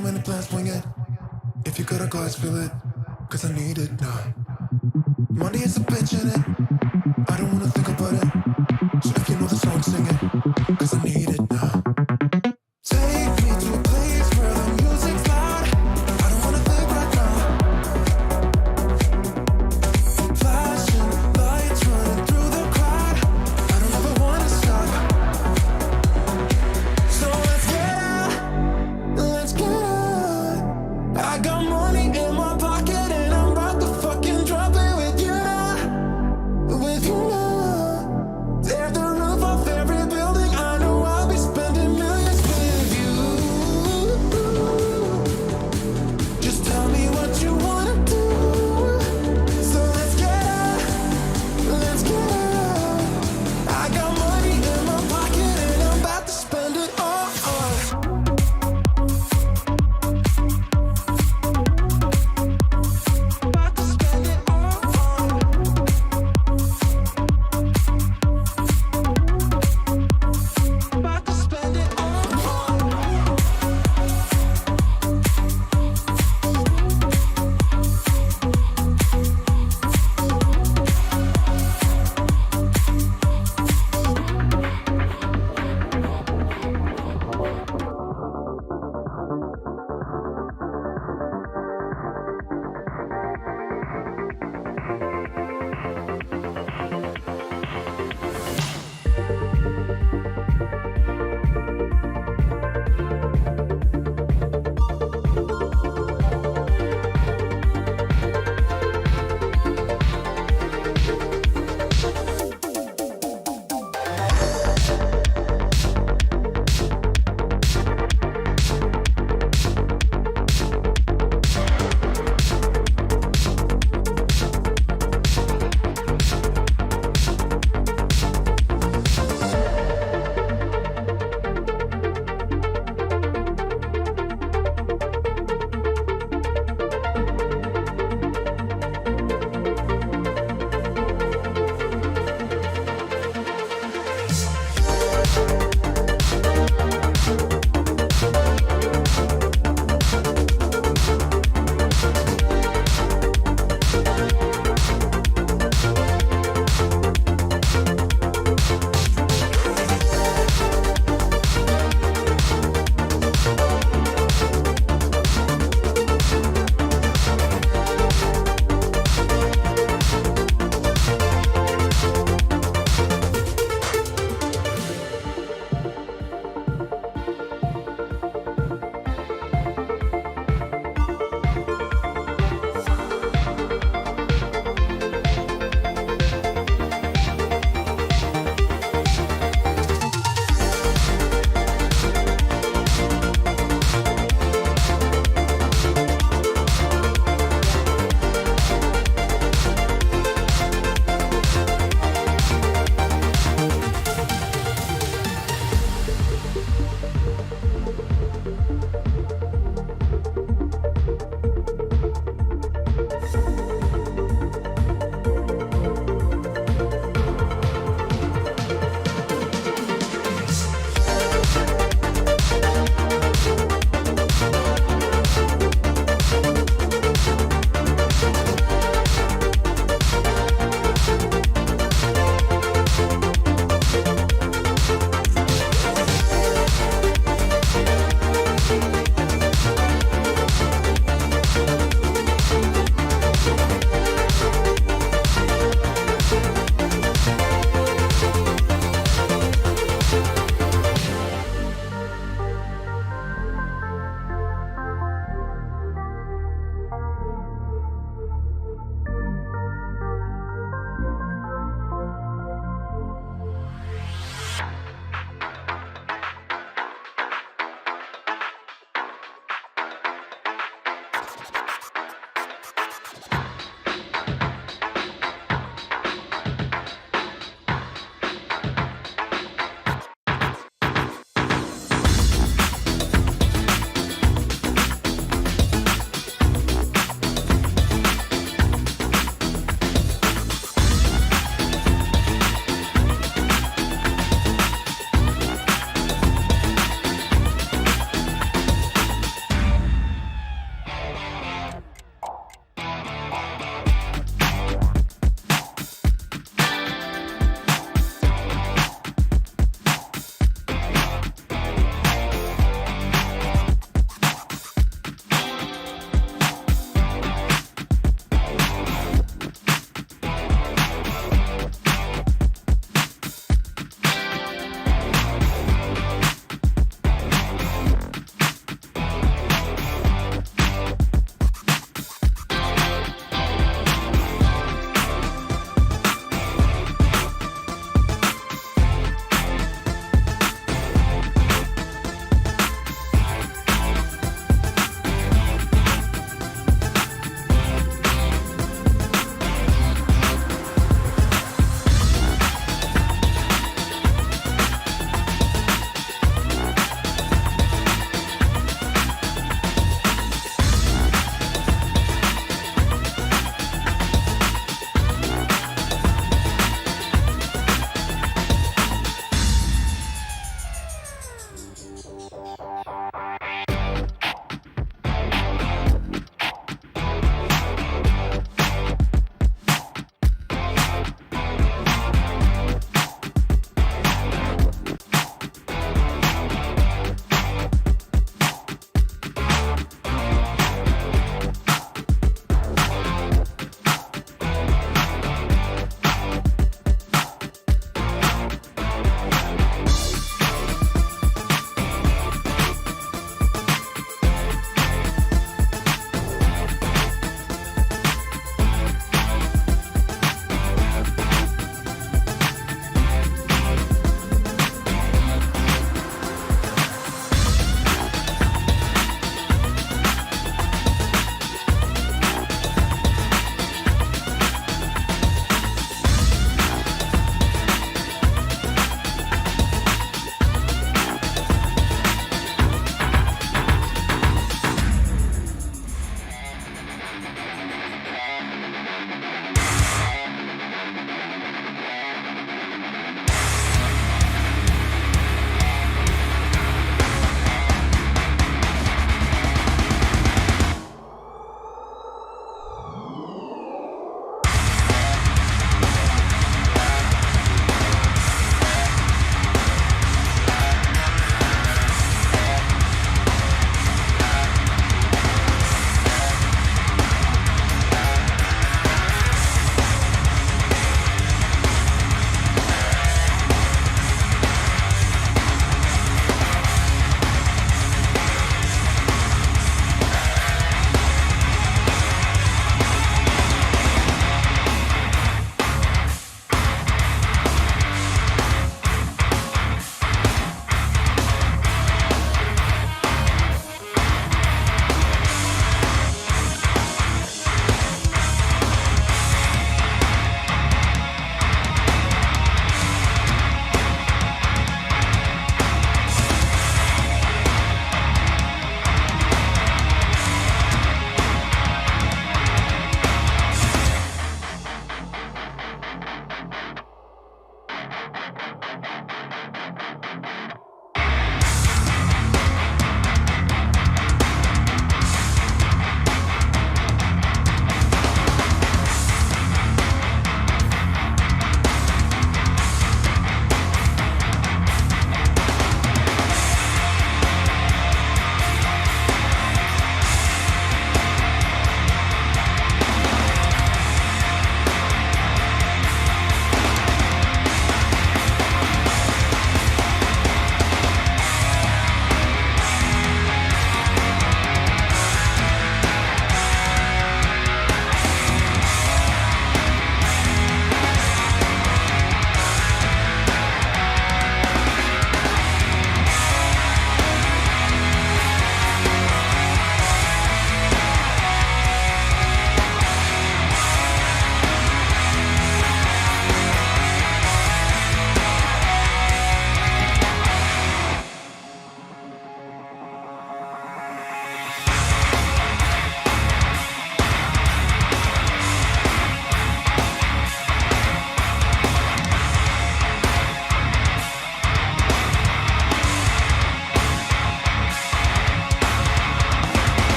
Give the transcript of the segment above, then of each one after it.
a minute, plan, swing it. If you got a glass, fill it. Cause I need it now. Money is a bitch in it. I don't wanna think about it. So if you know the song, sing it. Cause I need it now. Take me to a place where the music's loud. I don't wanna think right now. Flashing lights running through the crowd. I don't ever wanna stop. So let's get out. Let's get out. I got money in my pocket and I'm about to fucking drop it with you now. With you now. Tear the roof off every building. I know I'll be spending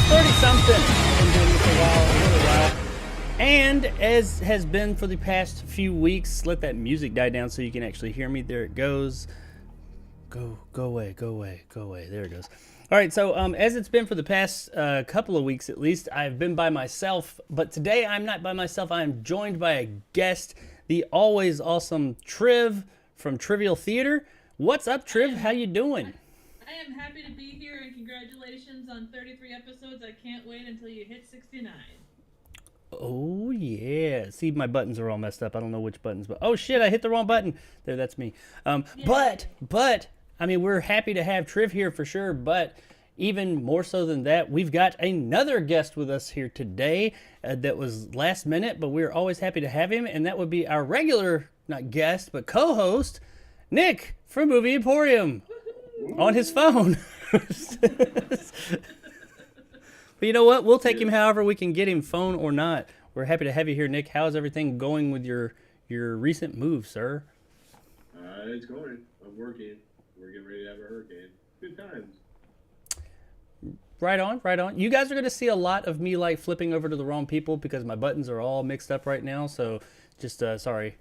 30 something. Been doing this a little while. And as has been for the past few weeks, let that music die down so you can actually hear me. There it goes. Go away. There it goes. All right, so as it's been for the past couple of weeks at least, I've been by myself. But today I'm not by myself. I'm joined by a guest, the always awesome Triv from Trivial Theater. What's up, Triv? How you doing? I am happy to be here, and congratulations on 33 episodes. I can't wait until you hit 69. Oh, yeah. See, my buttons are all messed up. I don't know which buttons, but... Oh, shit, I hit the wrong button. There, that's me. But, I mean, we're happy to have Triv here for sure, but even more so than that, we've got another guest with us here today that was last minute, but we're always happy to have him, and that would be our regular, not guest, but co-host, Nick from Movie Emporium on his phone. But you know what? We'll take him however we can get him, phone or not. We're happy to have you here, Nick. How's everything going with your recent move, sir? It's going. I'm working. We're getting ready to have a hurricane. Good times. Right on, right on. You guys are going to see a lot of me like flipping over to the wrong people because my buttons are all mixed up right now. So just sorry,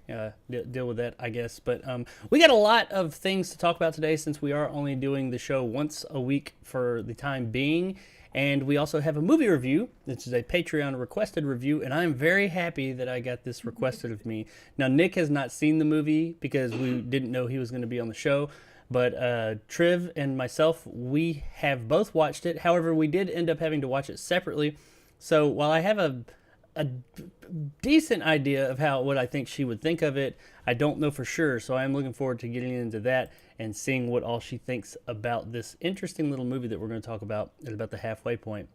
deal with that, I guess. But we got a lot of things to talk about today since we are only doing the show once a week for the time being. And we also have a movie review. This is a Patreon requested review, and I'm very happy that I got this requested of me. Now, Nick has not seen the movie because we didn't know he was going to be on the show. But Triv and myself, we have both watched it. However, we did end up having to watch it separately. So while I have a decent idea of what I think she would think of it, I don't know for sure. So I'm looking forward to getting into that and seeing what all she thinks about this interesting little movie that we're going to talk about at about the halfway point.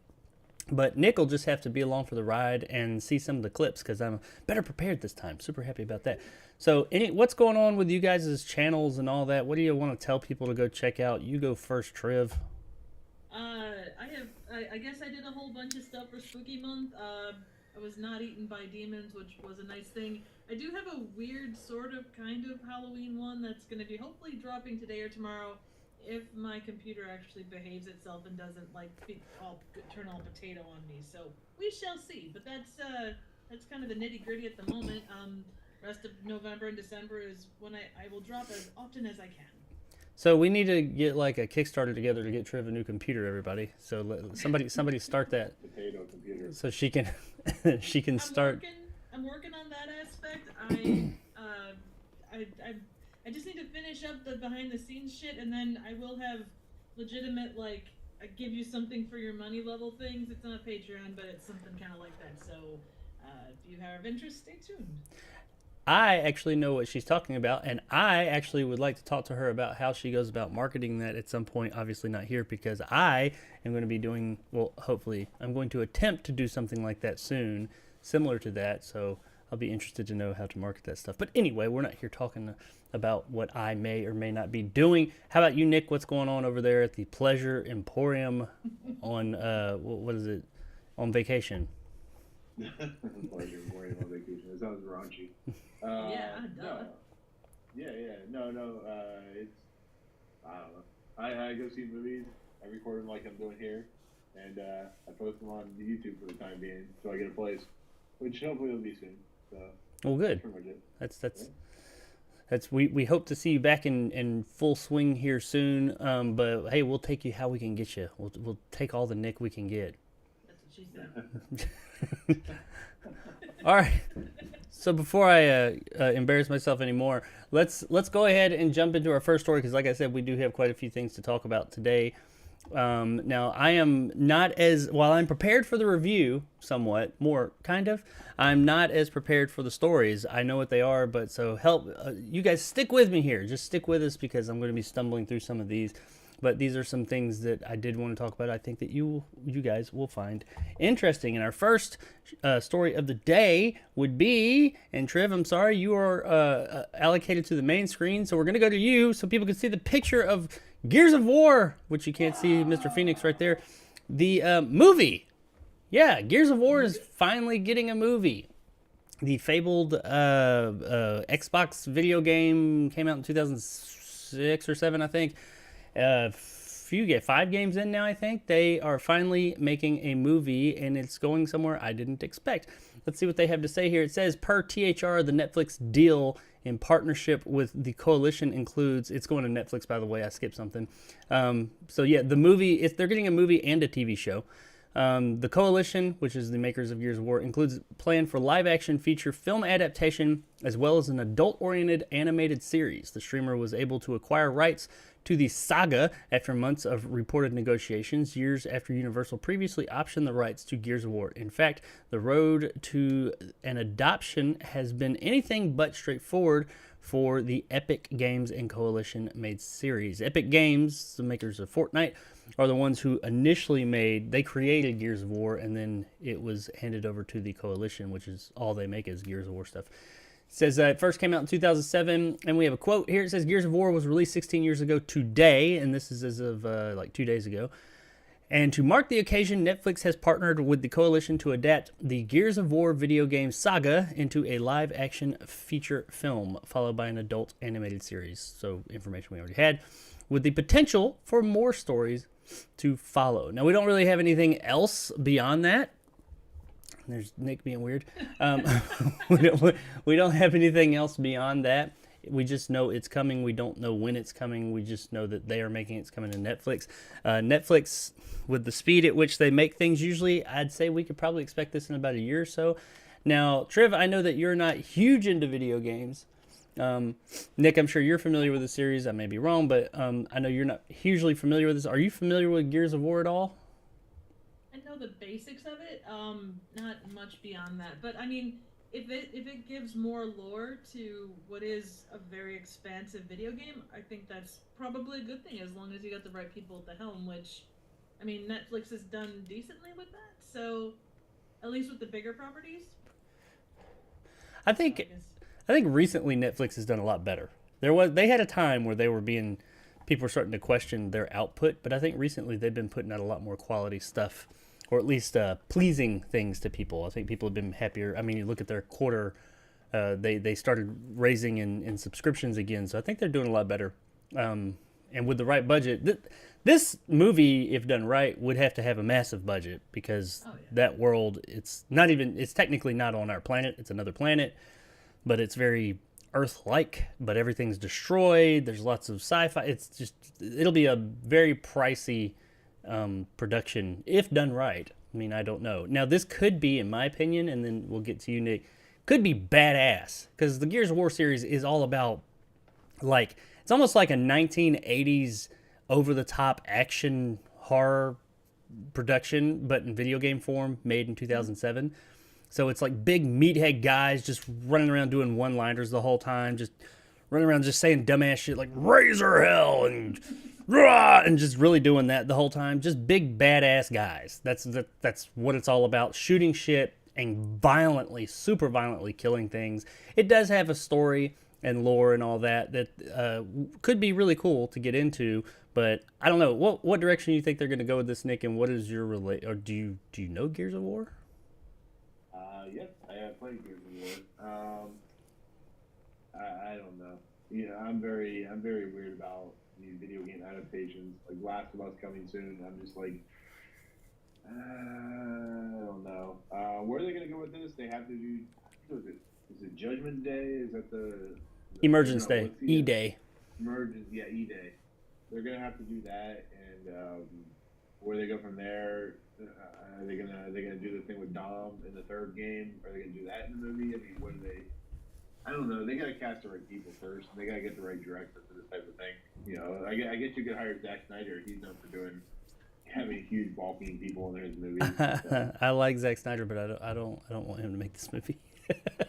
But Nick will just have to be along for the ride and see some of the clips because I'm better prepared this time. Super happy about that. So what's going on with you guys' channels and all that? What do you want to tell people to go check out? You go first, Triv. I guess I did a whole bunch of stuff for Spooky Month. I was not eaten by demons, which was a nice thing. I do have a weird sort of kind of Halloween one that's going to be hopefully dropping today or tomorrow if my computer actually behaves itself and doesn't turn all potato on me. So we shall see. But that's kind of the nitty gritty at the moment. Rest of November and December is when I will drop as often as I can. So we need to get like a Kickstarter together to get Triv a new computer, everybody. So somebody start that. Potato computer. So she can start. I'm working on that aspect. I just need to finish up the behind the scenes shit, and then I will have legitimate I give you something for your money level things. It's not Patreon, but it's something kind of like that. So if you have interest, stay tuned. I actually know what she's talking about, and I actually would like to talk to her about how she goes about marketing that at some point, obviously not here, because I am going to be doing, well, hopefully, I'm going to attempt to do something like that soon, similar to that, so I'll be interested to know how to market that stuff. But anyway, we're not here talking about what I may or may not be doing. How about you, Nick? What's going on over there at the Pleasure Emporium on, what is it, on vacation? Pleasure Emporium on vacation. That sounds raunchy. Yeah, duh. No. Yeah. No. It's, I don't know. I go see movies. I record them like I'm doing here, and I post them on YouTube for the time being, so I get a place, which hopefully will be soon. So. Well, good. That's pretty much it. That's we hope to see you back in full swing here soon. But hey, we'll take you how we can get you. We'll take all the Nick we can get. That's what she said. All right. So before I embarrass myself anymore, let's go ahead and jump into our first story because, like I said, we do have quite a few things to talk about today. Now, I am not while I'm prepared for the review somewhat, more kind of, I'm not as prepared for the stories. I know what they are, but so you guys stick with me here. Just stick with us because I'm going to be stumbling through some of these. But these are some things that I did want to talk about. I think that you guys will find interesting. And our first story of the day would be, and Triv, I'm sorry, you are allocated to the main screen. So we're going to go to you so people can see the picture of Gears of War, which you can't see Mr. Phoenix right there. The movie. Yeah, Gears of War is finally getting a movie. The fabled Xbox video game came out in 2006 or 7, I think. 5 games in now, I think. They are finally making a movie, and it's going somewhere I didn't expect. Let's see what they have to say here. It says, per THR, the Netflix deal in partnership with the Coalition includes, it's going to Netflix, by the way, I skipped something. So yeah, the movie, they're getting a movie and a TV show. The Coalition, which is the makers of Gears of War, includes a plan for live-action feature film adaptation as well as an adult-oriented animated series. The streamer was able to acquire rights to the saga after months of reported negotiations, years after Universal previously optioned the rights to Gears of War. In fact, the road to an adoption has been anything but straightforward for the Epic Games and Coalition-made series. Epic Games, the makers of Fortnite, are the ones who initially they created Gears of War, and then it was handed over to the Coalition, which is all they make is Gears of War stuff. It says it first came out in 2007, and we have a quote here. It says, Gears of War was released 16 years ago today, and this is as of like 2 days ago. And to mark the occasion, Netflix has partnered with the Coalition to adapt the Gears of War video game saga into a live-action feature film, followed by an adult animated series. So information we already had, with the potential for more stories to follow. Now, we don't really have anything else beyond that. There's Nick being weird. We don't have anything else beyond that. We just know it's coming. We don't know when it's coming. We just know that they are making it's coming to Netflix. Netflix, with the speed at which they make things, usually I'd say we could probably expect this in about a year or so. Now, Triv, I know that you're not huge into video games. Nick, I'm sure you're familiar with the series. I may be wrong, but I know you're not hugely familiar with this. Are you familiar with Gears of War at all? I know the basics of it, not much beyond that. But I mean, if it gives more lore to what is a very expansive video game, I think that's probably a good thing, as long as you got the right people at the helm, which, I mean, Netflix has done decently with that, so at least with the bigger properties. I think recently Netflix has done a lot better. They had a time where people were starting to question their output, but I think recently they've been putting out a lot more quality stuff, or at least pleasing things to people. I think people have been happier. I mean, you look at their quarter, they started raising in subscriptions again, so I think they're doing a lot better. And with the right budget, this movie, if done right, would have to have a massive budget, because that world, it's technically not on our planet, it's another planet, but it's very Earth-like, but everything's destroyed. There's lots of sci-fi. It'll be a very pricey production if done right. I mean, I don't know. Now, this could be, in my opinion, and then we'll get to you, Nick, could be badass, because the Gears of War series is all about, like, it's almost like a 1980s over-the-top action horror production, but in video game form, made in 2007. So it's like big meathead guys just running around doing one-liners the whole time, just running around just saying dumbass shit like Razor Hell and rah, and just really doing that the whole time. Just big badass guys. That's what it's all about. Shooting shit and super violently killing things. It does have a story and lore and all that could be really cool to get into, but I don't know. What direction you think they're going to go with this, Nick, and what is your or do you know Gears of War? Yep, I have played Gears of War. I don't know. Yeah, I'm very weird about these video game adaptations. Like Last of Us coming soon. I'm just like, I don't know. Where are they gonna go with this? They have to do. Is it Judgment Day? Is that the Emergence Day? E-Day. E-Day. They're gonna have to do that, and where they go from there. Are they gonna do the thing with Dom in the third game? Are they gonna do that in the movie? I mean, what do they? I don't know. They gotta cast the right people first. And they gotta get the right director for this type of thing. You know, I guess you could hire Zack Snyder. He's known for having huge bulking people in his movies. So. I like Zack Snyder, but I don't want him to make this movie.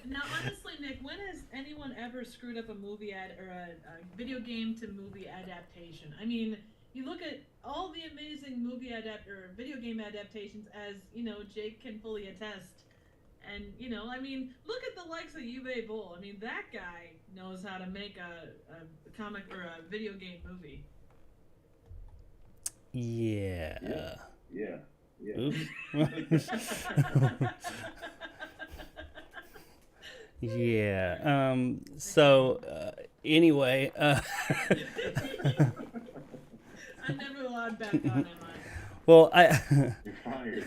Now, honestly, Nick, when has anyone ever screwed up a movie or a video game to movie adaptation? I mean, you look at all the amazing video game adaptations, as you know, Jake can fully attest. And you know, I mean, look at the likes of Uwe Boll. I mean, that guy knows how to make a comic or a video game movie. Yeah. Oops. Yeah. So anyway. I never allowed back on, am I? Well, I You're fired.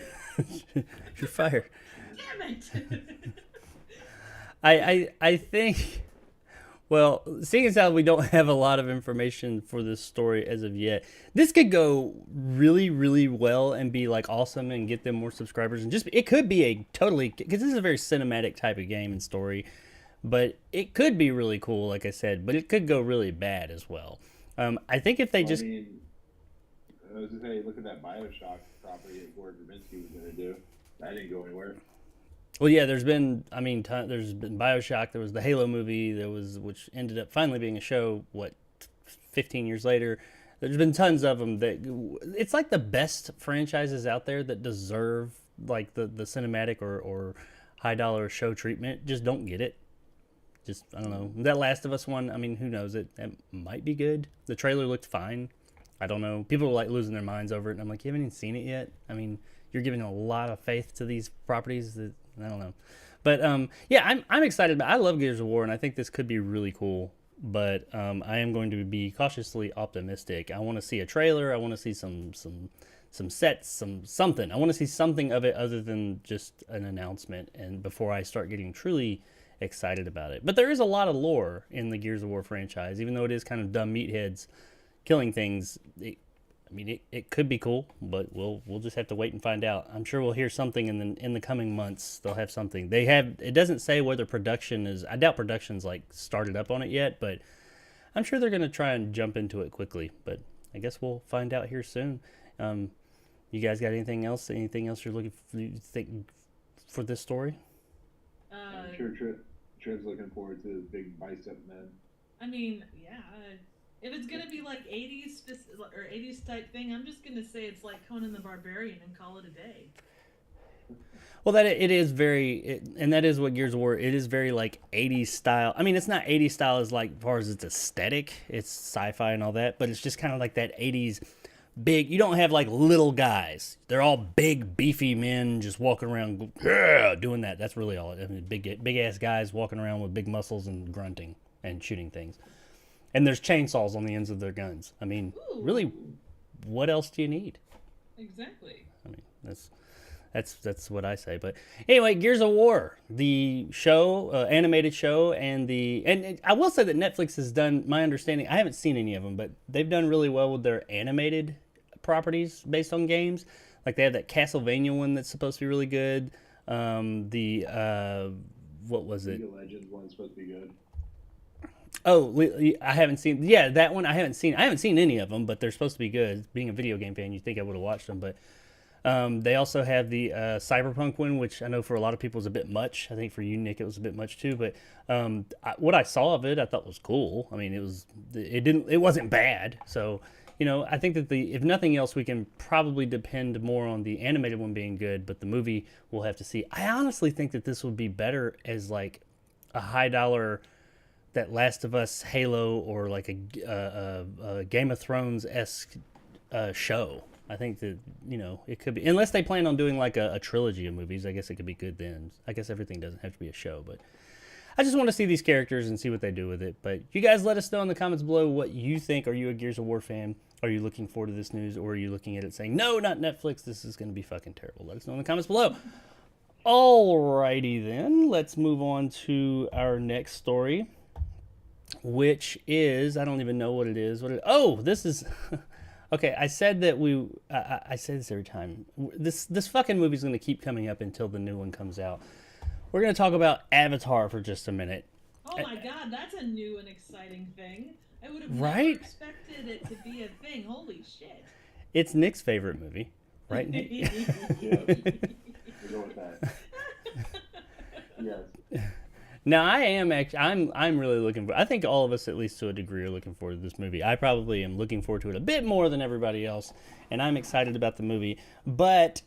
you're fired. Damn it! I think. Well, seeing as how we don't have a lot of information for this story as of yet, this could go really, really well and be like awesome and get them more subscribers. And just it could be a totally, because this is a very cinematic type of game and story, but it could be really cool, like I said, but it could go really bad as well. I think if they Well, just I mean, I was gonna say, look at that Bioshock property that Gordon Verbinski was gonna do. That didn't go anywhere. Well, yeah, there's been, I mean, there's been Bioshock. There was the Halo movie. There was, which ended up finally being a show. 15 years later. There's been tons of them that it's like the best franchises out there that deserve like the cinematic or high dollar show treatment. Just don't get it. Just I don't know. That Last of Us one. I mean, who knows? It might be good. The trailer looked fine. I don't know. People are like losing their minds over it, and I'm like, you haven't even seen it yet. I mean, you're giving a lot of faith to these properties that. I don't know, but yeah, I'm excited. I love Gears of War, and I think this could be really cool. But I am going to be cautiously optimistic. I want to see a trailer. I want to see some sets, something. I want to see something of it other than just an announcement, and before I start getting truly excited about it. But there is a lot of lore in the Gears of War franchise, even though it is kind of dumb meatheads killing things. It could be cool, but we'll just have to wait and find out. I'm sure we'll hear something in the coming months. They'll have something. It doesn't say whether production is. I doubt production's like started up on it yet, but I'm sure they're gonna try and jump into it quickly. But I guess we'll find out here soon. You guys got anything else? Anything else you think for this story? I'm sure Trev's looking forward to his big bicep man. I mean, yeah. If it's gonna be like 80s or 80s type thing, I'm just gonna say it's like Conan the Barbarian and call it a day. Well, that it is very, and that is what Gears of War. It is very like 80s style. I mean, it's not 80s style as like far as its aesthetic. It's sci-fi and all that, but it's just kind of like that 80s big. You don't have like little guys. They're all big, beefy men just walking around, doing that. That's really all. I mean, big ass guys walking around with big muscles and grunting and shooting things. And there's chainsaws on the ends of their guns. I mean, Ooh. really, what else do you need? Exactly. I mean, that's what I say. But anyway, Gears of War, the show, animated show, and I will say that Netflix has done. My understanding, I haven't seen any of them, but they've done really well with their animated properties based on games. Like they have that Castlevania one that's supposed to be really good. What was it? League of Legends one's supposed to be good. Oh, I haven't seen. Yeah, that one I haven't seen. I haven't seen any of them, but they're supposed to be good. Being a video game fan, you'd think I would have watched them. But they also have the Cyberpunk one, which I know for a lot of people is a bit much. I think for you, Nick, it was a bit much too. But what I saw of it, I thought was cool. I mean, it wasn't bad. So I think that if nothing else, we can probably depend more on the animated one being good. But the movie, we'll have to see. I honestly think that this would be better as like a high dollar. That Last of Us, Halo, or like a Game of Thrones-esque show. I think that, it could be. Unless they plan on doing like a trilogy of movies, I guess it could be good then. I guess everything doesn't have to be a show, but I just want to see these characters and see what they do with it. But you guys let us know in the comments below what you think. Are you a Gears of War fan? Are you looking forward to this news? Or are you looking at it saying, no, not Netflix, this is going to be fucking terrible? Let us know in the comments below. Alrighty then, let's move on to our next story. Which is, I don't even know what it is. This is, okay, I said that I say this every time. This fucking movie's going to keep coming up until the new one comes out. We're going to talk about Avatar for just a minute. Oh my god, that's a new and exciting thing. I would have Right? never expected it to be a thing. Holy shit. It's Nick's favorite movie, right, Nick? Yes. We'll go with that. Yes. Now I am actually, I'm really looking for. I think all of us, at least to a degree, are looking forward to this movie. I probably am looking forward to it a bit more than everybody else, and I'm excited about the movie. But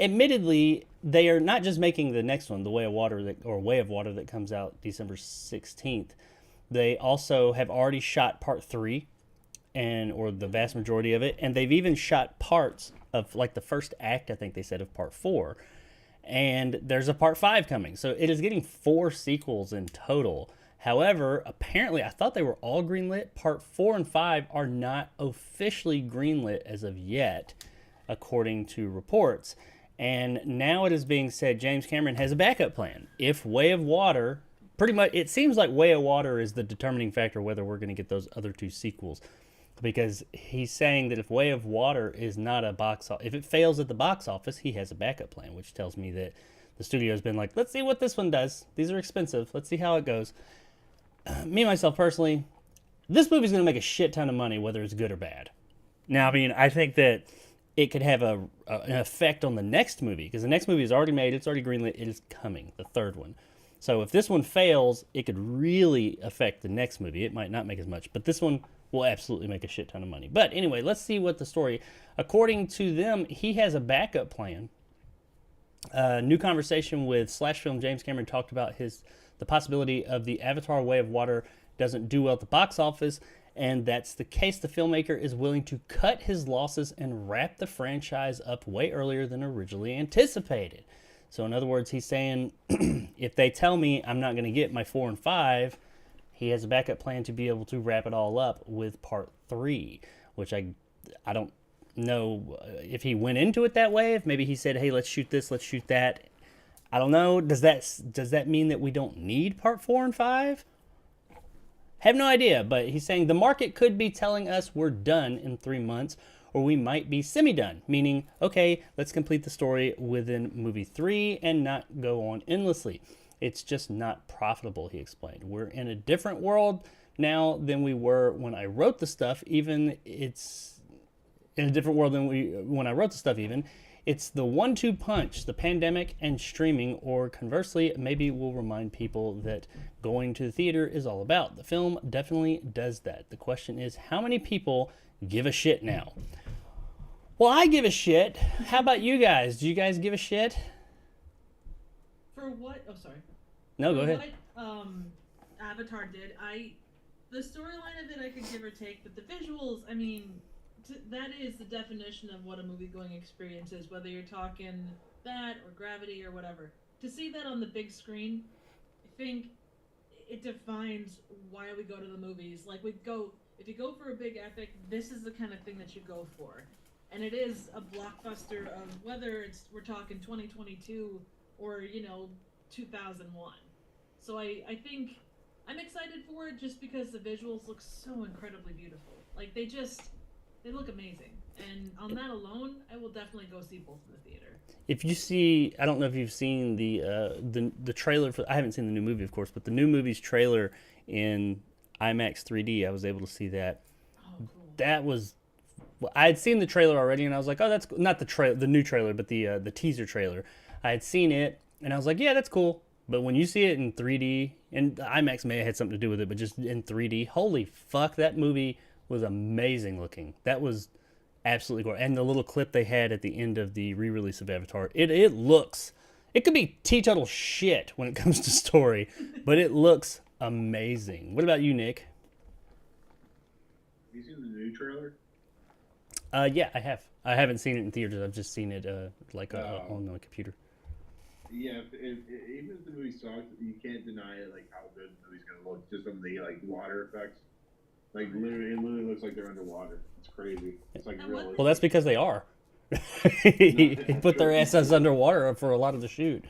admittedly, they are not just making the next one, The Way of Water, that comes out December 16th. They also have already shot part 3, or the vast majority of it, and they've even shot parts of like the first act, I think they said, of part 4. And there's a part 5 coming. So it is getting 4 sequels in total. However, apparently, I thought they were all greenlit. Part 4 and 5 are not officially greenlit as of yet, according to reports. And now it is being said James Cameron has a backup plan. If Way of Water, pretty much, it seems like Way of Water is the determining factor whether we're going to get those other two sequels. Because he's saying that if Way of Water is not a box office, if it fails at the box office, he has a backup plan, which tells me that the studio's been like, let's see what this one does. These are expensive. Let's see how it goes. Me, myself, personally, this movie's going to make a shit ton of money, whether it's good or bad. Now, I mean, I think that it could have an effect on the next movie, because the next movie is already made, it's already greenlit, it is coming, the third one. So if this one fails, it could really affect the next movie. It might not make as much, but this one will absolutely make a shit ton of money. But anyway, let's see what the story, according to them, he has a backup plan. New conversation with Slash Film, James Cameron talked about the possibility of the Avatar Way of Water doesn't do well at the box office, and that's the case. The filmmaker is willing to cut his losses and wrap the franchise up way earlier than originally anticipated. So in other words, he's saying, if they tell me I'm not going to get my 4 and 5, he has a backup plan to be able to wrap it all up with part 3, which I don't know if he went into it that way. If maybe he said, hey, let's shoot this, let's shoot that. I don't know. Does that mean that we don't need part 4 and 5? Have no idea, but he's saying the market could be telling us we're done in 3 months, or we might be semi-done, meaning, okay, let's complete the story within movie 3 and not go on endlessly. It's just not profitable, he explained. We're in a different world now than we were when I wrote the stuff. Even it's in a different world than when I wrote the stuff even. It's the 1-2 punch, the pandemic and streaming, or conversely, maybe we'll remind people that going to the theater is all about. The film definitely does that. The question is, how many people give a shit now? Well, I give a shit. How about you guys? Do you guys give a shit? For what? Oh, sorry. No, go For ahead. What Avatar did, the storyline of it I could give or take, but the visuals, I mean, that is the definition of what a movie-going experience is, whether you're talking that or Gravity or whatever. To see that on the big screen, I think it defines why we go to the movies. Like, if you go for a big epic, this is the kind of thing that you go for. And it is a blockbuster of whether we're talking 2022 or, 2001. So I think I'm excited for it just because the visuals look so incredibly beautiful. Like, they look amazing. And on that alone, I will definitely go see both in the theater. If you see, I don't know if you've seen the trailer for, I haven't seen the new movie, of course, but the new movie's trailer in IMAX 3D, I was able to see that. Oh, cool. That was, I had seen the trailer already, and I was like, oh, that's not the new trailer, but the teaser trailer. I had seen it, and I was like, yeah, that's cool. But when you see it in 3D, and IMAX may have had something to do with it, but just in 3D, holy fuck, that movie was amazing looking. That was absolutely gorgeous. And the little clip they had at the end of the re-release of Avatar, it looks, it could be teetotal shit when it comes to story, but it looks amazing. What about you, Nick? Have you seen the new trailer? Yeah, I have. I haven't seen it in theaters. I've just seen it on the computer. Yeah, even if the movie sucks, you can't deny it, like how good the movie's gonna look just from the water effects. Like literally, it literally looks like they're underwater. It's crazy. It's like real. Well, that's because they are. He put their asses underwater for a lot of the shoot.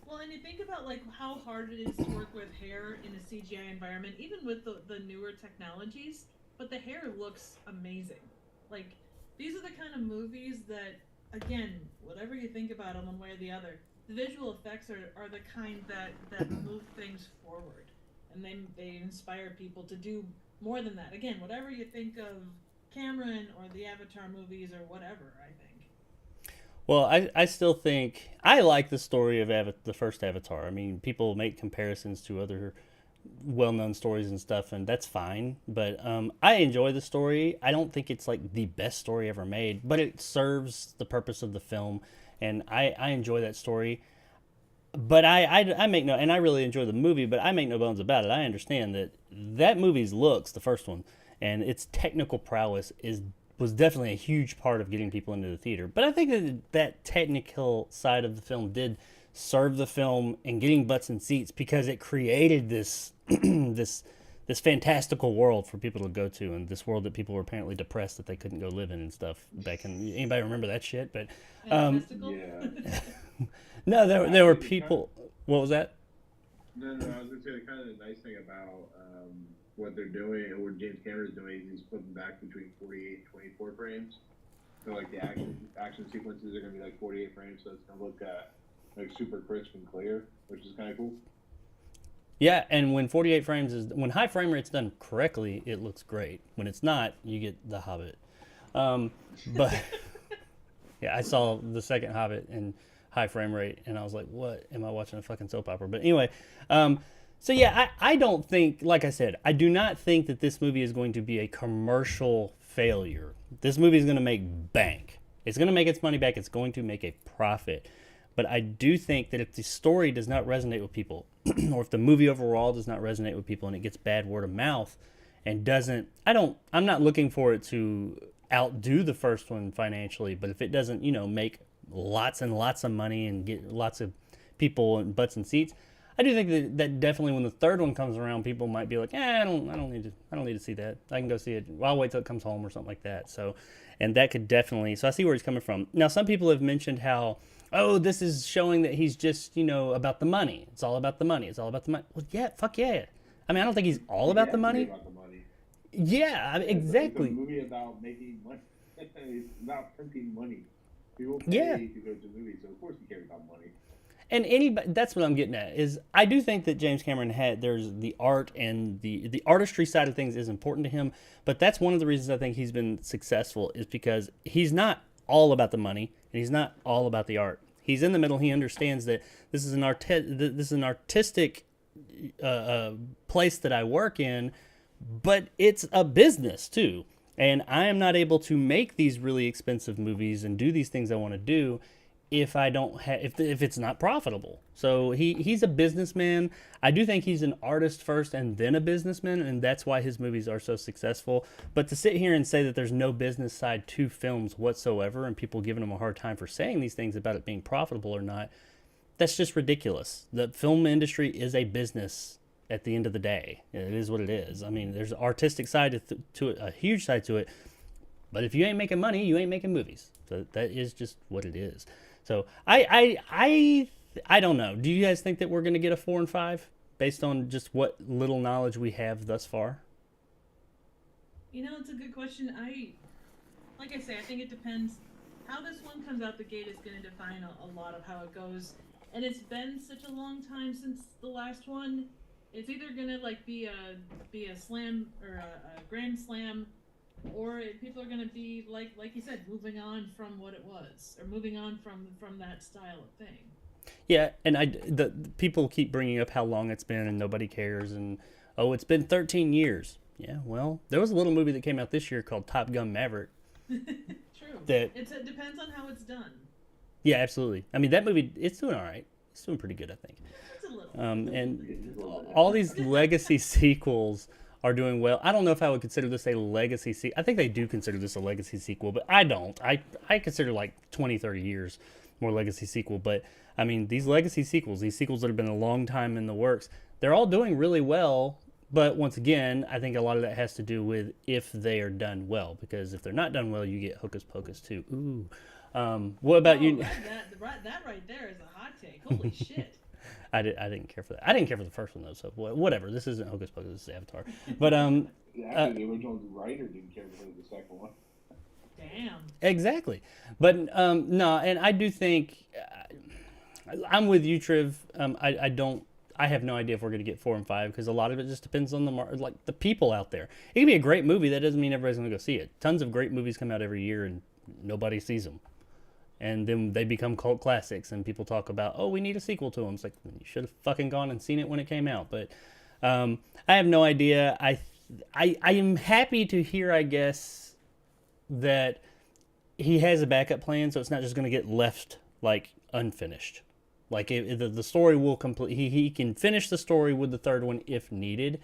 Well, and you think about how hard it is to work with hair in a CGI environment, even with the newer technologies. But the hair looks amazing. Like, these are the kind of movies that, again, whatever you think about them one way or the other, the visual effects are the kind that move things forward, and they inspire people to do more than that. Again, whatever you think of Cameron or the Avatar movies or whatever, I think. Well, I still think I like the story of the first Avatar. I mean, people make comparisons to other well-known stories and stuff, and that's fine. But I enjoy the story. I don't think it's like the best story ever made, but it serves the purpose of the film, and I enjoy that story. But I make no, and I really enjoy the movie, but I make no bones about it. I understand that movie's looks, the first one, and its technical prowess was definitely a huge part of getting people into the theater. But I think that technical side of the film did serve the film and getting butts and seats because it created this this fantastical world for people to go to, and this world that people were apparently depressed that they couldn't go live in and stuff back in. Anybody remember that shit? But Fantastical? Yeah. no, there were people. What was that? No, I was gonna say the kind of the nice thing about what they're doing or what James Cameron's doing is he's flipping back between 48 and 24 frames. So like the action sequences are gonna be like 48 frames, so it's gonna look like super crisp and clear, which is kind of cool. Yeah, and when 48 frames is when high frame rate's done correctly, it looks great. When it's not, you get The Hobbit. But yeah, I saw the second Hobbit in high frame rate, and I was like, "What? Am I watching a fucking soap opera?" But anyway, so yeah, I don't think, like I said, I do not think that this movie is going to be a commercial failure. This movie is going to make bank. It's going to make its money back. It's going to make a profit. But I do think that if the story does not resonate with people, or if the movie overall does not resonate with people and it gets bad word of mouth and doesn't, I'm not looking for it to outdo the first one financially, but if it doesn't, make lots and lots of money and get lots of people and butts and seats, I do think that definitely when the third one comes around, people might be like, I don't need to see that. I can go see it. Well, I'll wait till it comes home or something like that. So, and that could definitely, so I see where he's coming from. Now, some people have mentioned how, oh, this is showing that he's just, about the money. It's all about the money. It's all about the money. Well, yeah, fuck yeah. I mean, I don't think he's all about the money. About the money. Yeah, I mean, exactly. It's a movie about making money. It's about printing money. People pay to go to movies, so of course he cares about money. And anybody, that's what I'm getting at, is I do think that James Cameron there's the art and the artistry side of things is important to him, but that's one of the reasons I think he's been successful is because he's not all about the money and he's not all about the art. He's in the middle. He understands that this is an artistic place that I work in, but it's a business too. And I am not able to make these really expensive movies and do these things I want to do if I don't have if it's not profitable. So he's a businessman. I do think he's an artist first and then a businessman, and that's why his movies are so successful. But to sit here and say that there's no business side to films whatsoever and people giving him a hard time for saying these things about it being profitable or not, that's just ridiculous. The film industry is a business at the end of the day. It is what it is. I mean, there's an artistic side to it, a huge side to it. But if you ain't making money, you ain't making movies. So that is just what it is. So I don't know. Do you guys think that we're going to get a 4 and 5 based on just what little knowledge we have thus far? It's a good question. Like I say, I think it depends. How this one comes out the gate is going to define a lot of how it goes. And it's been such a long time since the last one. It's either going to be a slam or a grand slam, or people are going to be like you said, moving on from what it was, or moving on from that style of thing. Yeah, and the people keep bringing up how long it's been and nobody cares, and it's been 13 years. Yeah, well, there was a little movie that came out this year called Top Gun Maverick. True. It depends on how it's done. Yeah, absolutely. I mean, that movie, it's doing all right. It's doing pretty good, I think. It's a little. And all these legacy sequels are doing well. I don't know if I would consider this a legacy sequel. I think they do consider this a legacy sequel, but I don't. I consider 20, 30 years more legacy sequel. But, I mean, these legacy sequels, these sequels that have been a long time in the works, they're all doing really well. But once again, I think a lot of that has to do with if they are done well. Because if they're not done well, you get Hocus Pocus too. Ooh. What about you? That right there is a hot take. Holy shit. I didn't care for that. I didn't care for the first one though, so whatever. This isn't Hocus Pocus, this is Avatar. But Actually, the original writer didn't care for the second one. Damn. Exactly. But no, and I do think I'm with you, Triv. I have no idea if we're going to get 4 and 5 because a lot of it just depends on the people out there. It can be a great movie. That doesn't mean everybody's going to go see it. Tons of great movies come out every year and nobody sees them. And then they become cult classics, and people talk about, oh, we need a sequel to them. It's like, you should have fucking gone and seen it when it came out. But I have no idea. I am happy to hear, I guess, that he has a backup plan, so it's not just going to get left, unfinished. The story will complete. He can finish the story with the third one if needed.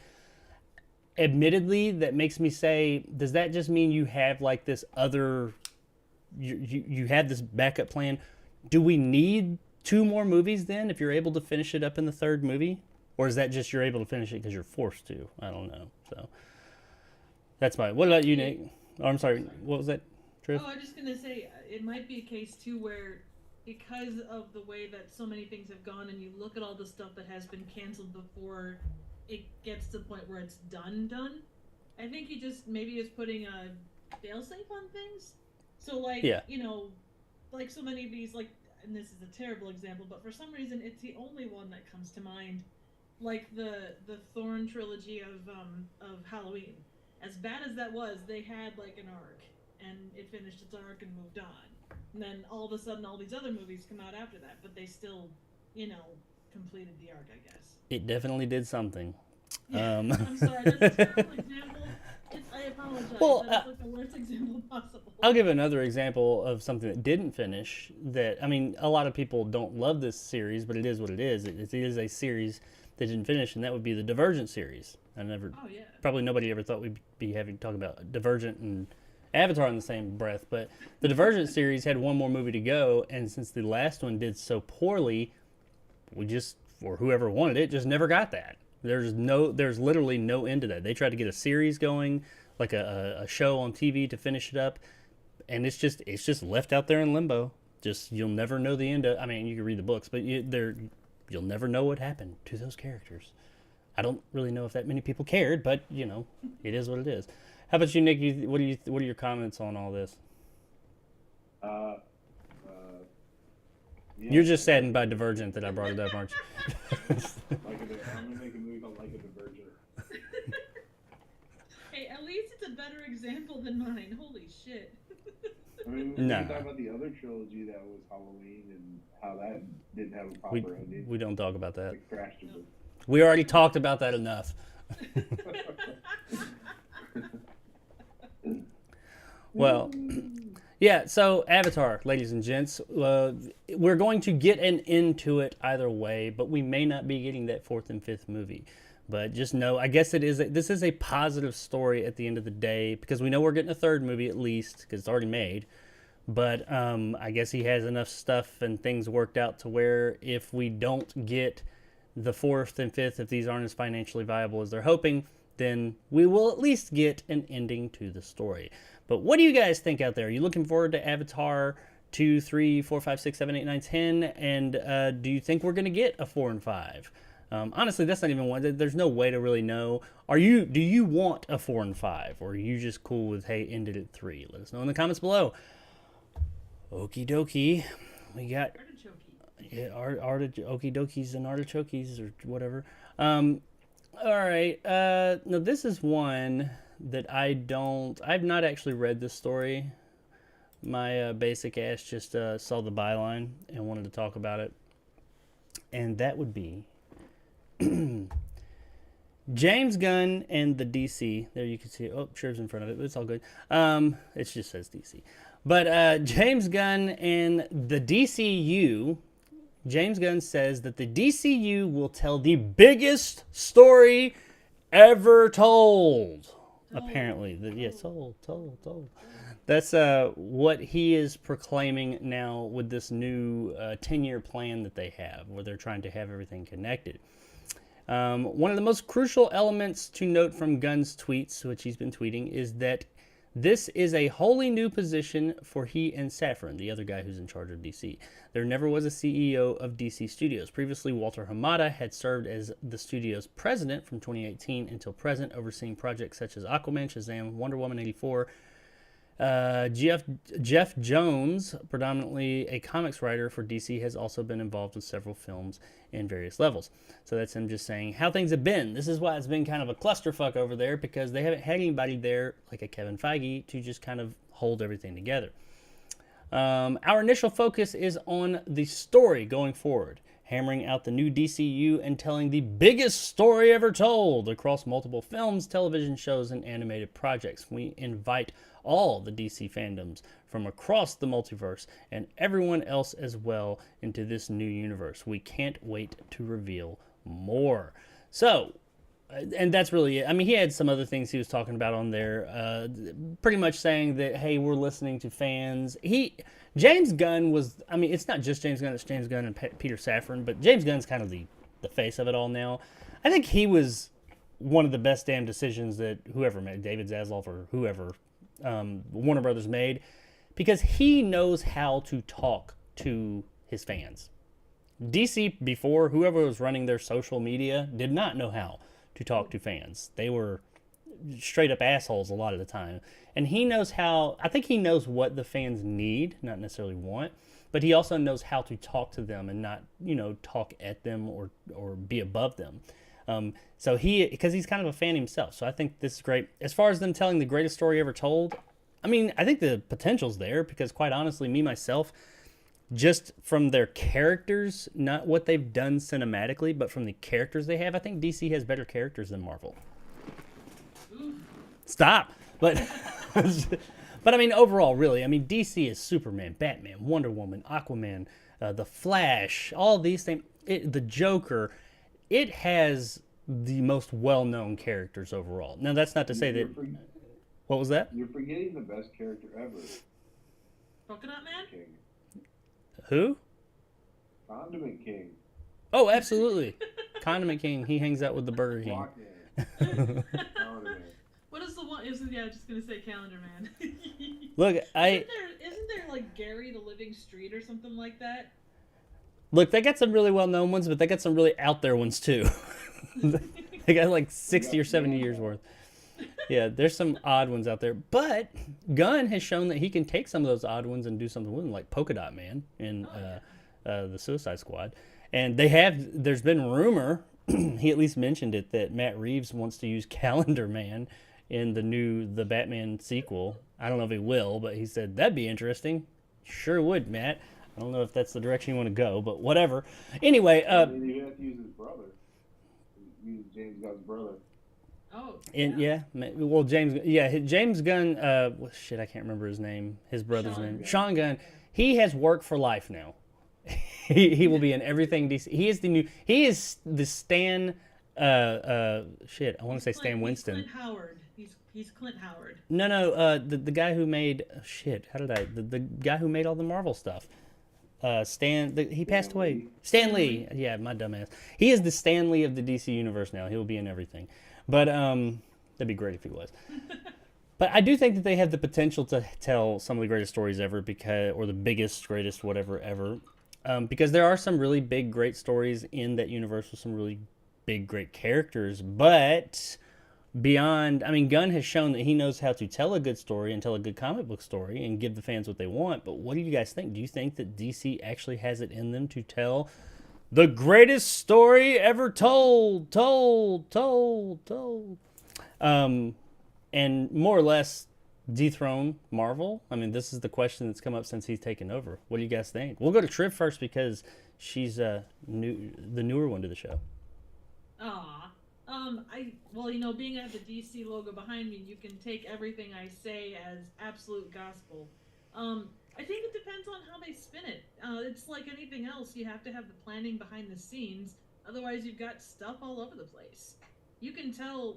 Admittedly, that makes me say, does that just mean you have, this other... You have this backup plan. Do we need 2 more movies then if you're able to finish it up in the 3rd movie? Or is that just you're able to finish it because you're forced to? I don't know. So that's my. What about you, Nick? Oh, I'm sorry. What was that, Trish? Oh, I'm just gonna say it might be a case too where, because of the way that so many things have gone, and you look at all the stuff that has been canceled before it gets to the point where it's done. I think he just maybe is putting a failsafe on things. So like, Yeah. like so many of these, like, and this is a terrible example, but for some reason it's the only one that comes to mind. Like the Thorn trilogy of Halloween. As bad as that was, they had like an arc, and it finished its arc and moved on. And then all of a sudden, all these other movies come out after that, but they still, completed the arc, I guess. It definitely did something. Yeah, I'm sorry, that's a terrible example. I apologize. Well, That's like the worst example possible. I'll give another example of something that didn't finish. That, I mean, a lot of people don't love this series, but it is what it is. It is a series that didn't finish, and that would be the Divergent series. Oh yeah. Probably nobody ever thought we'd be having to talk about Divergent and Avatar in the same breath, but the Divergent series had 1 more movie to go, and since the last one did so poorly, we just, or whoever wanted it, just never got that. There's literally no end to that. They tried to get a series going, like a show on TV to finish it up, and it's just left out there in limbo. Just, you'll never know the end of. I mean, you can read the books, but you'll never know what happened to those characters. I don't really know if that many people cared, but it is what it is. How about you, Nick? What are your comments on all this? Yeah. You're just saddened by Divergent that I brought it up, aren't you? I'm gonna make a movie called Like a Divergent. Hey, at least it's a better example than mine. Holy shit. I mean, we Nah. can talk about the other trilogy that was Halloween and how that didn't have a proper ending. We don't talk about that. Like crashed a bit. We already talked about that enough. Well, yeah, so Avatar, ladies and gents, we're going to get an end to it either way, but we may not be getting that 4th and 5th movie. But just know, I guess this is a positive story at the end of the day, because we know we're getting a 3rd movie at least, because it's already made. But I guess he has enough stuff and things worked out to where if we don't get the 4th and 5th, if these aren't as financially viable as they're hoping, then we will at least get an ending to the story. But what do you guys think out there? Are you looking forward to Avatar 2, 3, 4, 5, 6, 7, 8, 9, 10? And do you think we're going to get a 4 and 5? Honestly, that's not even one. There's no way to really know. Do you want a 4 and 5? Or are you just cool with, hey, ended at 3? Let us know in the comments below. Okie dokie. We got... Yeah, okie dokies and artichokes or whatever. All right. Now this is one that I've not actually read this story. My basic ass just saw the byline and wanted to talk about it. And that would be James Gunn and the DC. There you can see it. Oh, Sherv's in front of it, but it's all good. It just says DC. But James Gunn and the DCU. James Gunn says that the DCU will tell the biggest story ever told. Apparently. Told. That's what he is proclaiming now with this new 10-year plan that they have, where they're trying to have everything connected. One of the most crucial elements to note from Gunn's tweets, which he's been tweeting, is that this is a wholly new position for he and Safran, the other guy who's in charge of DC. There never was a CEO of DC Studios. Previously, Walter Hamada had served as the studio's president from 2018 until present, overseeing projects such as Aquaman, Shazam, Wonder Woman 84. Jeff Jones, predominantly a comics writer for DC, has also been involved with several films in various levels. So that's him just saying how things have been. This is why it's been kind of a clusterfuck over there, because they haven't had anybody there like a Kevin Feige to just kind of hold everything together. Our initial focus is on the story going forward, hammering out the new DCU and telling the biggest story ever told across multiple films, television shows, and animated projects. We invite all the DC fandoms from across the multiverse and everyone else as well into this new universe. We can't wait to reveal more. So, And that's really it. I mean, he had some other things he was talking about on there, pretty much saying that, hey, we're listening to fans. James Gunn was, I mean, it's not just James Gunn, it's James Gunn and Peter Safran, but James Gunn's kind of the face of it all now. I think he was one of the best damn decisions that whoever made, David Zaslav or whoever, Warner Brothers made, because he knows how to talk to his fans. DC before, whoever was running their social media did not know how to talk to fans. They were straight up assholes a lot of the time. And he knows how, I think he knows what the fans need, not necessarily want, but he also knows how to talk to them and not, talk at them or be above them. So because he's kind of a fan himself. So I think this is great. As far as them telling the greatest story ever told, I mean, I think the potential's there because quite honestly, me, myself, just from their characters, not what they've done cinematically, but from the characters they have, I think DC has better characters than Marvel. Stop. But but I mean, overall, really, I mean, DC is Superman, Batman, Wonder Woman, Aquaman, The Flash, all these things. The Joker, it has the most well-known characters overall. Now, that's not to say that... What was that? You're forgetting the best character ever. Polka Dot Man? King. Who? Condiment King. Oh, absolutely. Condiment King. He hangs out with the Burger King. Walkman. Calendar Man. What is the one? Yeah, I was just gonna say Calendar Man. Look, Isn't there like Gary the Living Street or something like that? Look, they got some really well-known ones, but they got some really out there ones too. They got like 60 or 70 years worth. Yeah, there's some odd ones out there, but Gunn has shown that he can take some of those odd ones and do something with them, like Polka Dot Man in the Suicide Squad. And there's been rumor, he at least mentioned it, that Matt Reeves wants to use Calendar Man in the Batman sequel. I don't know if he will, but he said that'd be interesting. Sure would, Matt. I don't know if that's the direction you want to go, but whatever. Anyway, I mean, you have to use his brother. Use James Gunn's brother. Oh. James Gunn. Shit, I can't remember his name. His brother's Sean name, Gunn. Sean Gunn. He has work for life now. he will be in everything DC. He is the Stan. Shit, I want to say Stan Winston. He's Clint Howard. He's Clint Howard. No. The guy who made the guy who made all the Marvel stuff. He passed away. Stan Lee. Yeah, my dumbass. He is the Stan Lee of the DC universe now. He'll be in everything. But that'd be great if he was. But I do think that they have the potential to tell some of the greatest stories ever, or the biggest, greatest, whatever ever. Because there are some really big, great stories in that universe with some really big, great characters. But beyond, I mean, Gunn has shown that he knows how to tell a good story and tell a good comic book story and give the fans what they want. But what do you guys think? Do you think that DC actually has it in them to tell the greatest story ever told? And more or less dethrone Marvel? I mean, this is the question that's come up since he's taken over. What do you guys think? We'll go to Triv first because she's the newer one to the show. Aw. Being I have the DC logo behind me, you can take everything I say as absolute gospel. I think it depends on how they spin it. It's like anything else, you have to have the planning behind the scenes. Otherwise, you've got stuff all over the place. You can tell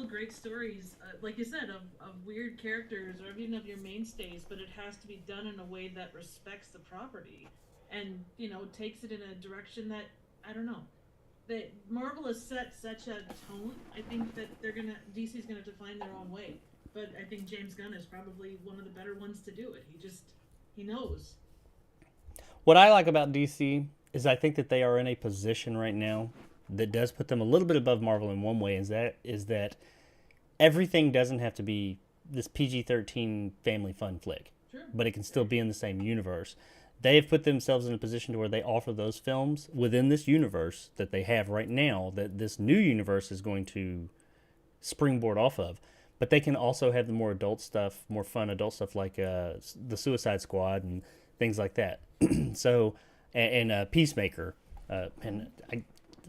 great stories, like you said, of weird characters or even of your mainstays, but it has to be done in a way that respects the property and, takes it in a direction that, I don't know. That Marvel has set such a tone. I think that DC's gonna define their own way. But I think James Gunn is probably one of the better ones to do it. He knows. What I like about DC is I think that they are in a position right now that does put them a little bit above Marvel in one way, is that everything doesn't have to be this PG-13 family fun flick. Sure. But it can still be in the same universe. They have put themselves in a position to where they offer those films within this universe that they have right now, that this new universe is going to springboard off of. But they can also have the more adult stuff, more fun adult stuff like the Suicide Squad and things like that. So, and Peacemaker. That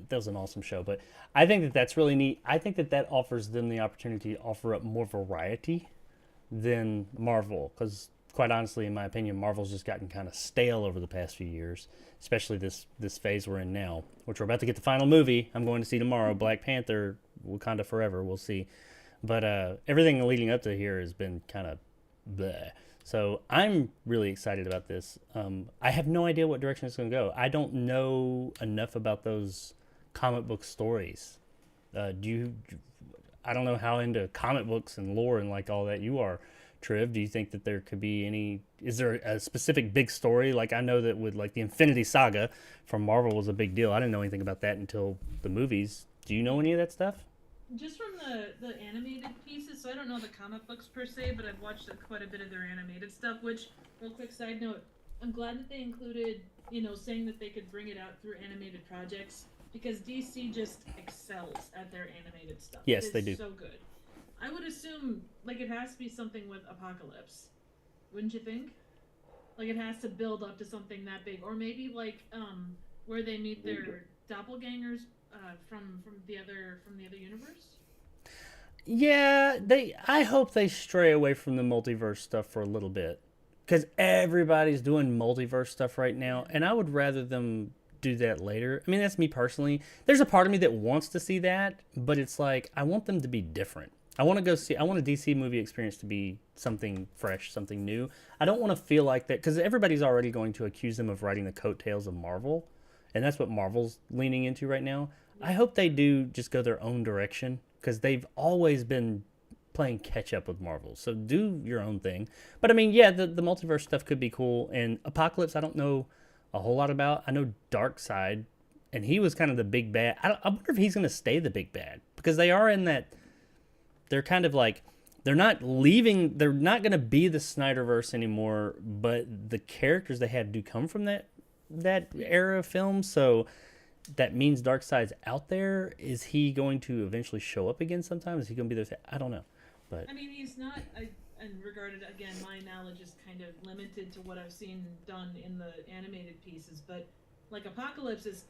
was an awesome show. But I think that that's really neat. I think that offers them the opportunity to offer up more variety than Marvel. Because quite honestly, in my opinion, Marvel's just gotten kind of stale over the past few years, especially this phase we're in now, which we're about to get the final movie. I'm going to see tomorrow, Black Panther, Wakanda Forever. We'll see, but everything leading up to here has been kind of bleh. So I'm really excited about this. I have no idea what direction it's going to go. I don't know enough about those comic book stories. I don't know how into comic books and lore and like all that you are, Triv. Do you think that there could be any? Is there a specific big story? Like I know that with like the Infinity Saga from Marvel was a big deal. I didn't know anything about that until the movies. Do you know any of that stuff? Just from the animated pieces, so I don't know the comic books per se, but I've watched quite a bit of their animated stuff, which, real quick side note, I'm glad that they included, saying that they could bring it out through animated projects, because DC just excels at their animated stuff. Yes, they do. So good. I would assume, like, it has to be something with Apocalypse, wouldn't you think? Like, it has to build up to something that big, or maybe, like, where they meet their doppelgangers from the other universe. Yeah, I hope they stray away from the multiverse stuff for a little bit, because everybody's doing multiverse stuff right now, and I would rather them do that later. I mean, that's me personally. There's a part of me that wants to see that, but it's like I want them to be different. I want a DC movie experience to be something fresh, something new. I don't want to feel like that, because everybody's already going to accuse them of riding the coattails of Marvel, and that's what Marvel's leaning into right now. I hope they do just go their own direction, because they've always been playing catch up with Marvel. So do your own thing. But I mean, yeah, the multiverse stuff could be cool. And Apocalypse, I don't know a whole lot about. I know Darkseid, and he was kind of the big bad. I wonder if he's going to stay the big bad, because they are in that. They're kind of like, they're not leaving. They're not going to be the Snyderverse anymore. But the characters they have do come from that era of film. So that means Darkseid's out there. Is he going to eventually show up again sometime? Is he going to be there? I don't know. But I mean, he's not. And regarded, again, my knowledge is kind of limited to what I've seen done in the animated pieces. But like Apocalypse is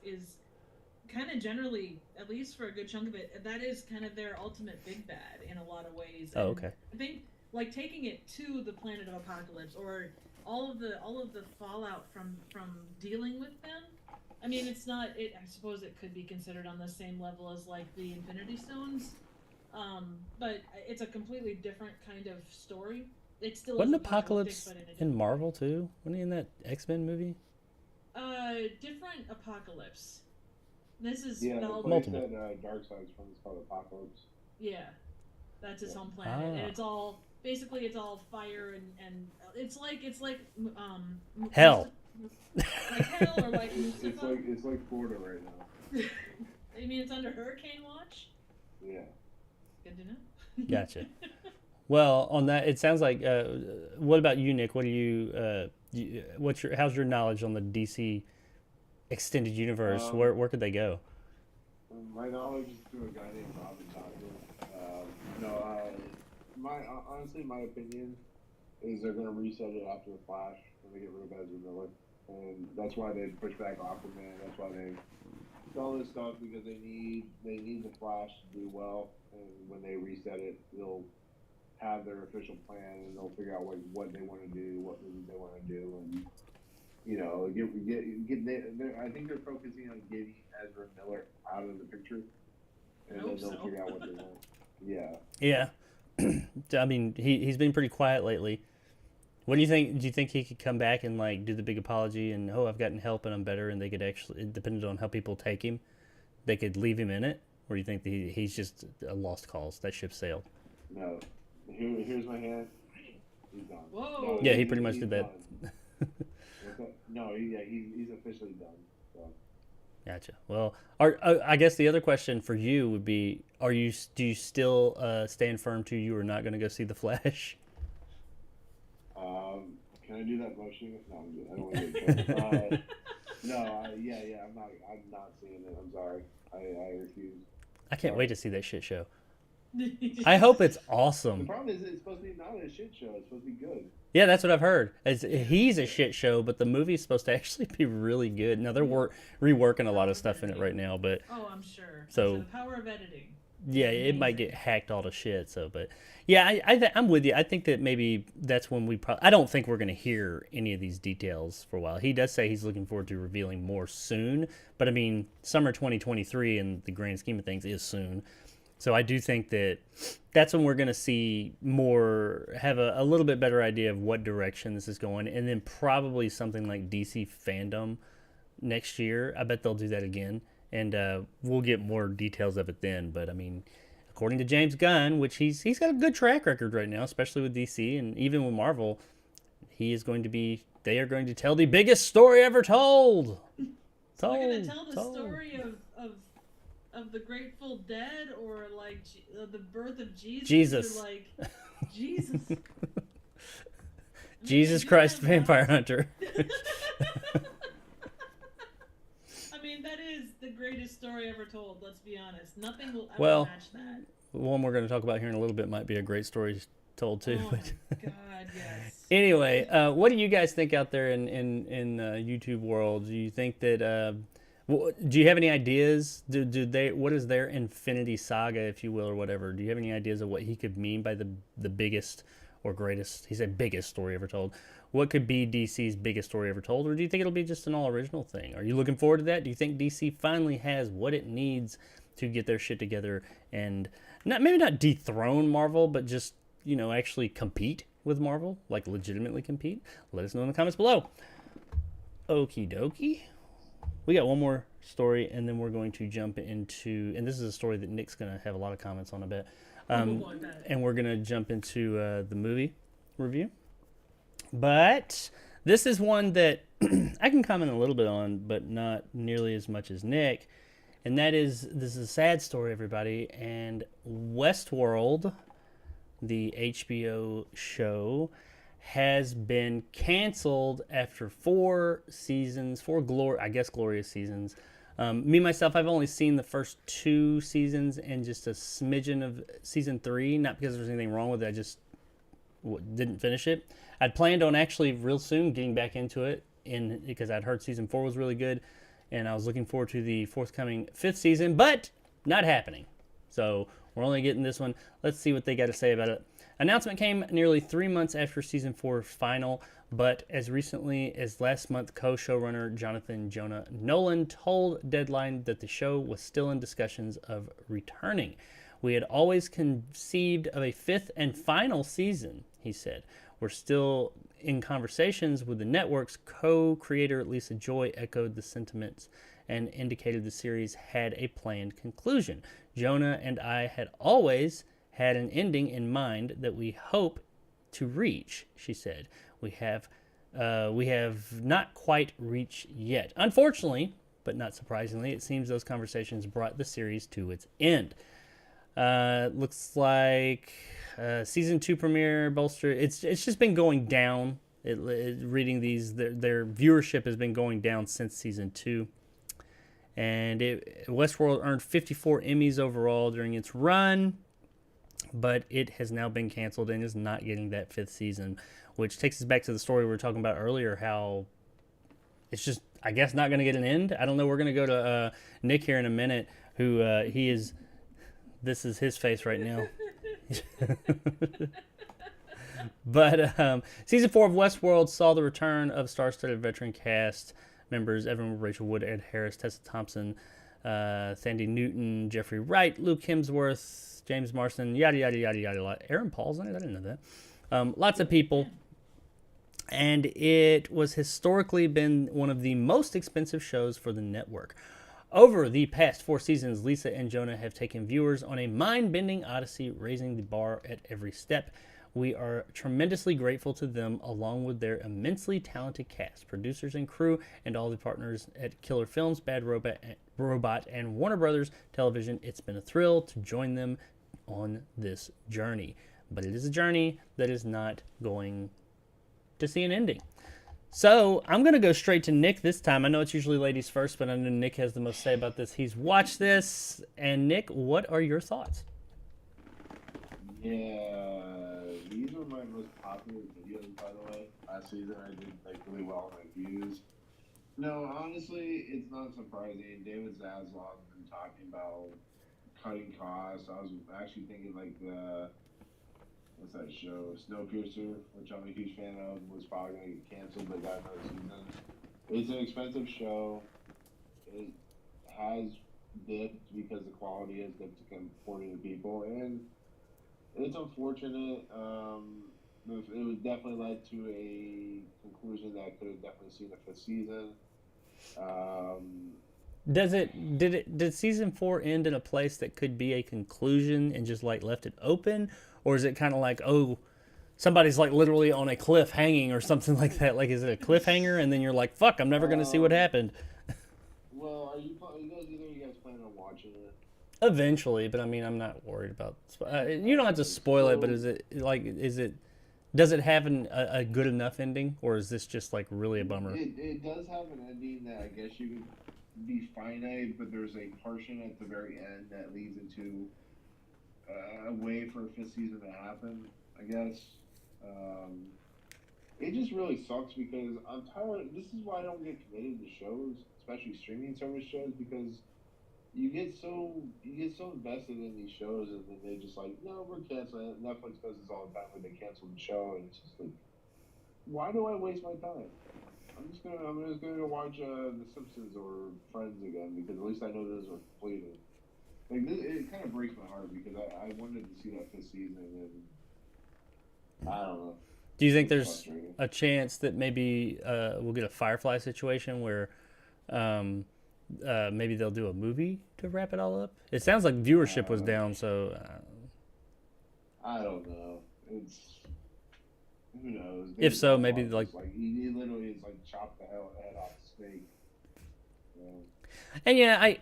kind of generally, at least for a good chunk of it, that is kind of their ultimate big bad in a lot of ways. Oh, okay. I think like taking it to the planet of Apocalypse, or all of the fallout from dealing with them. I mean, it's not. I suppose it could be considered on the same level as like the Infinity Stones, but it's a completely different kind of story. It still wasn't is Apocalypse but in a in different Marvel too? Wasn't he in that X-Men movie? different Apocalypse. This is Yeah, the spelled place Multiple. that Darkseid's from is called Apocalypse. Yeah, that's his home planet, and Ah. it's all basically it's all fire and it's like Hell. like hell or like It's Lucifer. it's like Florida right now. I mean, it's under hurricane watch. Yeah. Good to know. Gotcha. Well, on that, it sounds like. What about you, Nick? What do how's your knowledge on the DC extended universe? Where could they go? My knowledge is through a guy named Robin Dodger. Honestly, my opinion is they're going to reset it after the Flash when they get rid of Ezra Miller, and that's why they push back Aquaman. That's why they do all this stuff, because they need the Flash to do well, and when they reset it, they'll have their official plan, and they'll figure out what they want to do, what movies they want to do, and I think they're focusing on getting Ezra Miller out of the picture, and then they'll figure out what they want. Yeah. Yeah. I mean, he's been pretty quiet lately. What do you think? Do you think he could come back and like do the big apology and I've gotten help and I'm better, and they could actually, depending on how people take him, they could leave him in it? Or do you think that he's just a lost cause? That ship sailed. No. Here's my hand. He's done. Whoa. No, Yeah, he pretty much did that. done. No, he's officially done. So. Gotcha. Well, I guess the other question for you would be: do you still stand firm to you are not going to go see The Flash? Can I do that motion? No, I don't want to get in trouble. I'm not seeing it. I'm sorry. I refuse. I can't wait to see that shit show. I hope it's The awesome. problem is it's supposed to be not a shit show. It's supposed to be good. Yeah, that's what I've heard. He's a shit show, but the movie's supposed to actually be really good. Now they're reworking a lot of stuff in it right now, but Oh, I'm sure. So- The power of editing. Yeah, it might get hacked all to shit. So, but yeah, I'm with you. I think that maybe that's when we probably. I don't think we're going to hear any of these details for a while. He does say he's looking forward to revealing more soon, but I mean, summer 2023 in the grand scheme of things is soon. So I do think that that's when we're going to see more, have a little bit better idea of what direction this is going, and then probably something like DC fandom next year. I bet they'll do that again, and we'll get more details of it then. But I mean, according to James Gunn, which he's got a good track record right now, especially with DC and even with Marvel, they are going to tell the biggest story ever told. So they're going to tell the story of the Grateful Dead, or like the birth of Jesus. Or like Jesus. Jesus Christ, Vampire Hunter. I mean, that is the greatest story ever told. Let's be honest. Nothing will ever match that. One we're going to talk about here in a little bit might be a great story told too. Oh my God, yes. Anyway, what do you guys think out there in YouTube world? Do you think that? Do you have any ideas? What is their Infinity Saga, if you will, or whatever? Do you have any ideas of what he could mean by the biggest or greatest? He said biggest story ever told. What could be DC's biggest story ever told, or do you think it'll be just an all original thing? Are you looking forward to that? Do you think DC finally has what it needs to get their shit together and maybe not dethrone Marvel, but just actually compete with Marvel, like legitimately compete? Let us know in the comments below. Okie dokie. We got one more story, and then we're going to jump into, and this is a story that Nick's going to have a lot of comments on, I bet. And we're going to jump into the movie review. But this is one that I can comment a little bit on, but not nearly as much as Nick. And that is, this is a sad story, everybody. And Westworld, the HBO show, has been canceled after 4 seasons, glorious seasons. Me, myself, I've only seen the first 2 seasons and just a smidgen of season 3, not because there's anything wrong with it, I just didn't finish it. I'd planned on actually real soon getting back into it because I'd heard season 4 was really good, and I was looking forward to the forthcoming 5th season, but not happening. So we're only getting this one. Let's see what they got to say about it. Announcement came nearly 3 months after season 4's final, but as recently as last month, co-showrunner Jonathan Jonah Nolan told Deadline that the show was still in discussions of returning. We had always conceived of a 5th and final season, he said. We're still in conversations with the network's co-creator Lisa Joy echoed the sentiments and indicated the series had a planned conclusion. Jonah and I had always had an ending in mind that we hope to reach, she said. We have not quite reached yet. Unfortunately, but not surprisingly, it seems those conversations brought the series to its end. Looks like season 2 premiere bolstered. It's just been going down. Reading these, their viewership has been going down since season 2. And Westworld earned 54 Emmys overall during its run, but it has now been canceled and is not getting that 5th season, which takes us back to the story we were talking about earlier, how it's just, I guess, not going to get an end. I don't know. We're going to go to Nick here in a minute, who this is his face right now. But season 4 of Westworld saw the return of star-studded veteran cast members Evan Rachel Wood, Ed Harris, Tessa Thompson, Thandie Newton, Jeffrey Wright, Luke Hemsworth, James Marsden, yada, yada, yada, yada. Aaron Paul's in it? I didn't know that. Lots of people. And it was historically been one of the most expensive shows for the network. Over the past 4 seasons, Lisa and Jonah have taken viewers on a mind-bending odyssey, raising the bar at every step. We are tremendously grateful to them, along with their immensely talented cast, producers and crew, and all the partners at Killer Films, Bad Robot, and Warner Brothers Television. It's been a thrill to join them on this journey. But it is a journey that is not going to see an ending. So I'm going to go straight to Nick this time. I know it's usually ladies first, but I know Nick has the most to say about this. He's watched this. And Nick, what are your thoughts? Yeah, these were my most popular videos, by the way. Last season I did really well on my views. No, honestly, it's not surprising. David Zaslav has been talking about cutting costs. I was actually thinking like the what's that show, Snowpiercer, which I'm a huge fan of, was probably gonna get canceled, but got another season. It's an expensive show. It has dipped because the quality has dipped to according to people, and it's unfortunate. It was definitely led to a conclusion that could have definitely seen a fifth season. Did season 4 end in a place that could be a conclusion and just like left it open, or is it kind of like, oh, somebody's like literally on a cliff hanging or something like that? Like, is it a cliffhanger and then you're like, fuck, I'm never gonna see what happened? Well, either of you guys planning on watching it? Eventually, but I mean, I'm not worried about. You don't have to spoil it, but does it have a good enough ending, or is this just like really a bummer? It does have an ending that I guess you could be finite, but there's a portion at the very end that leads into a way for a fifth season to happen, I guess. It just really sucks because I'm tired. This is why I don't get committed to shows, especially streaming service shows, because you get so invested in these shows, and then they just like, no, we're canceling it. Netflix does this all the time when they cancel the show, and it's just like, why do I waste my time? I'm just gonna go watch The Simpsons or Friends again, because at least I know those are completed. Like this, it kind of breaks my heart because I wanted to see that fifth season, and I don't know. Do you think there's a chance that maybe we'll get a Firefly situation where maybe they'll do a movie to wrap it all up? It sounds like viewership was down, so I don't know. It's who knows. If so, maybe like he literally is like chopped the head off the snake. And yeah, I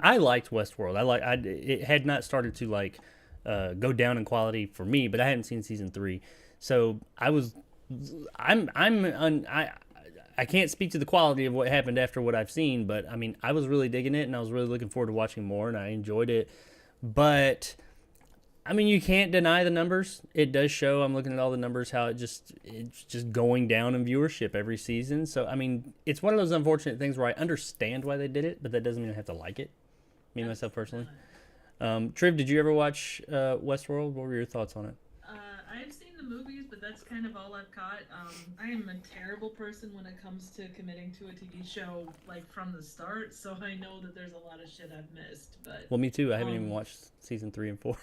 I liked Westworld. It had not started to like go down in quality for me, but I hadn't seen season 3, so I can't speak to the quality of what happened after what I've seen, but I mean, I was really digging it, and I was really looking forward to watching more, and I enjoyed it. But I mean, you can't deny the numbers. It does show. I'm looking at all the numbers, how it's just going down in viewership every season. So I mean, it's one of those unfortunate things where I understand why they did it, but that doesn't mean I have to like it. Me myself personally. Triv, did you ever watch Westworld? What were your thoughts on it? I've seen the movies, but that's kind of all I've caught. I am a terrible person when it comes to committing to a TV show like from the start, so I know that there's a lot of shit I've missed. But Well, me too. I haven't even watched season 3 and 4.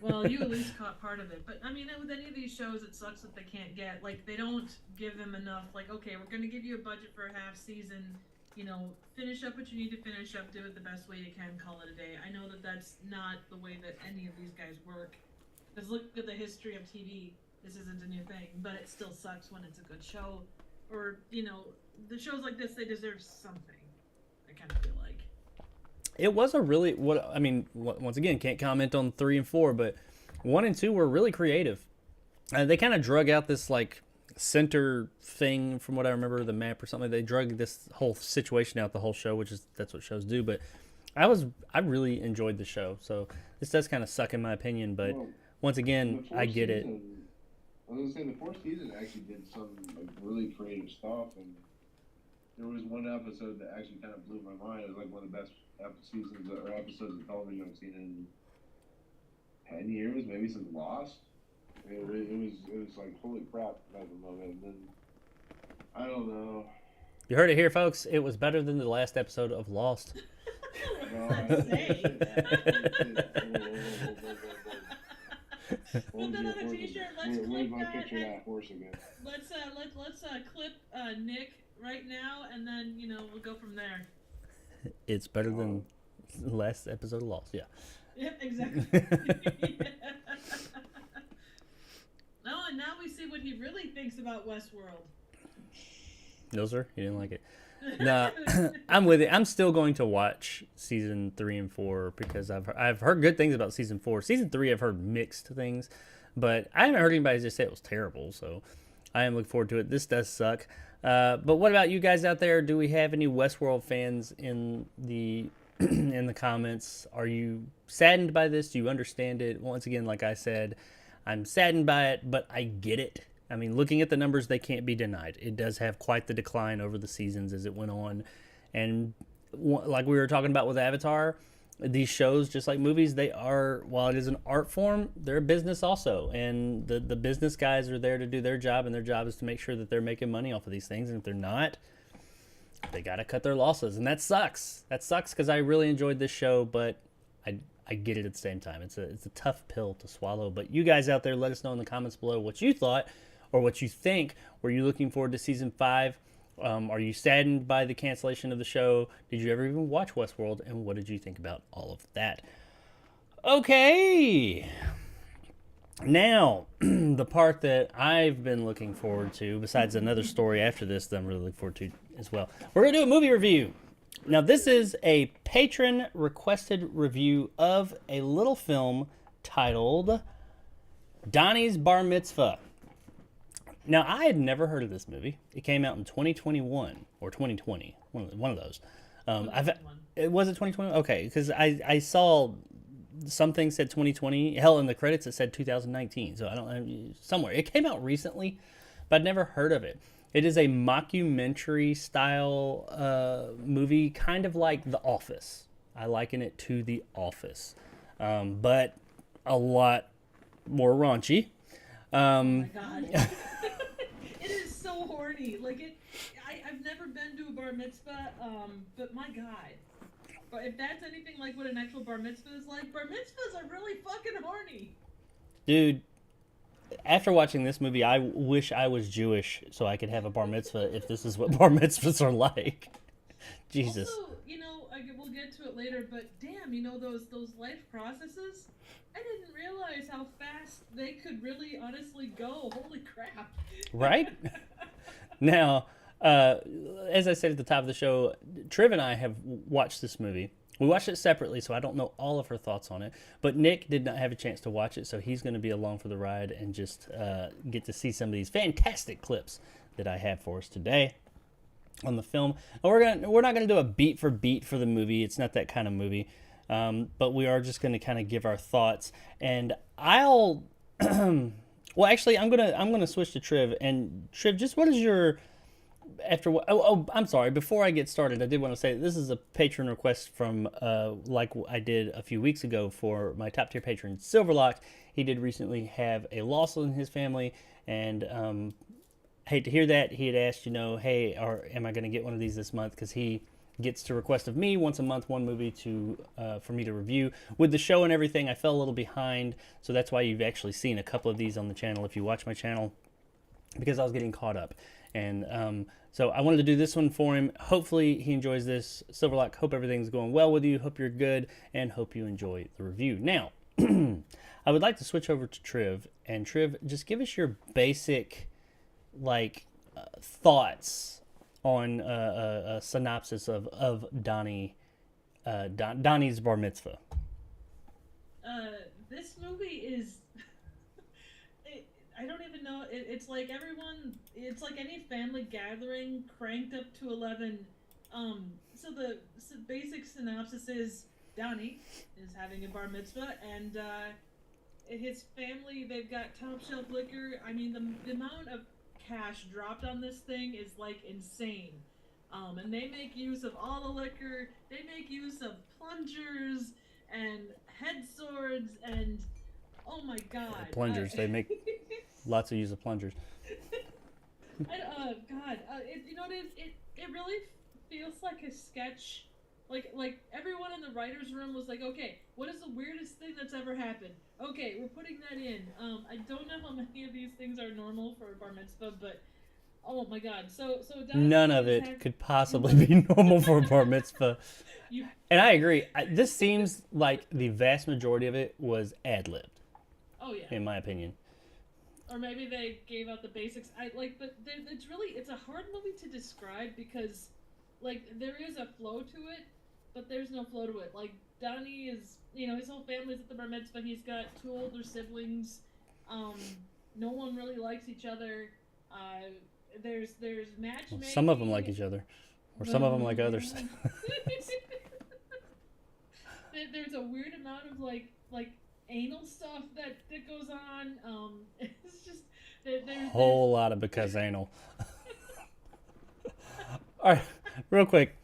well, you at least caught part of it. But I mean, with any of these shows, it sucks that they can't get they don't give them enough. Like, okay, we're gonna give you a budget for a half season. You know, finish up what you need to finish up. Do it the best way you can. Call it a day. I know that that's not the way that any of these guys work. Because look at the history of TV. This isn't a new thing, but it still sucks when it's a good show. Or, the shows like this, they deserve something. I kind of feel like. It was a really, once again, can't comment on 3 and 4, but 1 and 2 were really creative. They kind of drug out this, like, center thing from what I remember, the map or something. They drug this whole situation out the whole show, that's what shows do. But I really enjoyed the show. So this does kind of suck in my opinion, but once again, I get it. I was gonna say the fourth season actually did some like really creative stuff, and there was one episode that actually kind of blew my mind. It was like one of the best episodes of television I've seen in 10 years, maybe since Lost. It was like holy crap at the moment. And then I don't know. You heard it here, folks. It was better than the last episode of Lost. Put that on a t-shirt. Let's Where's clip my that. picture of that horse again? Let's clip Nick right now, and then we'll go from there. It's better than the last episode of Lost. Yeah. Yep, exactly. Oh, and now we see what he really thinks about Westworld. No, sir, you didn't like it. No, I'm with it. I'm still going to watch season 3 and 4 because I've heard good things about season 4. Season 3, I've heard mixed things, but I haven't heard anybody just say it was terrible. So I am looking forward to it. This does suck. But what about you guys out there? Do we have any Westworld fans in the in the comments? Are you saddened by this? Do you understand it? Once again, like I said, I'm saddened by it, but I get it. I mean, looking at the numbers, they can't be denied. It does have quite the decline over the seasons as it went on. And like we were talking about with Avatar, these shows, just like movies, they are, while it is an art form, they're a business also. And the business guys are there to do their job, and their job is to make sure that they're making money off of these things. And if they're not, they got to cut their losses. And that sucks. That sucks because I really enjoyed this show, but I get it at the same time. It's a tough pill to swallow. But you guys out there, let us know in the comments below what you thought or what you think. Were you looking forward to season 5? Are you saddened by the cancellation of the show? Did you ever even watch Westworld? And what did you think about all of that? Okay. Now, the part that I've been looking forward to, besides another story after this that I'm really looking forward to as well. We're going to do a movie review. Now, this is a patron-requested review of a little film titled Donnie's Bar Mitzvah. Now, I had never heard of this movie. It came out in 2021 or 2020, one of those. It was it 2020? Okay, because I saw something said 2020. Hell, in the credits it said 2019. So I don't somewhere it came out recently, but I'd never heard of it. It is a mockumentary style movie, kind of like The Office. I liken it to The Office, but a lot more raunchy. Oh my god. It is so horny. Like I've never been to a bar mitzvah, but my god. But if that's anything like what an actual bar mitzvah is like, bar mitzvahs are really fucking horny. Dude, after watching this movie, I wish I was Jewish so I could have a bar mitzvah if this is what bar mitzvahs are like. Jesus. Also, we'll get to it later, but damn, those life processes, I didn't realize how fast they could really honestly go. Holy crap. Right? Now, as I said at the top of the show, Triv and I have watched this movie. We watched it separately, so I don't know all of her thoughts on it. But Nick did not have a chance to watch it, so he's going to be along for the ride and just get to see some of these fantastic clips that I have for us today on the film. And we're not going to do a beat for beat for the movie. It's not that kind of movie. But we are just going to kind of give our thoughts. And I'll... well, actually, I'm gonna switch to Triv. And Triv, just what is your... I'm sorry. Before I get started, I did want to say this is a patron request from like I did a few weeks ago for my top tier patron Silverlock. He did recently have a loss in his family, and hate to hear that. He had asked, hey, am I going to get one of these this month? Because he gets to request of me once a month one movie for me to review. With the show and everything, I fell a little behind, so that's why you've actually seen a couple of these on the channel if you watch my channel, because I was getting caught up. And so I wanted to do this one for him. Hopefully he enjoys this. Silverlock, hope everything's going well with you. Hope you're good, and hope you enjoy the review. Now, I would like to switch over to Triv. And Triv, just give us your basic, thoughts on a synopsis of Donnie's Bar Mitzvah. This movie is... I don't even know. It's like everyone. It's like any family gathering cranked up to 11. So the basic synopsis is Donnie is having a bar mitzvah, and his family, they've got top shelf liquor. I mean, the amount of cash dropped on this thing is like insane. And they make use of all the liquor. They make use of plungers and head swords and oh my god. Plungers. They make lots of use of plungers. God, it really feels like a sketch. Like everyone in the writer's room was like, okay, what is the weirdest thing that's ever happened? Okay, we're putting that in. I don't know how many of these things are normal for a bar mitzvah, but oh my god. So none of it could possibly be normal for a bar mitzvah. And I agree. This seems like the vast majority of it was ad-libbed. Oh yeah. In my opinion. Or maybe they gave out the basics. But it's a hard movie to describe because, there is a flow to it, but there's no flow to it. Like, Donnie is, his whole family's at the bar mitzvah. He's got 2 older siblings. No one really likes each other. There's matchmaking. Well, some of them like each other, or some of them like others. There's a weird amount of like anal stuff that goes on. It's just there's whole lot of because anal. All right, real quick,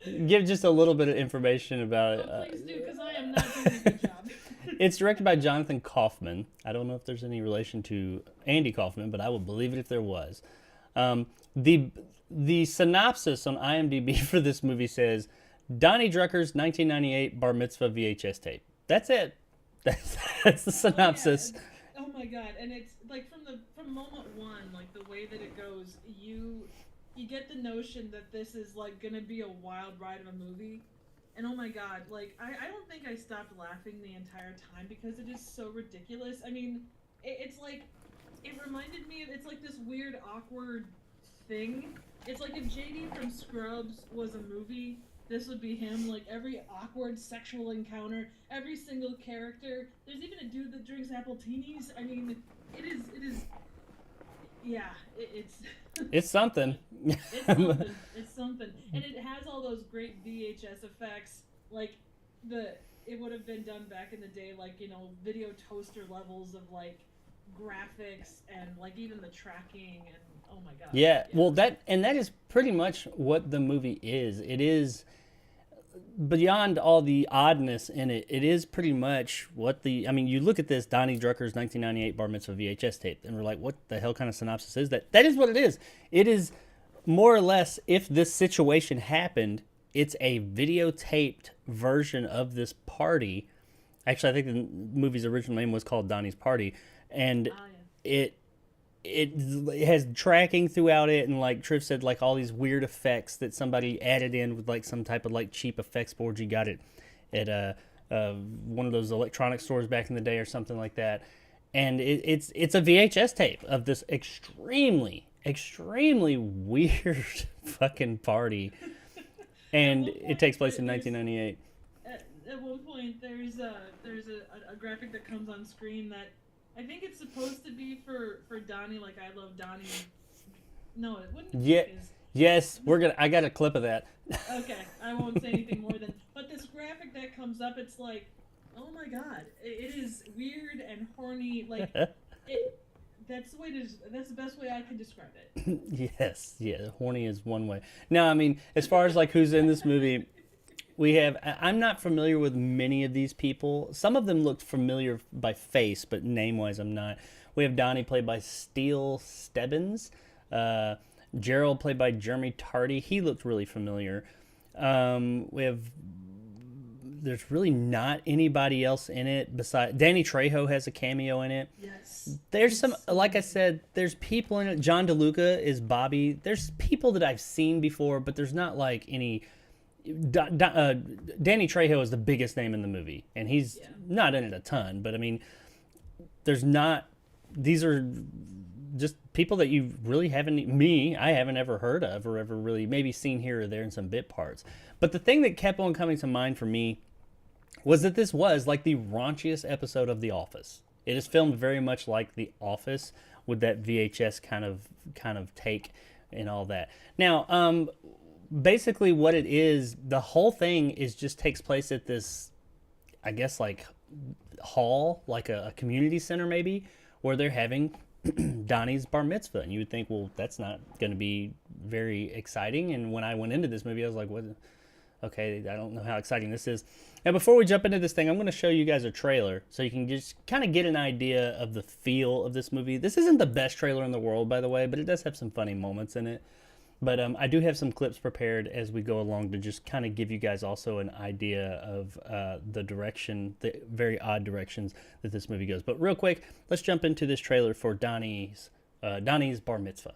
give just a little bit of information about it. Oh, please do, because I am not doing a good job. It's directed by Jonathan Kaufman. I don't know if there's any relation to Andy Kaufman, but I would believe it if there was. The synopsis on IMDb for this movie says, Donnie Drucker's 1998 Bar Mitzvah VHS tape. That's it. That's the synopsis. Oh my god! And it's like from moment one, like the way that it goes, you get the notion that this is like gonna be a wild ride of a movie. And oh my god, like I don't think I stopped laughing the entire time because it is so ridiculous. I mean, it's like it reminded me of it's like this weird awkward thing. It's like if JD from Scrubs was a movie, this would be him. Like every awkward sexual encounter, every single character. There's even a dude that drinks appleteenies. I mean, it is. Yeah, it's. It's something. It's something. It's something, and it has all those great VHS effects. Like it would have been done back in the day, like video toaster levels of like graphics and like even the tracking and oh my god. Yeah, well that is pretty much what the movie is. It is beyond all the oddness in it. It is pretty much what you look at this Donnie Drucker's 1998 Bar Mitzvah VHS tape and we're like, what the hell kind of synopsis is that? That is what it is. It is more or less, if this situation happened, it's a videotaped version of this party. Actually, I think the movie's original name was called Donnie's Party, and it has tracking throughout it, and like Triv said, like all these weird effects that somebody added in with like some type of like cheap effects board you got it at one of those electronic stores back in the day or something like that. And it's a VHS tape of this extremely weird fucking party, and it takes place in 1998. At one point, there's a graphic that comes on screen that I think it's supposed to be for Donnie, like I Love Donnie. No, it wouldn't. Yeah. Yes, I got a clip of that. Okay, I won't say anything more than. But this graphic that comes up, it's like, oh my god, it is weird and horny. Like that's the best way I can describe it. Yes, yeah, horny is one way. Now, I mean, as far as like who's in this movie, I'm not familiar with many of these people. Some of them looked familiar by face, but name-wise I'm not. We have Donnie played by Steele Stebbins. Gerald played by Jeremy Tardy. He looked really familiar. There's really not anybody else in it besides Danny Trejo has a cameo in it. Yes. There's some, like I said, there's people in it. John DeLuca is Bobby. There's people that I've seen before, but there's not like any. Danny Trejo is the biggest name in the movie, and he's not in it a ton. But I mean, there's not. These are just people that you really I haven't ever heard of or ever really maybe seen here or there in some bit parts. But the thing that kept on coming to mind for me was that this was like the raunchiest episode of The Office. It is filmed very much like The Office with that VHS kind of take and all that. Now, basically what it is, the whole thing just takes place at this, I guess, like hall, like a community center maybe, where they're having Donnie's bar mitzvah. And you would think, well, that's not going to be very exciting. And when I went into this movie, I was like, what? Okay, I don't know how exciting this is. Now, before we jump into this thing, I'm going to show you guys a trailer so you can just kind of get an idea of the feel of this movie. This isn't the best trailer in the world, by the way, but it does have some funny moments in it. But I do have some clips prepared as we go along to just kind of give you guys also an idea of the direction, the very odd directions that this movie goes. But real quick, let's jump into this trailer for Donnie's bar mitzvah.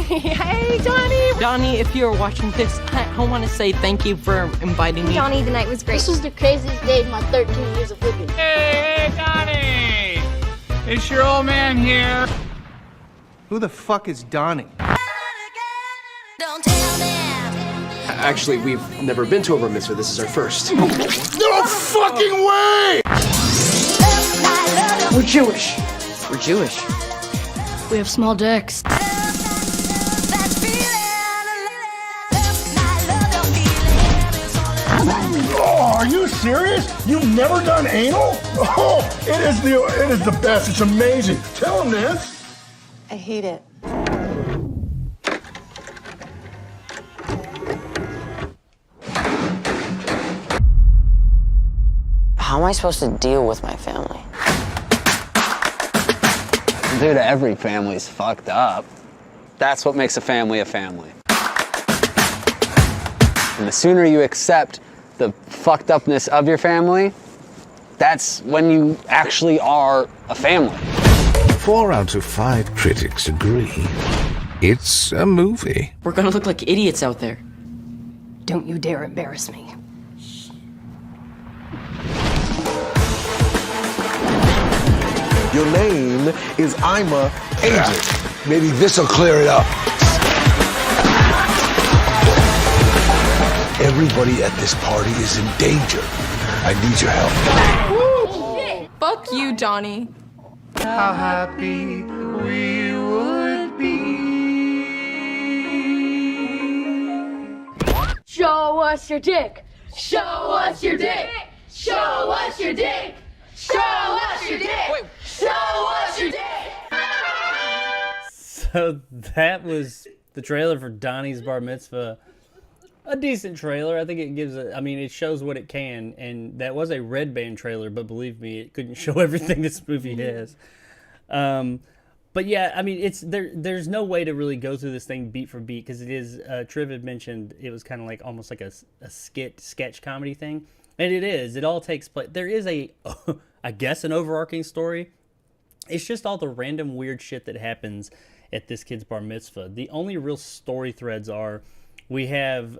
Hey, Donnie! Donnie, if you're watching this, I want to say thank you for inviting me. Donnie, the night was great. This was the craziest day of my 13 years of living. Hey, Donnie! It's your old man here. Who the fuck is Donnie? Don't tell me. Actually, we've never been to a bar mitzvah. This is our first. No fucking way! We're Jewish. We're Jewish. We have small dicks. Are you serious? You've never done anal? Oh, it is the best. It's amazing. Tell him this. I hate it. How am I supposed to deal with my family? Dude, every family's fucked up. That's what makes a family a family. And the sooner you accept the fucked upness of your family, that's when you actually are a family. 4 out of 5 critics agree. It's a movie. We're gonna look like idiots out there. Don't you dare embarrass me. Your name is Ima Agent. Maybe this'll clear it up. Everybody at this party is in danger. I need your help. Fuck you, Johnny. How happy we would be. Show us your dick. Show us your dick. Show us your dick. Show us your dick. Show us your dick. So that was the trailer for Donnie's Bar Mitzvah. A decent trailer. I think it gives it shows what it can, and that was a Red Band trailer, but believe me, it couldn't show everything this movie has. But yeah, I mean, there's no way to really go through this thing beat for beat, because it is, Triv had mentioned it was kind of like almost like a sketch comedy thing, and it is. It all takes place. There is I guess an overarching story. It's just all the random weird shit that happens at this kid's bar mitzvah. The only real story threads are, we have,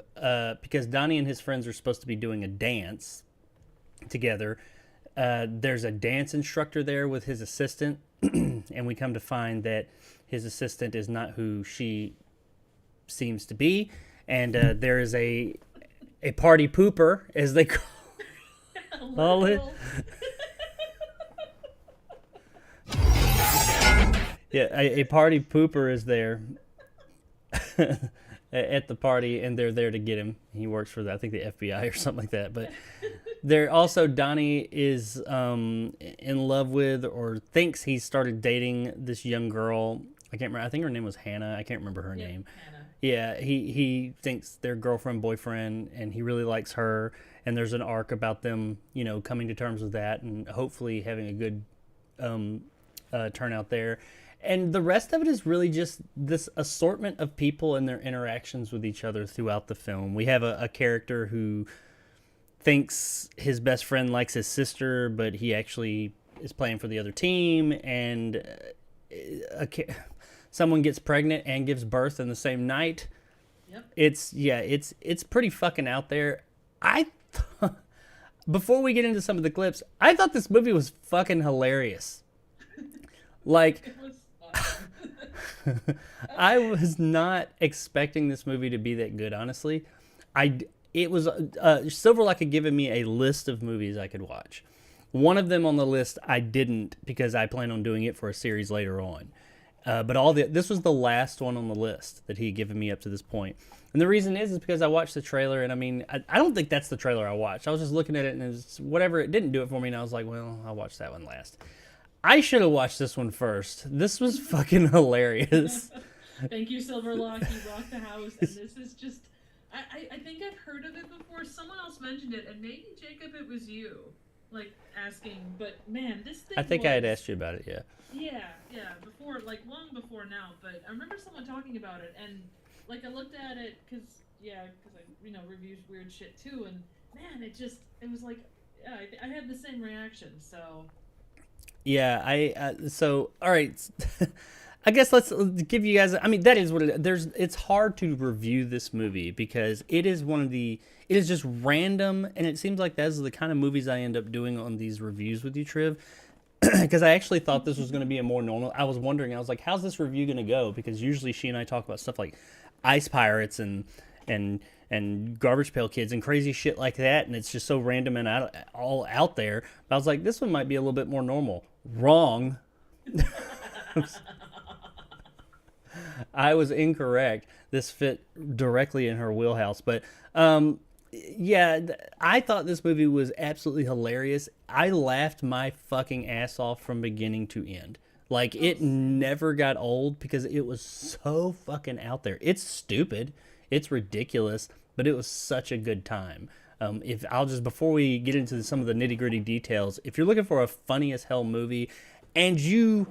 because Donnie and his friends are supposed to be doing a dance together, there's a dance instructor there with his assistant, and we come to find that his assistant is not who she seems to be, and there is a party pooper, as they call it. Yeah, a party pooper is there at the party, and they're there to get him. He works for, I think, the FBI or something like that. But there also, Donnie is in love with, or thinks he started dating, this young girl. I can't remember. I think her name was Hannah. I can't remember her name. Hannah. Yeah, he thinks they're girlfriend, boyfriend, and he really likes her. And there's an arc about them, coming to terms with that, and hopefully having a good turnout there. And the rest of it is really just this assortment of people and their interactions with each other throughout the film. We have a character who thinks his best friend likes his sister, but he actually is playing for the other team. And someone gets pregnant and gives birth in the same night. Yep. It's pretty fucking out there. Before we get into some of the clips, I thought this movie was fucking hilarious. Like, I was not expecting this movie to be that good, honestly. It was Silverlock had given me a list of movies I could watch. One of them on the list I didn't, because I plan on doing it for a series later on. But this was the last one on the list that he had given me up to this point. And the reason is because I watched the trailer, and I don't think that's the trailer I watched. I was just looking at it, and it was whatever. It didn't do it for me, and I was like, well, I'll watch that one last. I should have watched this one first. This was fucking hilarious. Thank you, Silverlock. You rocked the house, and this is just... I think I've heard of it before. Someone else mentioned it, and maybe, Jacob, it was you, asking. But, man, this thing I think I had asked you about it, yeah. Yeah, before, long before now. But I remember someone talking about it, and, I looked at it, because I, reviews weird shit, too, and, man, it was I had the same reaction, so... Yeah, so all right. I guess let's give you guys. That is what it's hard to review this movie because it is just random, and it seems like that's the kind of movies I end up doing on these reviews with you, Triv. Because I actually thought this was going to be a more normal. I was wondering. I was like, how's this review going to go? Because usually she and I talk about stuff like Ice Pirates and Garbage Pail Kids and crazy shit like that, and it's just so random and all out there. But I was like, this one might be a little bit more normal. Wrong. I was incorrect. This fit directly in her wheelhouse. But yeah, I thought this movie was absolutely hilarious. I laughed my fucking ass off from beginning to end. Like, it never got old because it was so fucking out there. It's stupid, it's ridiculous, but it was such a good time. If I'll just, before we get into some of the nitty gritty details, if you're looking for a funny as hell movie and you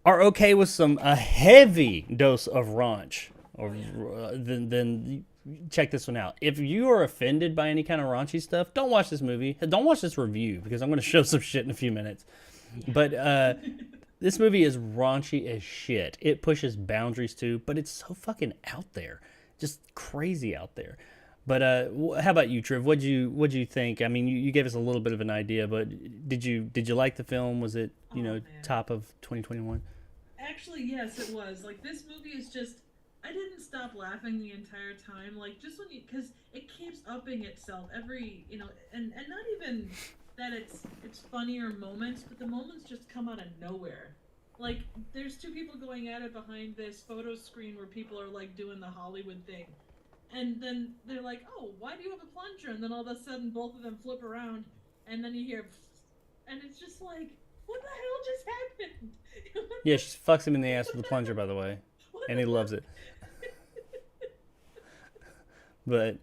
are okay with a heavy dose of raunch, then check this one out. If you are offended by any kind of raunchy stuff, don't watch this movie. Don't watch this review because I'm going to show some shit in a few minutes. But this movie is raunchy as shit. It pushes boundaries too, but it's so fucking out there, just crazy out there. But how about you, Triv? What'd you think? I mean, you gave us a little bit of an idea, but did you like the film? Was it top of 2021? Actually, yes, it was. Like, this movie is just, I didn't stop laughing the entire time. Like, just because it keeps upping itself every, and not even that it's funnier moments, but the moments just come out of nowhere. Like, there's two people going at it behind this photo screen where people are like doing the Hollywood thing. And then they're like, oh, why do you have a plunger? And then all of a sudden both of them flip around and then you hear, and it's just like, what the hell just happened? Yeah, she fucks him in the ass with the plunger, by the way. And he loves it. But,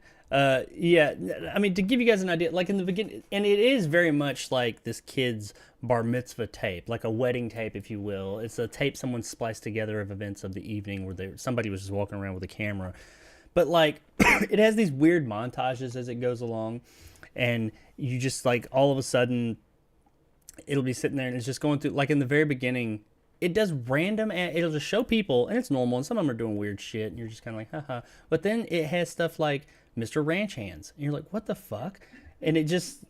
yeah, I mean, to give you guys an idea, like in the beginning, and it is very much like this kid's bar mitzvah tape, like a wedding tape, if you will. It's a tape someone spliced together of events of the evening where somebody was just walking around with a camera. But, like, it has these weird montages as it goes along. And you just, like, all of a sudden, it'll be sitting there and it's just going through, like, in the very beginning, it does random, it'll just show people, and it's normal, and some of them are doing weird shit, and you're just kind of like, haha. But then it has stuff like Mr. Ranch Hands, and you're like, what the fuck? And it just,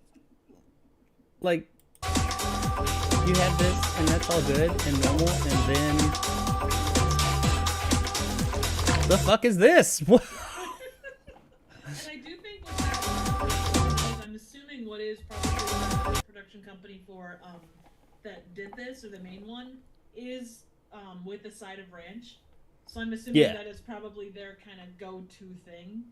like, you have this, and that's all good and normal, and then, the fuck is this? What? And I do think what's happening, I'm assuming what is probably the production company for that did this, or the main one, is with a side of ranch. So I'm assuming that is probably their kind of go-to thing.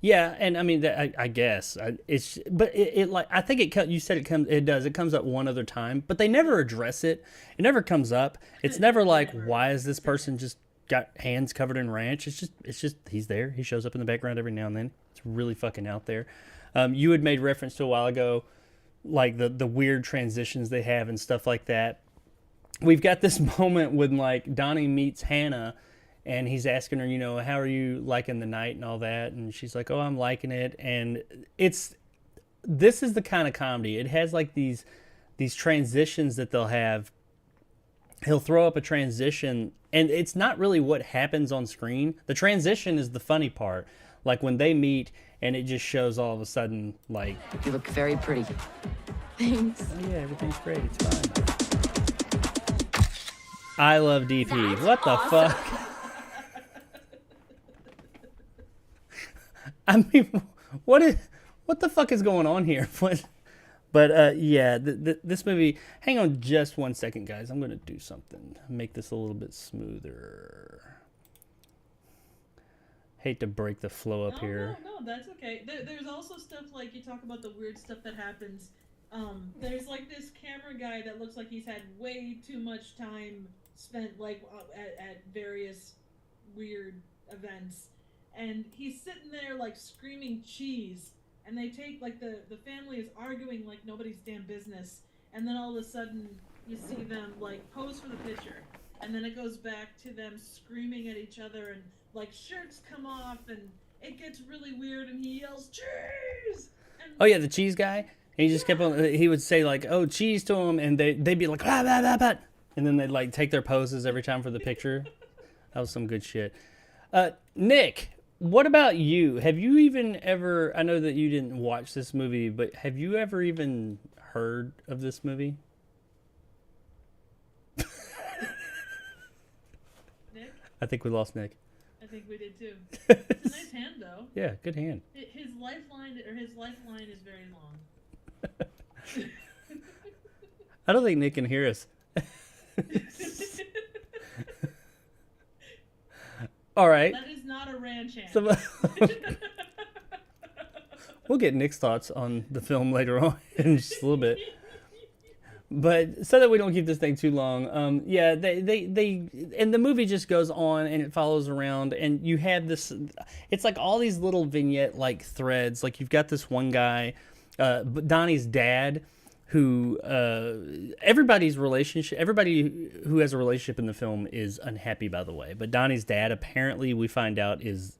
Yeah, and I mean, I guess it's, but it like, I think you said it comes up one other time, but they never address it. It never comes up. It's never like, why is this person just got hands covered in ranch? It's just he's there. He shows up in the background every now and then. It's really fucking out there. You had made reference to a while ago, like the weird transitions they have and stuff like that. We've got this moment when, like, Donnie meets Hannah and he's asking her, how are you liking the night and all that? And she's like, oh, I'm liking it. And this is the kind of comedy. It has like these transitions that they'll have. He'll throw up a transition and it's not really what happens on screen. The transition is the funny part. Like when they meet and it just shows all of a sudden, like, you look very pretty. Thanks. Oh yeah, everything's great. It's fine. I love DP. What the fuck? I mean, what the fuck is going on here? But yeah, this movie. Hang on, just 1 second, guys. I'm gonna do something. Make this a little bit smoother. Hate to break the flow up here. No, that's okay. There's also stuff like, you talk about the weird stuff that happens. There's like this camera guy that looks like he's had way too much time spent like at various weird events, and he's sitting there like screaming cheese, and they take like the family is arguing like nobody's damn business, and then all of a sudden you see them like pose for the picture, and then it goes back to them screaming at each other, and like shirts come off, and it gets really weird, and he yells cheese. Oh yeah, the cheese guy. He just kept on. He would say like, "Oh, cheese" to him, and they'd be like, "Blah, blah, blah, blah." And then they'd like take their poses every time for the picture. That was some good shit. Nick, what about you? Have you even ever? I know that you didn't watch this movie, but have you ever even heard of this movie? Nick? I think we lost Nick. I think we did too. It's a nice hand, though. Yeah, good hand. His lifeline is very long. I don't think Nick can hear us. All right. That is not a ranch hand. We'll get Nick's thoughts on the film later on in just a little bit. But so that we don't keep this thing too long, yeah, they and the movie just goes on and it follows around, and you have this. It's like all these little vignette like threads. Like you've got this one guy, Donnie's dad, who everybody's relationship, everybody who has a relationship in the film is unhappy, by the way. But Donnie's dad, apparently, we find out is,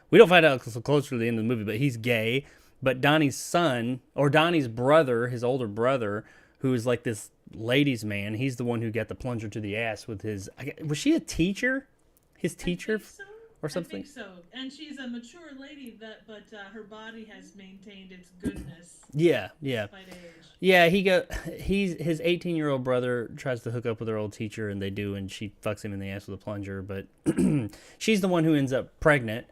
we don't find out until closer to the end of the movie, but he's gay. But Donnie's son, or Donnie's brother, his older brother, who is like this ladies' man, he's the one who got the plunger to the ass with his. Was she a teacher? His teacher, or something? I think so. And she's a mature lady, but her body has maintained its goodness. Yeah. Despite age. Yeah, his 18-year-old brother tries to hook up with her old teacher, and they do, and she fucks him in the ass with a plunger. But she's the one who ends up pregnant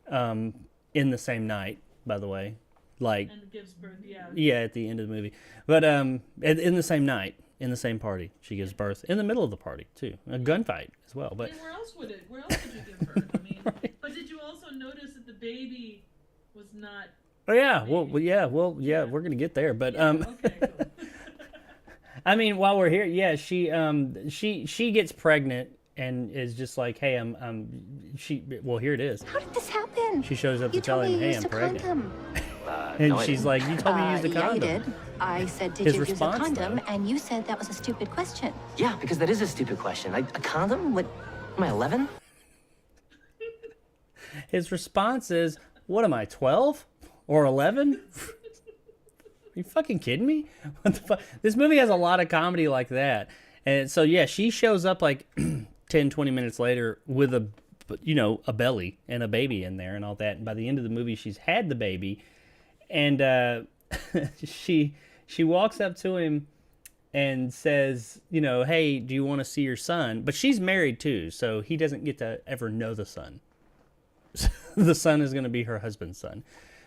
in the same night, by the way. Like, and gives birth, yeah, at the end of the movie. But in the same night, in the same party, she gives birth in the middle of the party too. A gunfight as well. But where else would you give birth? I mean, right. But did you also notice that the baby was not? Oh yeah, yeah, we're gonna get there. But okay, cool. I mean, while we're here, yeah, she gets pregnant and is just like, hey, well, here it is. How did this happen? She shows up to tell him, hey, I'm pregnant. And no, she's like, you told me to use the condom. Yeah, you did. I said, did His you use a response, condom? though. And you said that was a stupid question. Yeah, because that is a stupid question. A condom? What? Am I 11? His response is, what am I, 12 or 11? Are you fucking kidding me? What the fuck? This movie has a lot of comedy like that. And so, yeah, she shows up like 10, 20 minutes later with a belly and a baby in there and all that. And by the end of the movie, she's had the baby. And she walks up to him and says, hey, do you want to see your son? But she's married too, so he doesn't get to ever know the son. The son is going to be her husband's son.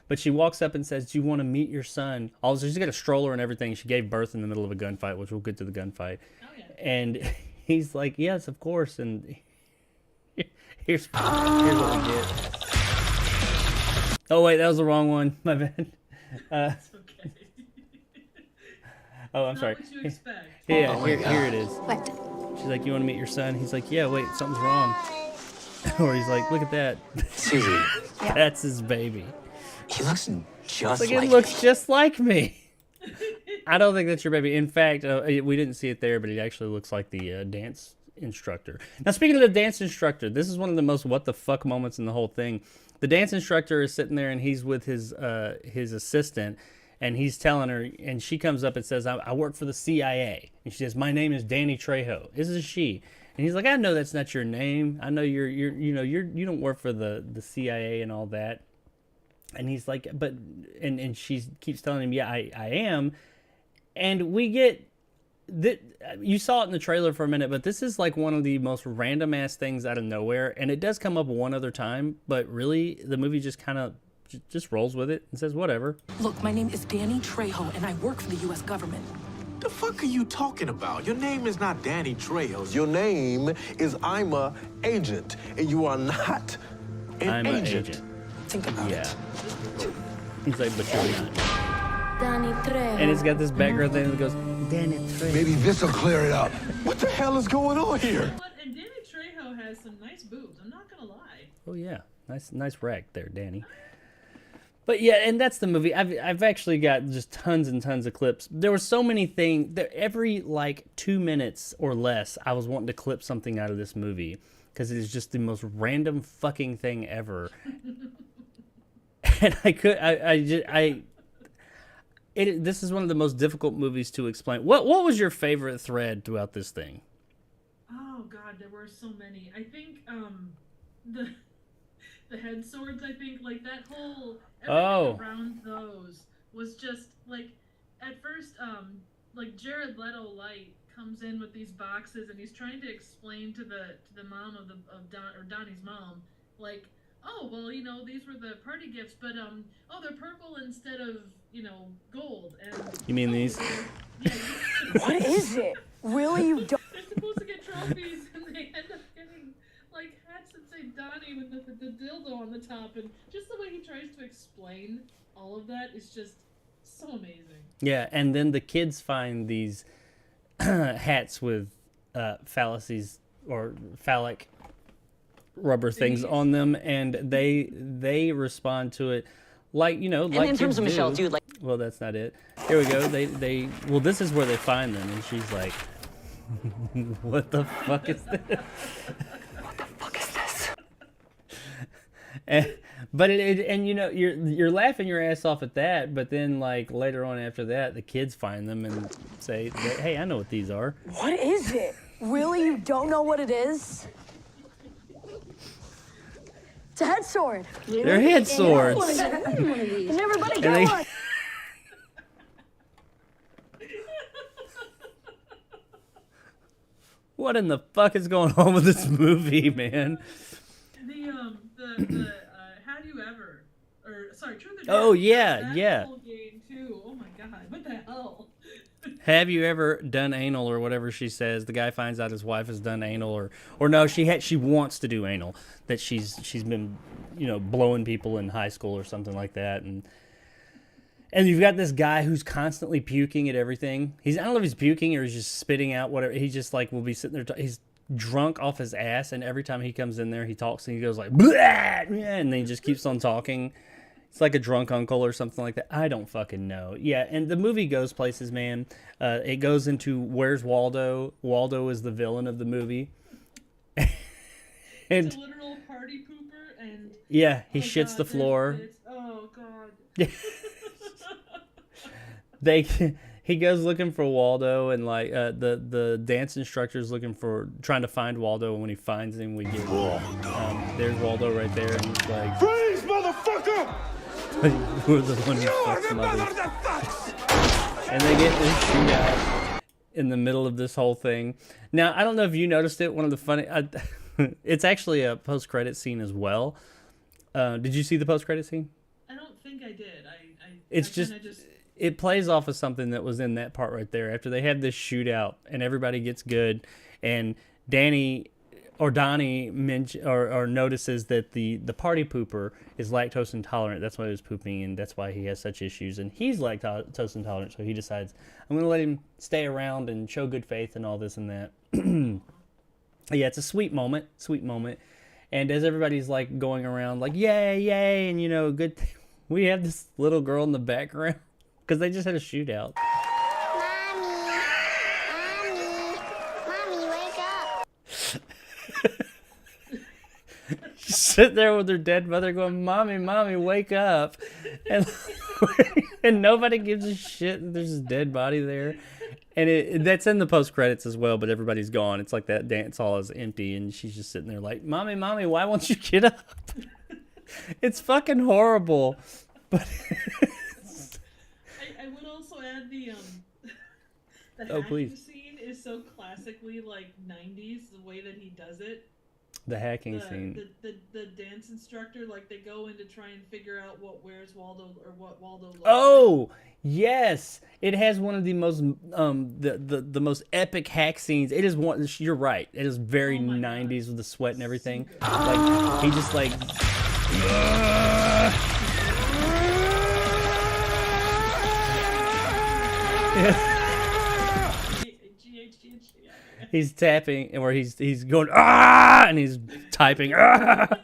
But she walks up and says, do you want to meet your son? Also, she's got a stroller and everything. She gave birth in the middle of a gunfight, which we'll get to the gunfight. Oh, yeah. And he's like, yes, of course. And here's what we get. Oh, wait, that was the wrong one. My bad. It's okay. Oh, I'm sorry. What you expect. Yeah, here it is. What? She's like, you want to meet your son? He's like, yeah, wait, something's wrong. Or he's like, look at that. Susie. That's his baby. He looks just like it looks just like me. I don't think that's your baby. In fact, we didn't see it there, but it actually looks like the dance instructor. Now, speaking of the dance instructor, this is one of the most what the fuck moments in the whole thing. The dance instructor is sitting there, and he's with his assistant, and he's telling her, and she comes up and says, I work for the CIA. And she says, my name is Danny Trejo. This is she. And he's like, I know that's not your name. I know you don't work for the CIA and all that. And he's like, but, and she keeps telling him, yeah, I am. And we get, you saw it in the trailer for a minute, but this is like one of the most random ass things out of nowhere. And it does come up one other time, but really the movie just kind of just rolls with it and says, whatever. Look, my name is Danny Trejo, and I work for the U.S. government. The fuck are you talking about? Your name is not Danny Trejo. Your name is I'm a agent, and you are not an agent. Think about it. He's like, but you're not. Danny Trejo. And it's got this background thing that goes, Danny Trejo. Maybe this'll clear it up. What the hell is going on here? And Danny Trejo has some nice boobs. I'm not gonna lie. Oh yeah, nice rack there, Danny. But yeah, and that's the movie. I've actually got just tons and tons of clips. There were so many things. Every like 2 minutes or less, I was wanting to clip something out of this movie because it is just the most random fucking thing ever. And this is one of the most difficult movies to explain. What was your favorite thread throughout this thing? Oh God, there were so many. I think the head swords. I think like that whole everything around those was just like at first like Jared Leto light comes in with these boxes and he's trying to explain to the mom of Donnie's mom like, oh well, these were the party gifts, but they're purple instead of gold. And you mean these? What is it? Really, you don't? They're supposed to get trophies, and they end up getting like hats that say especially Donnie with the dildo on the top, and just the way he tries to explain all of that is just so amazing. Yeah, and then the kids find these hats with phallices or phallic rubber things on them, and they respond to it like, you know, like in terms of kids Michelle, do. dude, like- well, that's not it. Here we go. Well, this is where they find them, and she's like, what the fuck is this? What the fuck is this? But and you know, you're laughing your ass off at that, but then like later on after that, the kids find them and say, hey, I know what these are. What is it? Really? You don't know what it is? It's a head sword. They're head swords. And everybody And get they- one. What in the fuck is going on with this movie, man? The Have You Ever, or sorry, Truth or Dare. Oh, yeah, that yeah. whole game too. Oh my god, what the hell? Have you ever done anal or whatever she says? The guy finds out his wife has done anal, or no, she wants to do anal. That she's been, you know, blowing people in high school or something like that, and you've got this guy who's constantly puking at everything. I don't know if he's puking or he's just spitting out whatever. He just like will be sitting there. He's drunk off his ass, and every time he comes in there, he talks and he goes like, "Blah!" And then he just keeps on talking. It's like a drunk uncle or something like that. I don't fucking know. Yeah, and the movie goes places, man. It goes into Where's Waldo? Waldo is the villain of the movie. It's a literal party pooper, and yeah, he oh my shits God, the floor. Oh god. He goes looking for Waldo, and like the dance instructor's trying to find Waldo, and when he finds him, we get there's Waldo right there, and he's like, Freeze, motherfucker! we're the one who fucks mothers. And they get this shootout in the middle of this whole thing. Now, I don't know if you noticed it. One of the funny, it's actually a post-credit scene as well. Did you see the post-credit scene? I don't think I did. It's just it plays off of something that was in that part right there. After they have this shootout and everybody gets good, and Donnie notices that the party pooper is lactose intolerant. That's why he was pooping, and that's why he has such issues. And he's lactose intolerant, so he decides, I'm going to let him stay around and show good faith and all this and that. Yeah, it's a sweet moment. And as everybody's like going around like, yay, and you know, good thing, we have this little girl in the background because they just had a shootout. Mommy, wake up. She's sitting there with her dead mother going, Mommy, wake up. And nobody gives a shit that there's a dead body there. And that's in the post-credits as well, but everybody's gone. It's like that dance hall is empty, and she's just sitting there like, Mommy, why won't you get up? It's fucking horrible. But I would also add the Oh, hacking please. scene is so classically like 90s, the way that he does it. The hacking scene. The dance instructor, like they go in to try and figure out Where's Waldo or what Waldo looks Oh, yes. It has one of the most the most epic hack scenes. It is one. You're right. It is very 90s with the sweat and everything. Like he just like. He's tapping, or he's going and he's typing But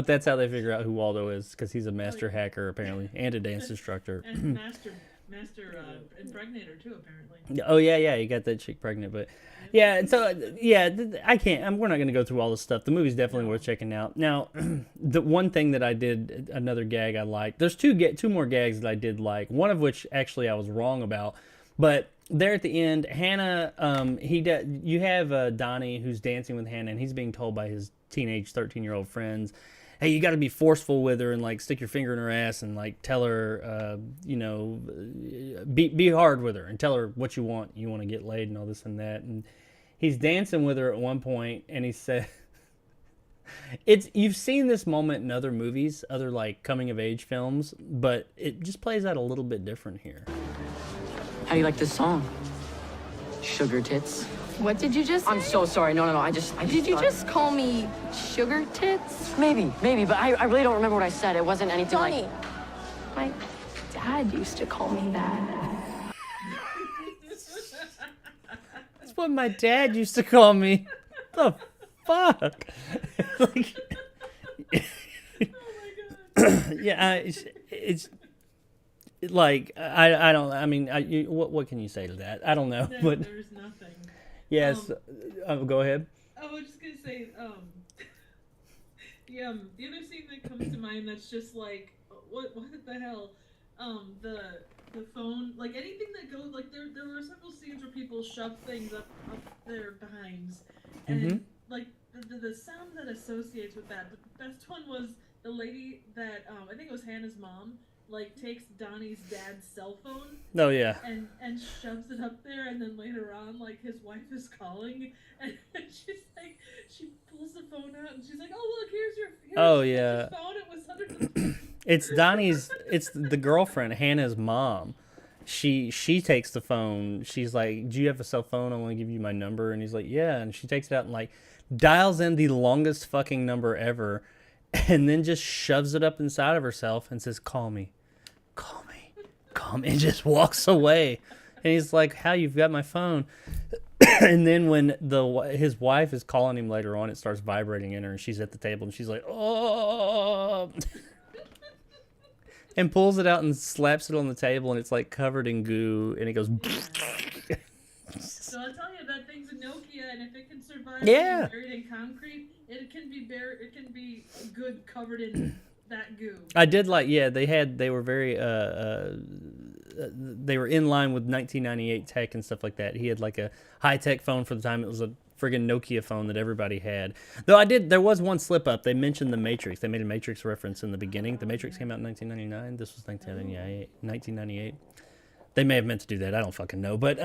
that's how they figure out who Waldo is, because he's a master hacker apparently and a dance instructor. And master impregnator too, apparently. Oh yeah, you got that chick pregnant, but yeah. So yeah, I can't. We're not gonna go through all this stuff. The movie's definitely worth checking out. Now, the one thing that I did, another gag I liked. There's two more gags that I did like. One of which actually I was wrong about, but there at the end, Hannah, you have Donnie who's dancing with Hannah, and he's being told by his teenage 13-year-old friends, hey, you got to be forceful with her and like stick your finger in her ass and like tell her, be hard with her and tell her what you want to get laid and all this and that. And he's dancing with her at one point, and he said, you've seen this moment in other movies, other like coming of age films, but it just plays out a little bit different here. How do you like this song? Sugar tits. What did you just say? I'm so sorry. No. I just Did you thought- just call me sugar tits? Maybe, but I really don't remember what I said. It wasn't anything Donnie, like. my dad used to call me that. That's what my dad used to call me. The fuck? Like, yeah, it's like I don't. I mean, what can you say to that? I don't know, but There's nothing. yes. Go ahead. I was just gonna say, the other scene that comes to mind that's just like, what the hell? The phone, like anything that goes, like there were several scenes where people shove things up their behinds, and like the sound that associates with that. The best one was the lady that I think it was Hannah's mom, like takes Donnie's dad's cell phone. Oh yeah. And shoves it up there, and then later on, like his wife is calling, and she's like, she pulls the phone out, and she's like, "Oh look, here's your Oh, your yeah. phone. It was under the." It's Donnie's. It's the girlfriend, Hannah's mom. She takes the phone. She's like, "Do you have a cell phone? I want to give you my number." And he's like, "Yeah." And she takes it out and like dials in the longest fucking number ever, and then just shoves it up inside of herself and says, "Call me, call me, call me," and just walks away. And he's like, "How? You've got my phone?" And then when his wife is calling him later on, it starts vibrating in her, and she's at the table, and she's like, "Oh." And pulls it out and slaps it on the table, and it's like covered in goo, and it goes. So I'll tell you, that thing's a Nokia, and if it can survive Yeah. being buried in concrete, it can be It can be good covered in that goo. I did like, yeah, they were very, they were in line with 1998 tech and stuff like that. He had like a high-tech phone for the time. It was a friggin' Nokia phone that everybody had. Though there was one slip-up. They mentioned The Matrix. They made a Matrix reference in the beginning. The Matrix came out in 1999. This was 1998. They may have meant to do that. I don't fucking know. But,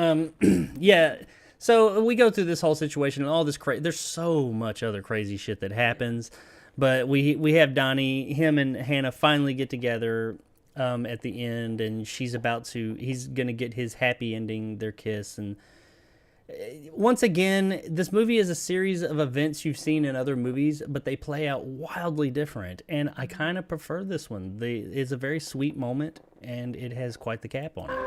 yeah. So we go through this whole situation and all this there's so much other crazy shit that happens. But we have Donnie, him and Hannah finally get together at the end, and he's going to get his happy ending, their kiss. And once again, this movie is a series of events you've seen in other movies, but they play out wildly different. And I kind of prefer this one. It's a very sweet moment, and it has quite the cap on it.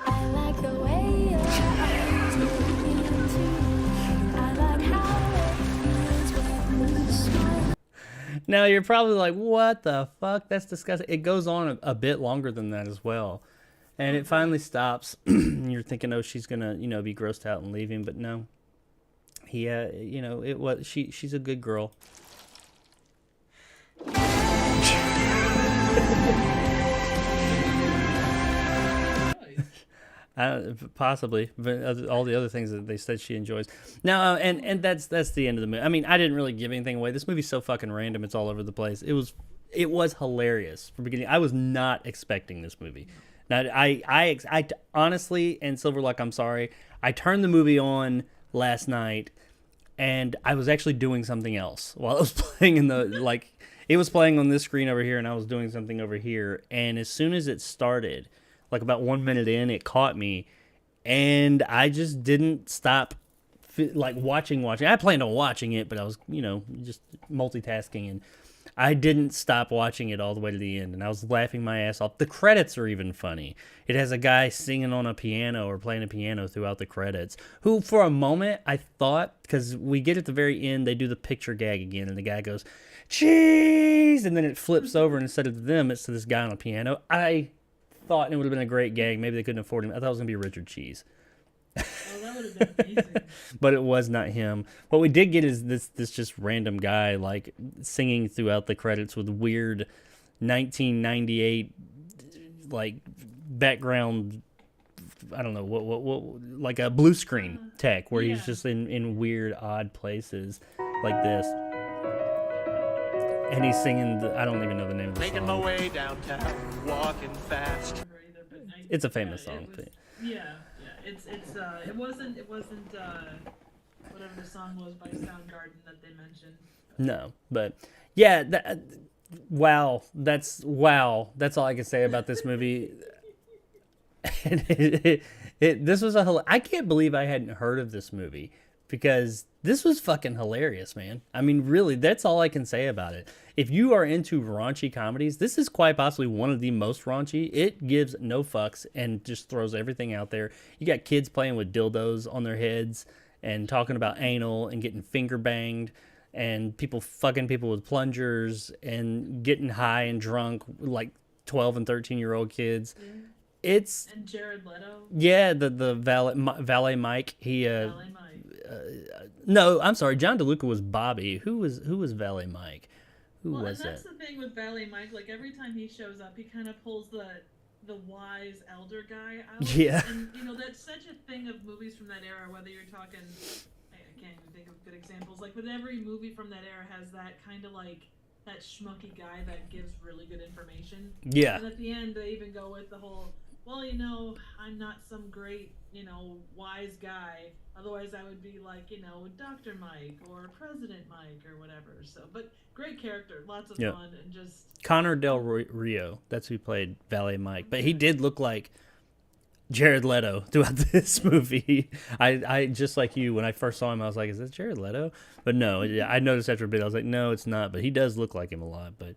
I like the way your eyes look into. I like how it feels when you smile. Now, you're probably like, what the fuck? That's disgusting. It goes on a bit longer than that as well. And it finally stops. You're thinking, oh, she's going to, be grossed out and leave him. But no. She's a good girl. Possibly, but all the other things that they said she enjoys. Now, and that's the end of the movie. I mean, I didn't really give anything away. This movie's so fucking random; it's all over the place. It was hilarious from the beginning. I was not expecting this movie. Now, I honestly, and Silverluck, I'm sorry, I turned the movie on last night, and I was actually doing something else while it was playing it was playing on this screen over here, and I was doing something over here. And as soon as it started, like about 1 minute in, it caught me, and I just didn't stop, watching. I planned on watching it, but I was, just multitasking, and I didn't stop watching it all the way to the end, and I was laughing my ass off. The credits are even funny. It has a guy singing on a piano or playing a piano throughout the credits, who for a moment I thought, because we get at the very end, they do the picture gag again, and the guy goes, "Cheese!" And then it flips over, and instead of them, it's to this guy on a piano. I thought it would have been a great gag. Maybe they couldn't afford him. I thought it was going to be Richard Cheese. Oh, that would have been amazing. But it was not him. What we did get is this just random guy singing throughout the credits with weird 1998 background. I don't know what like a blue screen tech where he's just in weird odd places like this. And he's singing I don't even know the name of the song. Making my way downtown, walking fast. It's a famous song. It wasn't whatever the song was by Soundgarden that they mentioned. No, but yeah, wow. That's all I can say about this movie. This was I can't believe I hadn't heard of this movie because this was fucking hilarious, man. I mean, really, that's all I can say about it. If you are into raunchy comedies, this is quite possibly one of the most raunchy. It gives no fucks and just throws everything out there. You got kids playing with dildos on their heads and talking about anal and getting finger banged and people fucking people with plungers and getting high and drunk like 12 and 13-year-old kids. It's And Jared Leto. yeah, the valet Mike. No, I'm sorry. John DeLuca was Bobby. Who was valet Mike? Who was and that's that? the thing with Valet Mike. Like every time he shows up, he kind of pulls the wise elder guy out. Yeah. And you know that's such a thing of movies from that era. Whether you're talking, I can't even think of good examples. Like, but every movie from that era has that kind of like that schmucky guy that gives really good information. Yeah. And at the end, they even go with the whole, well, you know, I'm not some great, you know, wise guy. Otherwise, I would be like, you know, Dr. Mike or President Mike or whatever. So, but great character, lots of Yeah. fun, and just Connor Del Rio. That's who played valet Mike. But he did look like Jared Leto throughout this movie. I just like you, when I first saw him, I was like, is that Jared Leto? But no, I noticed after a bit, I was like, no, it's not. But he does look like him a lot. But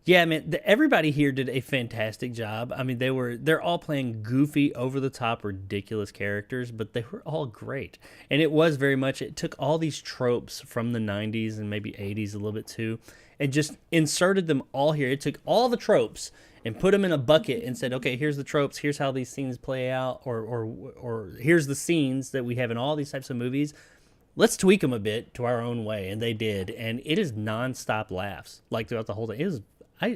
yeah, man, everybody here did a fantastic job. I mean, they're all playing goofy, over-the-top, ridiculous characters, but they were all great. And it was very much, it took all these tropes from the 90s and maybe 80s a little bit too, and just inserted them all here. It took all the tropes and put them in a bucket and said, okay, here's the tropes, here's how these scenes play out, or here's the scenes that we have in all these types of movies. Let's tweak them a bit to our own way, and they did. And it is nonstop laughs, like throughout the whole thing. It was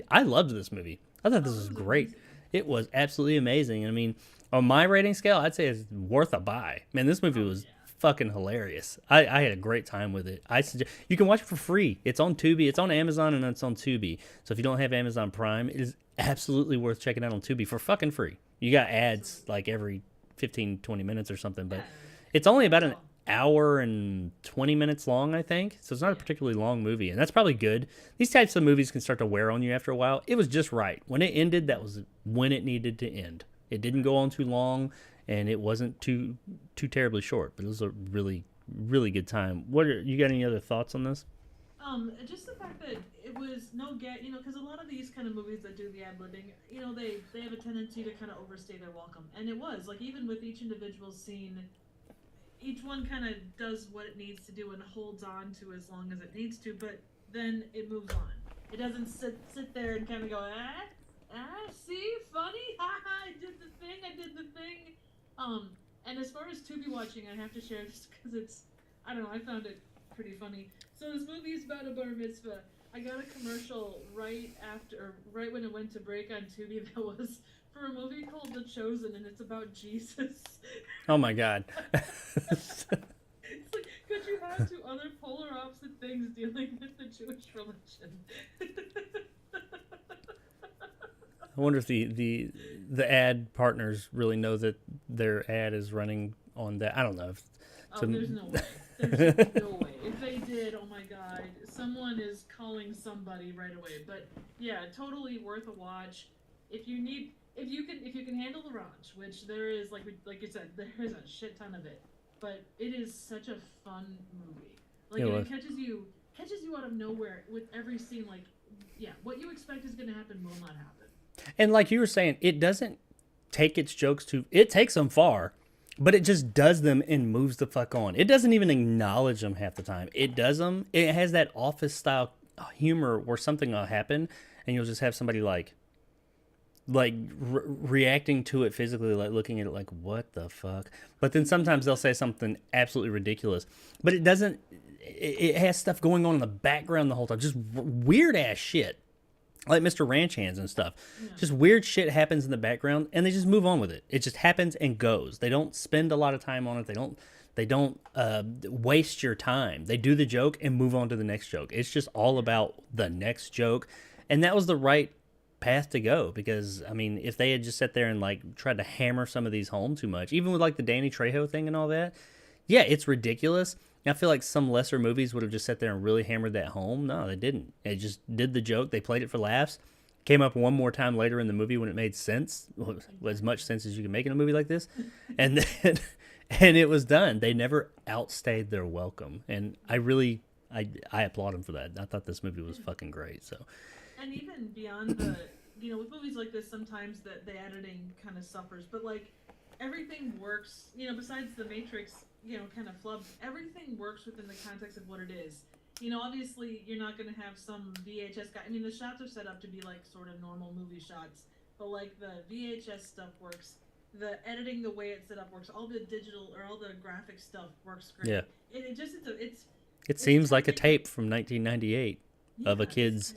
I loved this movie. I thought this was great. It was absolutely amazing. I mean, on my rating scale, I'd say it's worth a buy. Man, this movie was fucking hilarious. I had a great time with it. I suggest you can watch it for free. It's on Tubi. It's on Amazon and it's on Tubi. So if you don't have Amazon Prime, it is absolutely worth checking out on Tubi for fucking free. You got ads like every 15, 20 minutes or something, but it's only about an hour and 20 minutes long, I think. So it's not a particularly long movie, and that's probably good. These types of movies can start to wear on you after a while. It was just right. When it ended, that was when it needed to end. It didn't go on too long, and it wasn't too terribly short, but it was a really, really good time. You got any other thoughts on this? Just the fact that it was no get, you know, because a lot of these kind of movies that do the ad-libbing, you know, they have a tendency to kind of overstay their welcome. And it was, like, even with each individual scene, each one kind of does what it needs to do and holds on to as long as it needs to, but then it moves on. It doesn't sit there and kind of go, see, funny, haha, I did the thing. And as far as Tubi watching, I have to share just because it's, I don't know, I found it pretty funny. So this movie is about a bar mitzvah. I got a commercial right when it went to break on Tubi that was for a movie called The Chosen, and it's about Jesus. Oh my God. It's like, could you have two other polar opposite things dealing with the Jewish religion? I wonder if the ad partners really know that their ad is running on that. I don't know. There's no way. There's no way. If they did, oh my God, someone is calling somebody right away. But yeah, totally worth a watch. If you can handle the raunch, which there is, like you said, there is a shit ton of it. But it is such a fun movie. Like it catches you out of nowhere with every scene. Like, yeah, what you expect is going to happen will not happen. And like you were saying, it doesn't take its jokes it takes them far, but it just does them and moves the fuck on. It doesn't even acknowledge them half the time. It does them. It has that Office style humor where something will happen and you'll just have somebody like reacting to it physically, like looking at it like, what the fuck? But then sometimes they'll say something absolutely ridiculous, but it doesn't, it has stuff going on in the background the whole time, just weird ass shit. Like Mr. Ranch Hands and stuff. Yeah. Just weird shit happens in the background and they just move on with it. It just happens and goes. They don't spend a lot of time on it. They don't waste your time. They do the joke and move on to the next joke. It's just all about the next joke. And that was the right path to go, because I mean, if they had just sat there and like tried to hammer some of these home too much, even with like the Danny Trejo thing and all that, yeah, it's ridiculous. I feel like some lesser movies would have just sat there and really hammered that home. No, they didn't. They just did the joke. They played it for laughs, came up one more time later in the movie when it made sense, well, as much sense as you can make in a movie like this, and then and it was done. They never outstayed their welcome, and I applaud them for that. I thought this movie was fucking great. So, and even beyond the, with movies like this, sometimes the editing kind of suffers, but like everything works. Besides the Matrix, kind of flubs, everything works within the context of what it is. Obviously you're not going to have some VHS guy. I mean, the shots are set up to be like sort of normal movie shots, but like the VHS stuff works. The editing, the way it's set up works. All the digital or all the graphic stuff works great. Yeah. It seems like a tape from 1998 of a kid's,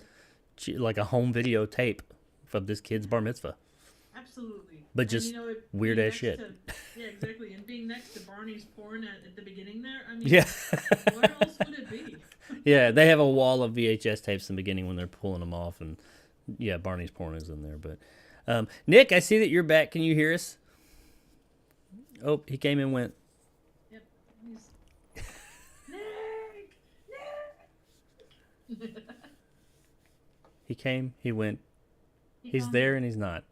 like a home video tape of this kid's bar mitzvah. Absolutely. But just weird ass shit. Yeah, exactly. And being next to Barney's porn at the beginning there, I mean, yeah. where else would it be? Yeah, they have a wall of VHS tapes in the beginning when they're pulling them off, and yeah, Barney's porn is in there. But Nick, I see that you're back. Can you hear us? Oh, he came and went. Yep. Nick! He came, he went. He's there and he's not.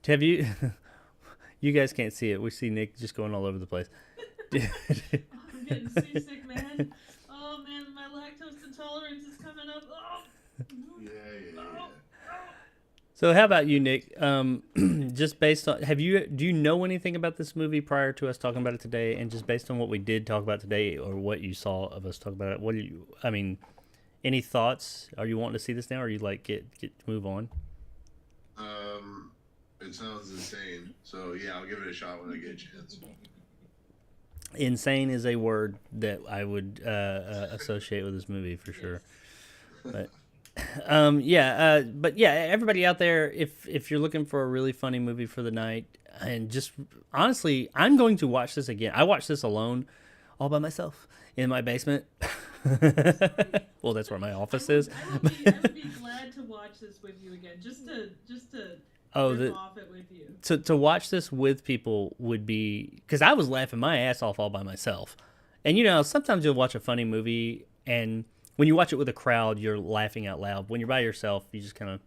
Have you? You guys can't see it. We see Nick just going all over the place. I'm getting seasick, man. Oh man, my lactose intolerance is coming up. Oh. Yeah. So how about you, Nick? Just based on, do you know anything about this movie prior to us talking about it today? And just based on what we did talk about today, or what you saw of us talk about it, any thoughts? Are you wanting to see this now, or are you like get move on? It sounds insane. So yeah, I'll give it a shot when I get a chance. Insane is a word that I would associate with this movie for sure. But everybody out there, if you're looking for a really funny movie for the night, and just honestly, I'm going to watch this again. I watched this alone, all by myself in my basement. Well, that's where my office is. I would be glad to watch this with you again, just to rip off it with you. To watch this with people would be, because I was laughing my ass off all by myself. And sometimes you'll watch a funny movie, and when you watch it with a crowd, you're laughing out loud. When you're by yourself, you just kind of,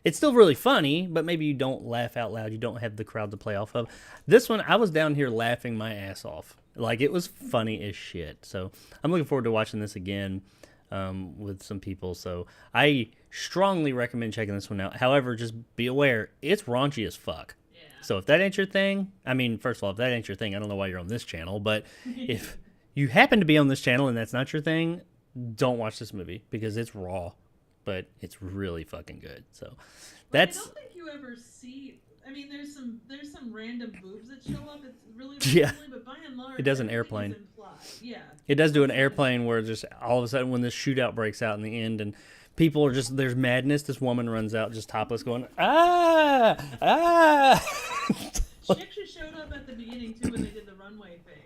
it's still really funny, but maybe you don't laugh out loud. You don't have the crowd to play off of. This one, I was down here laughing my ass off. Like, it was funny as shit. So I'm looking forward to watching this again with some people. So I strongly recommend checking this one out. However, just be aware, it's raunchy as fuck. Yeah. So if that ain't your thing, first of all, if that ain't your thing, I don't know why you're on this channel. But if you happen to be on this channel and that's not your thing, don't watch this movie, because it's raw, but it's really fucking good. So that's. I don't think you ever see. There's some random boobs that show up. It's really yeah. But by and large, it does an airplane. Yeah. It does do an airplane where just all of a sudden when this shootout breaks out in the end and people are just, there's madness. This woman runs out just topless going, ah. She actually showed up at the beginning too when they did the runway thing.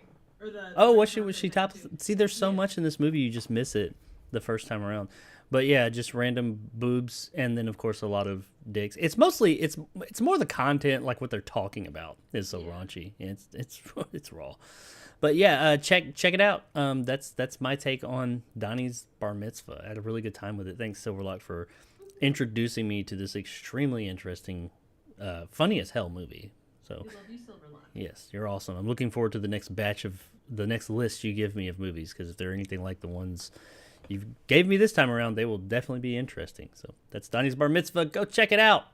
Was she topless? See, there's so much in this movie you just miss it the first time around. But yeah, just random boobs, and then of course a lot of dicks. It's mostly it's more the content, like what they're talking about, is so raunchy. It's raw. But yeah, check it out. That's my take on Donnie's Bar Mitzvah. I had a really good time with it. Thanks, Silverlock, for introducing me to this extremely interesting, funny as hell movie. So we love you, Silverlock. Yes, you're awesome. I'm looking forward to the next list you give me of movies, because if they're anything like the ones you gave me this time around, they will definitely be interesting. So that's Donnie's Bar Mitzvah. Go check it out.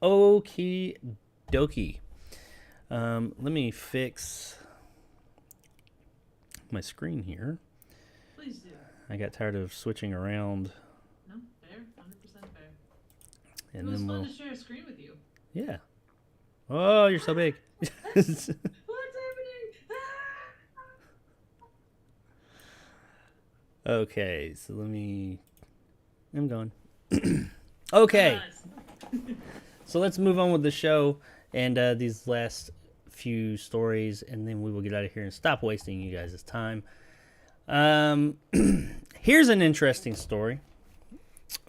Okie dokie. Let me fix my screen here. Please do. I got tired of switching around. No, fair. 100% fair. And it was then fun to share a screen with you. Yeah. Oh, you're so big. What's happening? Okay, so I'm going. Okay. So let's move on with the show and these last few stories, and then we will get out of here and stop wasting you guys' time. Here's an interesting story.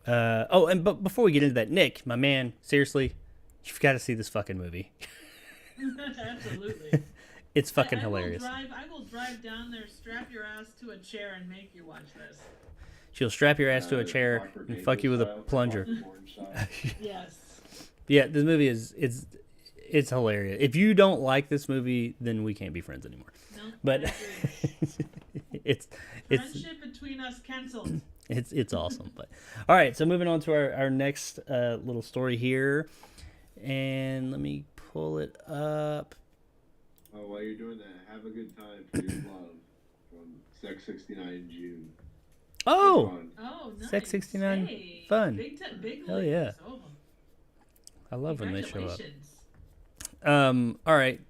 But before we get into that, Nick, my man, seriously, you've got to see this fucking movie. Absolutely. It's fucking I hilarious. I will drive down there, strap your ass to a chair, and make you watch this. She'll strap your ass to a chair and fuck you with a plunger. Yes. Yeah, this movie it's hilarious. If you don't like this movie, then we can't be friends anymore. No, but it's friendship between us canceled. It's awesome. But all right, so moving on to our next little story here, and let me pull it up. Oh, while you're doing that, have a good time for your love from Sex 69 June. Oh, nice. Sex 69, Hey, fun. Big Hell leagues. yeah. Oh, I love when they show up. congratulations. All right.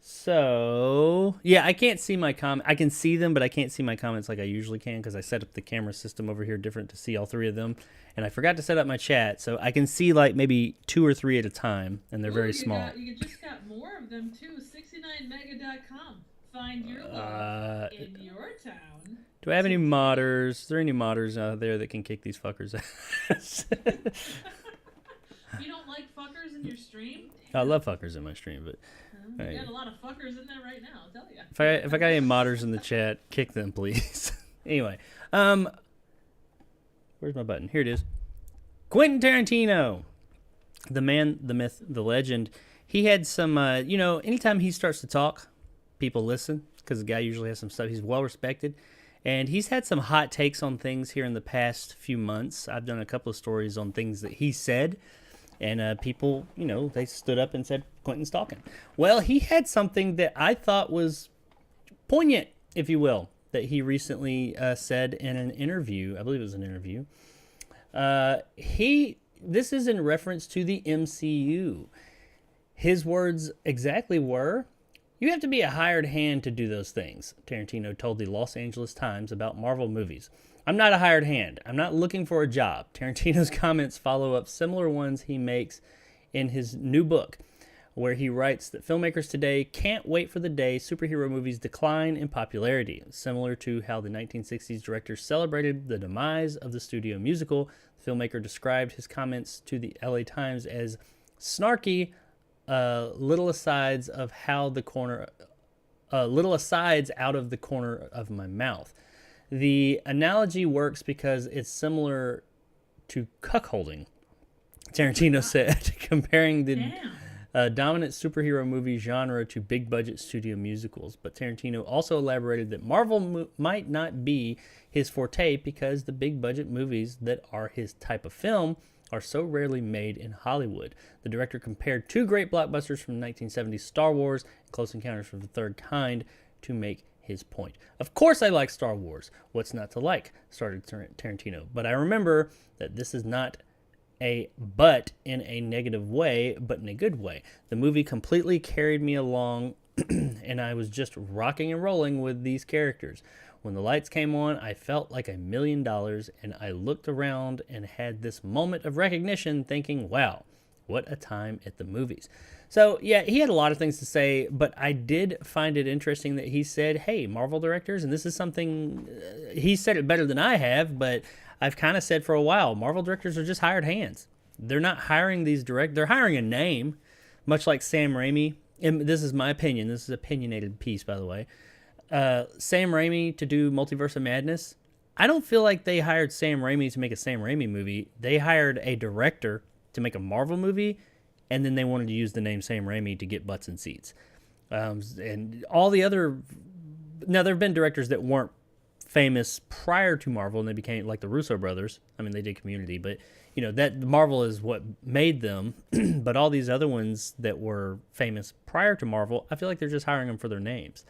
So yeah, I can't see my comment. I can see them, but I can't see my comments like I usually can because I set up the camera system over here different to see all three of them, and I forgot to set up my chat, so I can see like maybe 2 or 3 at a time, and they're very small. You just got more of them too. 69mega.com. Find your love in your town. Do I have any modders? Is there any modders out there that can kick these fuckers' ass? You don't like fuckers in your stream? I love fuckers in my stream, but You got a lot of fuckers in there right now, I'll tell you. if I got any modders in the chat, kick them, please. Anyway, where's my button? Here it is. Quentin Tarantino, the man, the myth, the legend. He had some, anytime he starts to talk, people listen because the guy usually has some stuff. He's well respected. And he's had some hot takes on things here in the past few months. I've done a couple of stories on things that he said. And people, they stood up and said, Quentin's talking. Well, he had something that I thought was poignant, if you will, that he recently said in an interview. I believe it was an interview. This is in reference to the MCU. His words exactly were, "You have to be a hired hand to do those things," Tarantino told the Los Angeles Times about Marvel movies. "I'm not a hired hand. I'm not looking for a job." Tarantino's comments follow up similar ones he makes in his new book, where he writes that filmmakers today can't wait for the day superhero movies decline in popularity. Similar to how the 1960s directors celebrated the demise of the studio musical, the filmmaker described his comments to the LA Times as snarky, little asides out of the corner of my mouth. The analogy works because it's similar to cuckolding, Tarantino said, comparing the dominant superhero movie genre to big-budget studio musicals. But Tarantino also elaborated that Marvel might not be his forte because the big-budget movies that are his type of film are so rarely made in Hollywood. The director compared 2 great blockbusters from 1970s, Star Wars and Close Encounters of the Third Kind, to make his point. "Of course I like Star Wars. What's not to like?" started Tarantino. "But I remember that this is not a but in a negative way, but in a good way. The movie completely carried me along and I was just rocking and rolling with these characters. When the lights came on, I felt like $1 million, and I looked around and had this moment of recognition thinking, wow, what a time at the movies." So, yeah, he had a lot of things to say, but I did find it interesting that he said, hey, Marvel directors, and this is something, he said it better than I have, but I've kind of said for a while, Marvel directors are just hired hands. They're not hiring these they're hiring a name, much like Sam Raimi. And this is my opinion. This is an opinionated piece, by the way. Sam Raimi to do Multiverse of Madness. I don't feel like they hired Sam Raimi to make a Sam Raimi movie. They hired a director to make a Marvel movie, and then they wanted to use the name Sam Raimi to get butts in seats. And all the other... Now, there have been directors that weren't famous prior to Marvel, and they became like the Russo brothers. I mean, they did Community, but that Marvel is what made them. But all these other ones that were famous prior to Marvel, I feel like they're just hiring them for their names.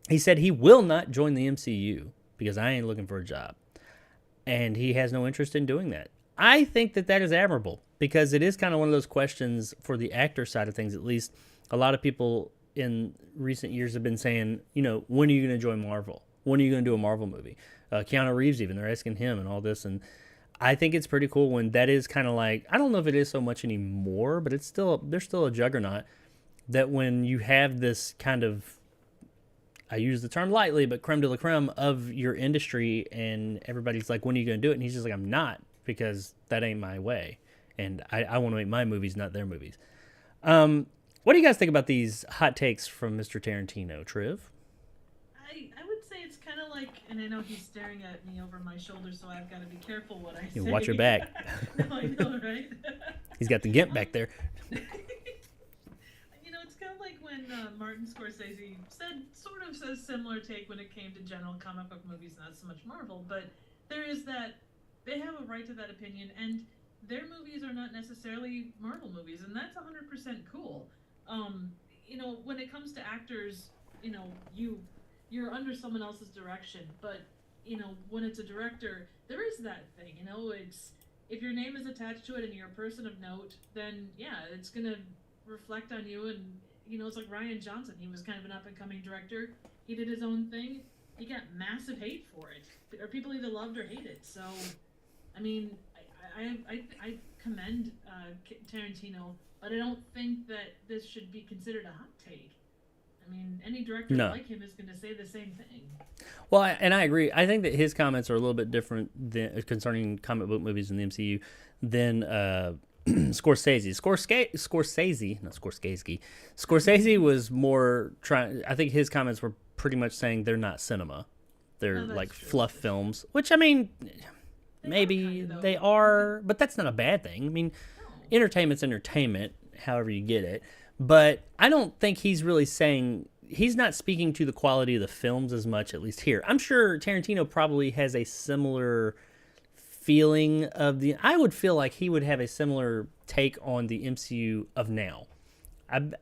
He said he will not join the MCU because I ain't looking for a job, and he has no interest in doing that. I think that is admirable because it is kind of one of those questions for the actor side of things. At least a lot of people in recent years have been saying, when are you going to join Marvel? When are you going to do a Marvel movie? Keanu Reeves, even, they're asking him and all this. And I think it's pretty cool when that is kind of like, I don't know if it is so much anymore, but there's still a juggernaut that when you have this kind of, I use the term lightly, but creme de la creme of your industry, and everybody's like, when are you going to do it? And he's just like, I'm not, because that ain't my way. And I want to make my movies, not their movies. What do you guys think about these hot takes from Mr. Tarantino, Triv? I would say it's kind of like, and I know he's staring at me over my shoulder, so I've got to be careful what I say. Watch your back. No, I know, right? He's got the gimp back there. You know, it's kind of like when Martin Scorsese says similar take when it came to general comic book movies, not so much Marvel, but there is that they have a right to that opinion, and their movies are not necessarily Marvel movies, and that's 100% cool. You know, when it comes to actors, you know, you're under someone else's direction, but you know, when it's a director, there is that thing, you know, it's if your name is attached to it and you're a person of note, then yeah, it's gonna reflect on you. And you know, it's like Rian Johnson, he was kind of an up and coming director, he did his own thing, he got massive hate for it, or people either loved or hated. So I mean, I commend Tarantino, but I don't think that this should be considered a hot take. I mean, any director like him is going to say the same thing. Well, and I agree. I think that his comments are a little bit different than, concerning comic book movies in the MCU than Scorsese. Scorsese was more trying. I think his comments were pretty much saying they're not cinema. They're like fluff films, which I mean, maybe they are, but that's not a bad thing. I mean, entertainment's entertainment, however you get it. But I don't think he's really saying, he's not speaking to the quality of the films as much, at least here. I'm sure Tarantino probably has a similar feeling of I would feel like he would have a similar take on the MCU of now.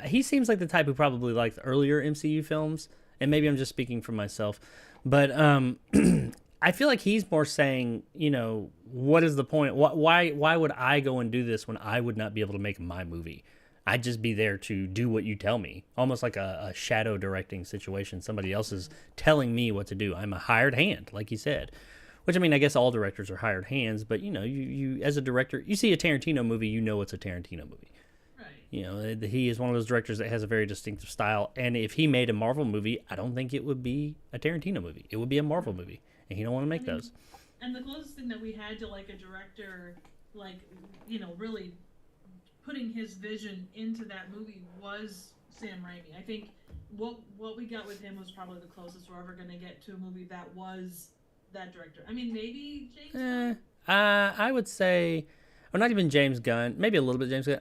He seems like the type who probably liked earlier MCU films, and maybe I'm just speaking for myself. But I feel like he's more saying, you know, what is the point? Why would I go and do this when I would not be able to make my movie? I'd just be there to do what you tell me, almost like a shadow directing situation. Somebody else is telling me what to do. I'm a hired hand, like you said. Which, I mean, I guess all directors are hired hands, but, you know, you as a director, you see a Tarantino movie, you know it's a Tarantino movie. Right. You know, he is one of those directors that has a very distinctive style, and if he made a Marvel movie, I don't think it would be a Tarantino movie. It would be a Marvel movie, and he don't want to make those. And the closest thing that we had to, like, a director, like, you know, really putting his vision into that movie was Sam Raimi. I think what we got with him was probably the closest we're ever going to get to a movie that was that director. I mean, maybe James Gunn? I would say, or not even James Gunn, maybe a little bit James Gunn.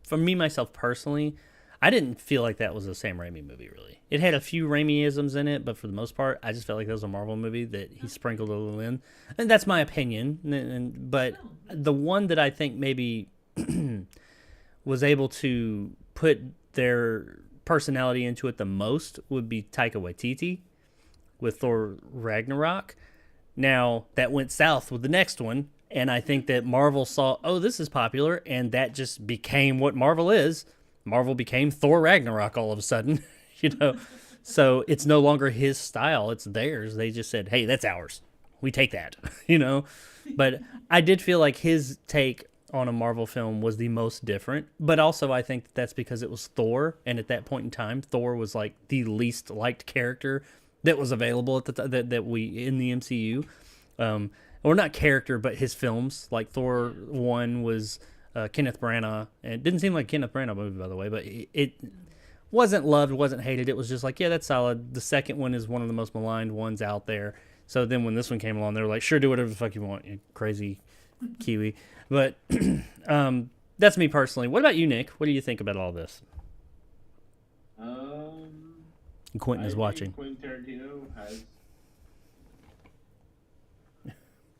For me, myself personally, I didn't feel like that was a Sam Raimi movie, really. It had a few Raimi-isms in it, but for the most part, I just felt like that was a Marvel movie that he sprinkled a little in. And that's my opinion. But the one that I think maybe was able to put their personality into it the most would be Taika Waititi with Thor Ragnarok. Now, that went south with the next one, and I think that Marvel saw, oh, this is popular, and that just became what Marvel is. Marvel became Thor Ragnarok all of a sudden, you know. So it's no longer his style, it's theirs. They just said, hey, that's ours. We take that, you know. But I did feel like his take on a Marvel film was the most different, but also I think that's because it was Thor, and at that point in time, Thor was like the least liked character that was available at the that we in the MCU, or not character, but his films. Like Thor 1 was Kenneth Branagh, and it didn't seem like a Kenneth Branagh movie, by the way, but it wasn't loved, wasn't hated. It was just like, yeah, that's solid. The second one is one of the most maligned ones out there. So then when this one came along, they were like, sure, do whatever the fuck you want, you crazy Kiwi. But that's me personally. What about you, Nick? What do you think about all this? Quentin is watching. Quentin Tarantino has.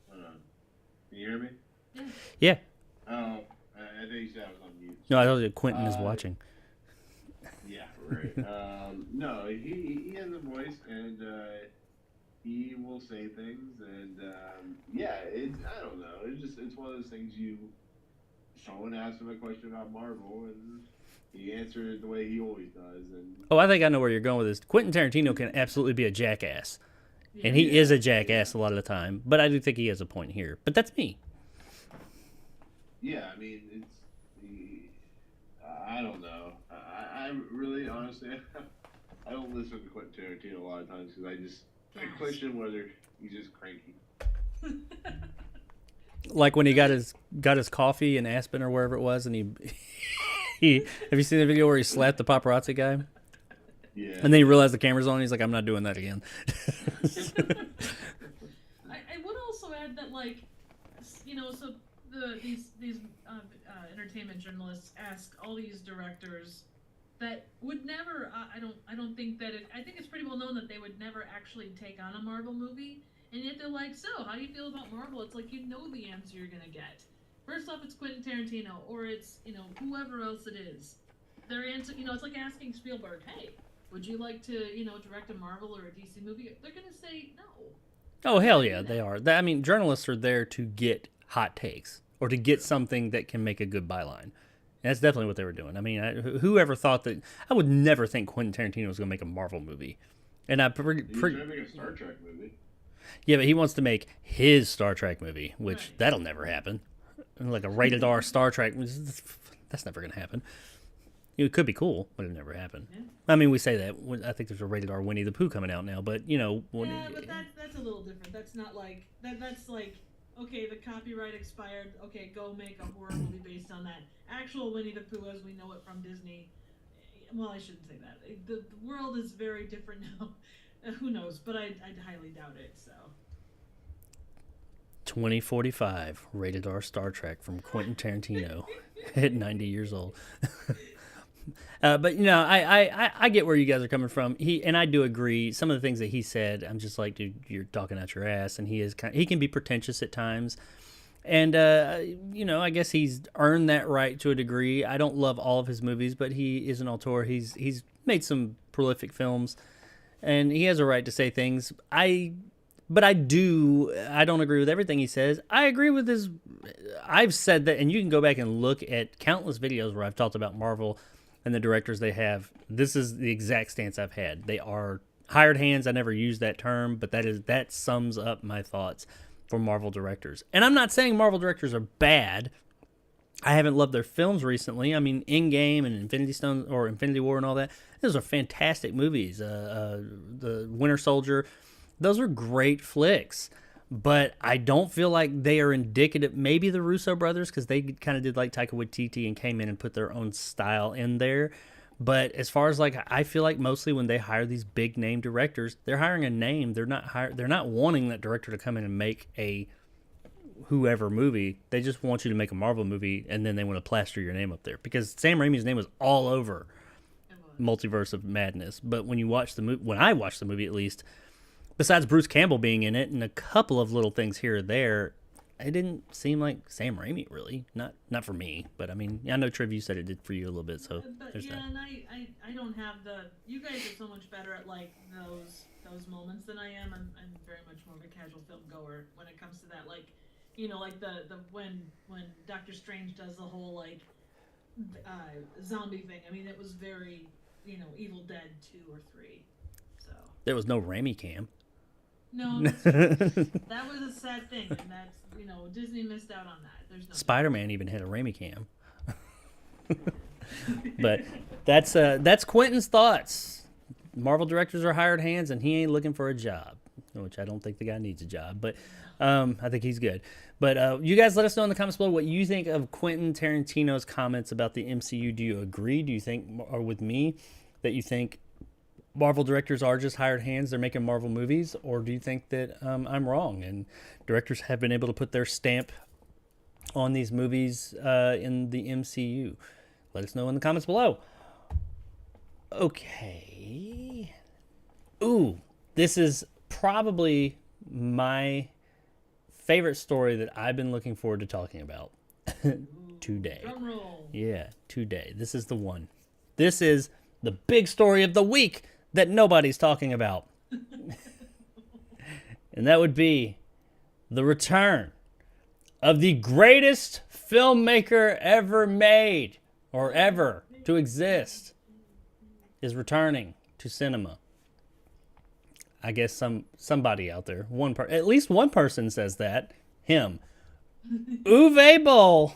Hold on. Can you hear me? Yeah. Oh, I think you said I was on mute. No, I told you Quentin is watching. Yeah, right. No, he has a voice, and he will say things, and yeah, I don't know. It's one of those things someone asked him a question about Marvel, and he answered the way he always does. And oh, I think I know where you're going with this. Quentin Tarantino can absolutely be a jackass, and he is a jackass a lot of the time. But I do think he has a point here. But that's me. Yeah, I mean, I don't know. I really, honestly, I don't listen to Quentin Tarantino a lot of times because I question whether he's just cranky. Like when he got his coffee in Aspen or wherever it was, and Have you seen the video where he slapped the paparazzi guy? Yeah. And then he realized the camera's on. He's like, I'm not doing that again. I would also add that, like, you know, so these entertainment journalists ask all these directors that would never. I don't think that I think it's pretty well known that they would never actually take on a Marvel movie, and yet they're like, so how do you feel about Marvel? It's like, you know the answer you're gonna get. First off, it's Quentin Tarantino, or it's, you know, whoever else it is. Their answer, you know, it's like asking Spielberg, hey, would you like to, you know, direct a Marvel or a DC movie? They're gonna say no. Oh, hell yeah, they are. I mean, journalists are there to get hot takes or to get something that can make a good byline. And that's definitely what they were doing. I mean, whoever thought that... I would never think Quentin Tarantino was going to make a Marvel movie. And He's trying to make a Star Trek movie. Yeah, but he wants to make his Star Trek movie, which that'll never happen. Like a rated R Star Trek, that's never going to happen. It could be cool, but it'll never happen. Yeah. I mean, we say that. I think there's a rated R Winnie the Pooh coming out now, but, you know... Yeah, but that's a little different. That's not like... That's like, okay, the copyright expired. Okay, go make a horror movie based on that. Actual Winnie the Pooh as we know it from Disney... Well, I shouldn't say that. The world is very different now. Who knows? But I highly doubt it, so... 2045, rated R Star Trek from Quentin Tarantino at 90 years old. But you know, I get where you guys are coming from. And I do agree. Some of the things that he said, I'm just like, dude, you're talking out your ass. And he can be pretentious at times. And you know, I guess he's earned that right to a degree. I don't love all of his movies, but he is an auteur. He's made some prolific films, and he has a right to say things. But I don't agree with everything he says. I agree with his... I've said that, and you can go back and look at countless videos where I've talked about Marvel and the directors they have. This is the exact stance I've had. They are hired hands. I never used that term, but that sums up my thoughts for Marvel directors. And I'm not saying Marvel directors are bad. I haven't loved their films recently. I mean, Endgame and Infinity Stone or Infinity War and all that. Those are fantastic movies. The Winter Soldier... Those are great flicks, but I don't feel like they are indicative. Maybe the Russo brothers, because they kind of did like Taika Waititi and came in and put their own style in there. But as far as like, I feel like mostly when they hire these big name directors, they're hiring a name. They're not wanting that director to come in and make a whoever movie. They just want you to make a Marvel movie, and then they want to plaster your name up there, because Sam Raimi's name was all over Multiverse of Madness. But when you watch the movie, when I watched the movie at least, besides Bruce Campbell being in it and a couple of little things here or there, it didn't seem like Sam Raimi, really. Not for me, but I mean, I know Triv, you said it did for you a little bit, so there's yeah, that. And I don't have you guys are so much better at like those moments than I am. I'm very much more of a casual film goer when it comes to that. Like, you know, like the when Doctor Strange does the whole like zombie thing. I mean, it was very, you know, Evil Dead 2 or 3. So There was no Raimi cam. no, that's that was a sad thing, and that's, you know, Disney missed out on that. There's no Spider-Man even had a Raimi cam. But that's Quentin's thoughts. Marvel directors are hired hands, and he ain't looking for a job, which I don't think the guy needs a job, but I think he's good. But you guys let us know in the comments below what you think of Quentin Tarantino's comments about the MCU. Do you agree? Do you think, or with me, that you think Marvel directors are just hired hands, they're making Marvel movies, or do you think that I'm wrong and directors have been able to put their stamp on these movies in the MCU? Let us know in the comments below. Okay. Ooh, this is probably my favorite story that I've been looking forward to talking about today. drum roll. Yeah, today. This is the one. This is the big story of the week that nobody's talking about. And that would be the return of the greatest filmmaker ever made, or ever to exist, is returning to cinema. I guess somebody out there, at least one person says that. Him. Uwe Boll.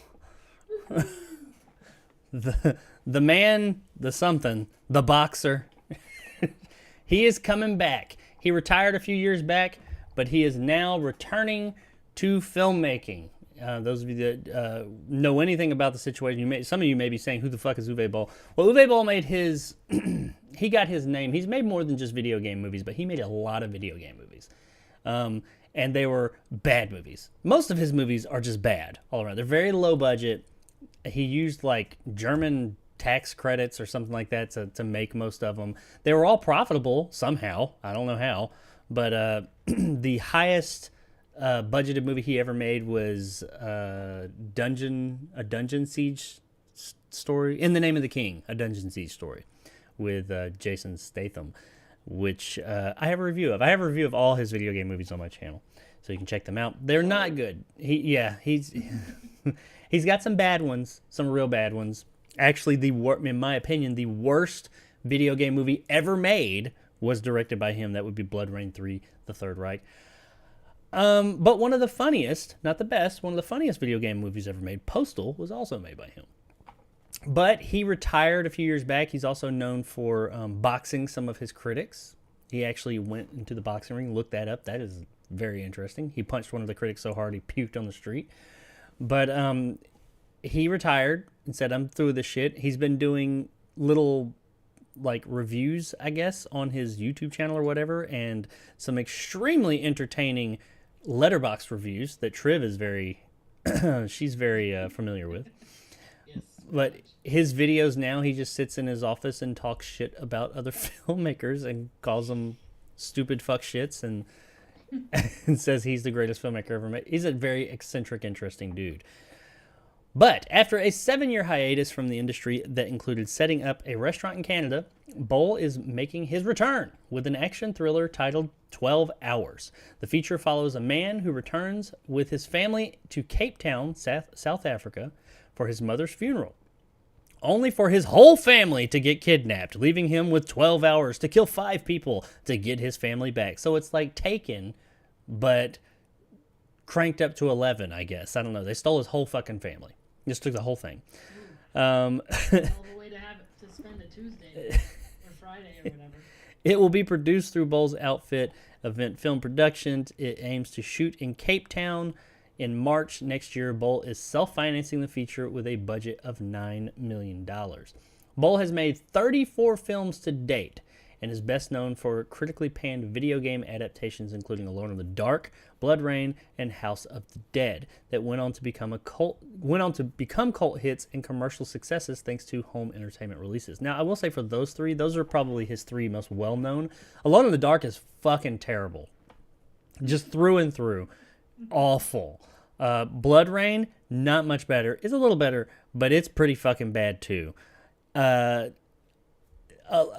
The man, the something, the boxer. He is coming back. He retired a few years back, but he is now returning to filmmaking. Those of you that know anything about the situation, some of you may be saying, who the fuck is Uwe Boll? Well, Uwe Boll made his, he got his name. He's made more than just video game movies, but he made a lot of video game movies. And they were bad movies. Most of his movies are just bad all around. They're very low budget. He used like German tax credits or something like that to make most of them. They were all profitable somehow. I don't know how. But the highest budgeted movie he ever made was a Dungeon Siege story, In the Name of the King, a Dungeon Siege story with Jason Statham, which I have a review of. I have a review of all his video game movies on my channel, so you can check them out. They're not good. He's he's got some bad ones, some real bad ones. Actually, in my opinion, the worst video game movie ever made was directed by him. That would be Blood Rain 3: The Third Reich. But one of the funniest, not the best, one of the funniest video game movies ever made, Postal, was also made by him. But he retired a few years back. He's also known for boxing some of his critics. He actually went into the boxing ring, looked that up. That is very interesting. He punched one of the critics so hard he puked on the street. But he retired and said, I'm through with this shit. He's been doing little like reviews, I guess, on his YouTube channel or whatever, and some extremely entertaining Letterboxd reviews that Triv is she's very familiar with. But his videos now, he just sits in his office and talks shit about other filmmakers and calls them stupid fuck shits and says he's the greatest filmmaker ever made. He's a very eccentric, interesting dude. But after a 7-year hiatus from the industry that included setting up a restaurant in Canada, Boll is making his return with an action thriller titled 12 Hours. The feature follows a man who returns with his family to Cape Town, South Africa, for his mother's funeral, only for his whole family to get kidnapped, leaving him with 12 hours to kill 5 people to get his family back. So it's like Taken, but cranked up to 11, I guess. I don't know. They stole his whole fucking family. Just took the whole thing. All the way to have it to spend a Tuesday or Friday or whatever. It will be produced through Boll's outfit, Event Film Productions. It aims to shoot in Cape Town in March next year. Boll is self-financing the feature with a budget of $9 million. Boll has made 34 films to date and is best known for critically panned video game adaptations including Alone in the Dark, Blood Rain, and House of the Dead that went on to become cult hits and commercial successes thanks to home entertainment releases. Now, I will say for those three, those are probably his 3 most well-known. Alone in the Dark is fucking terrible. Just through and through. Awful. Blood Rain, not much better. It's a little better, but it's pretty fucking bad too.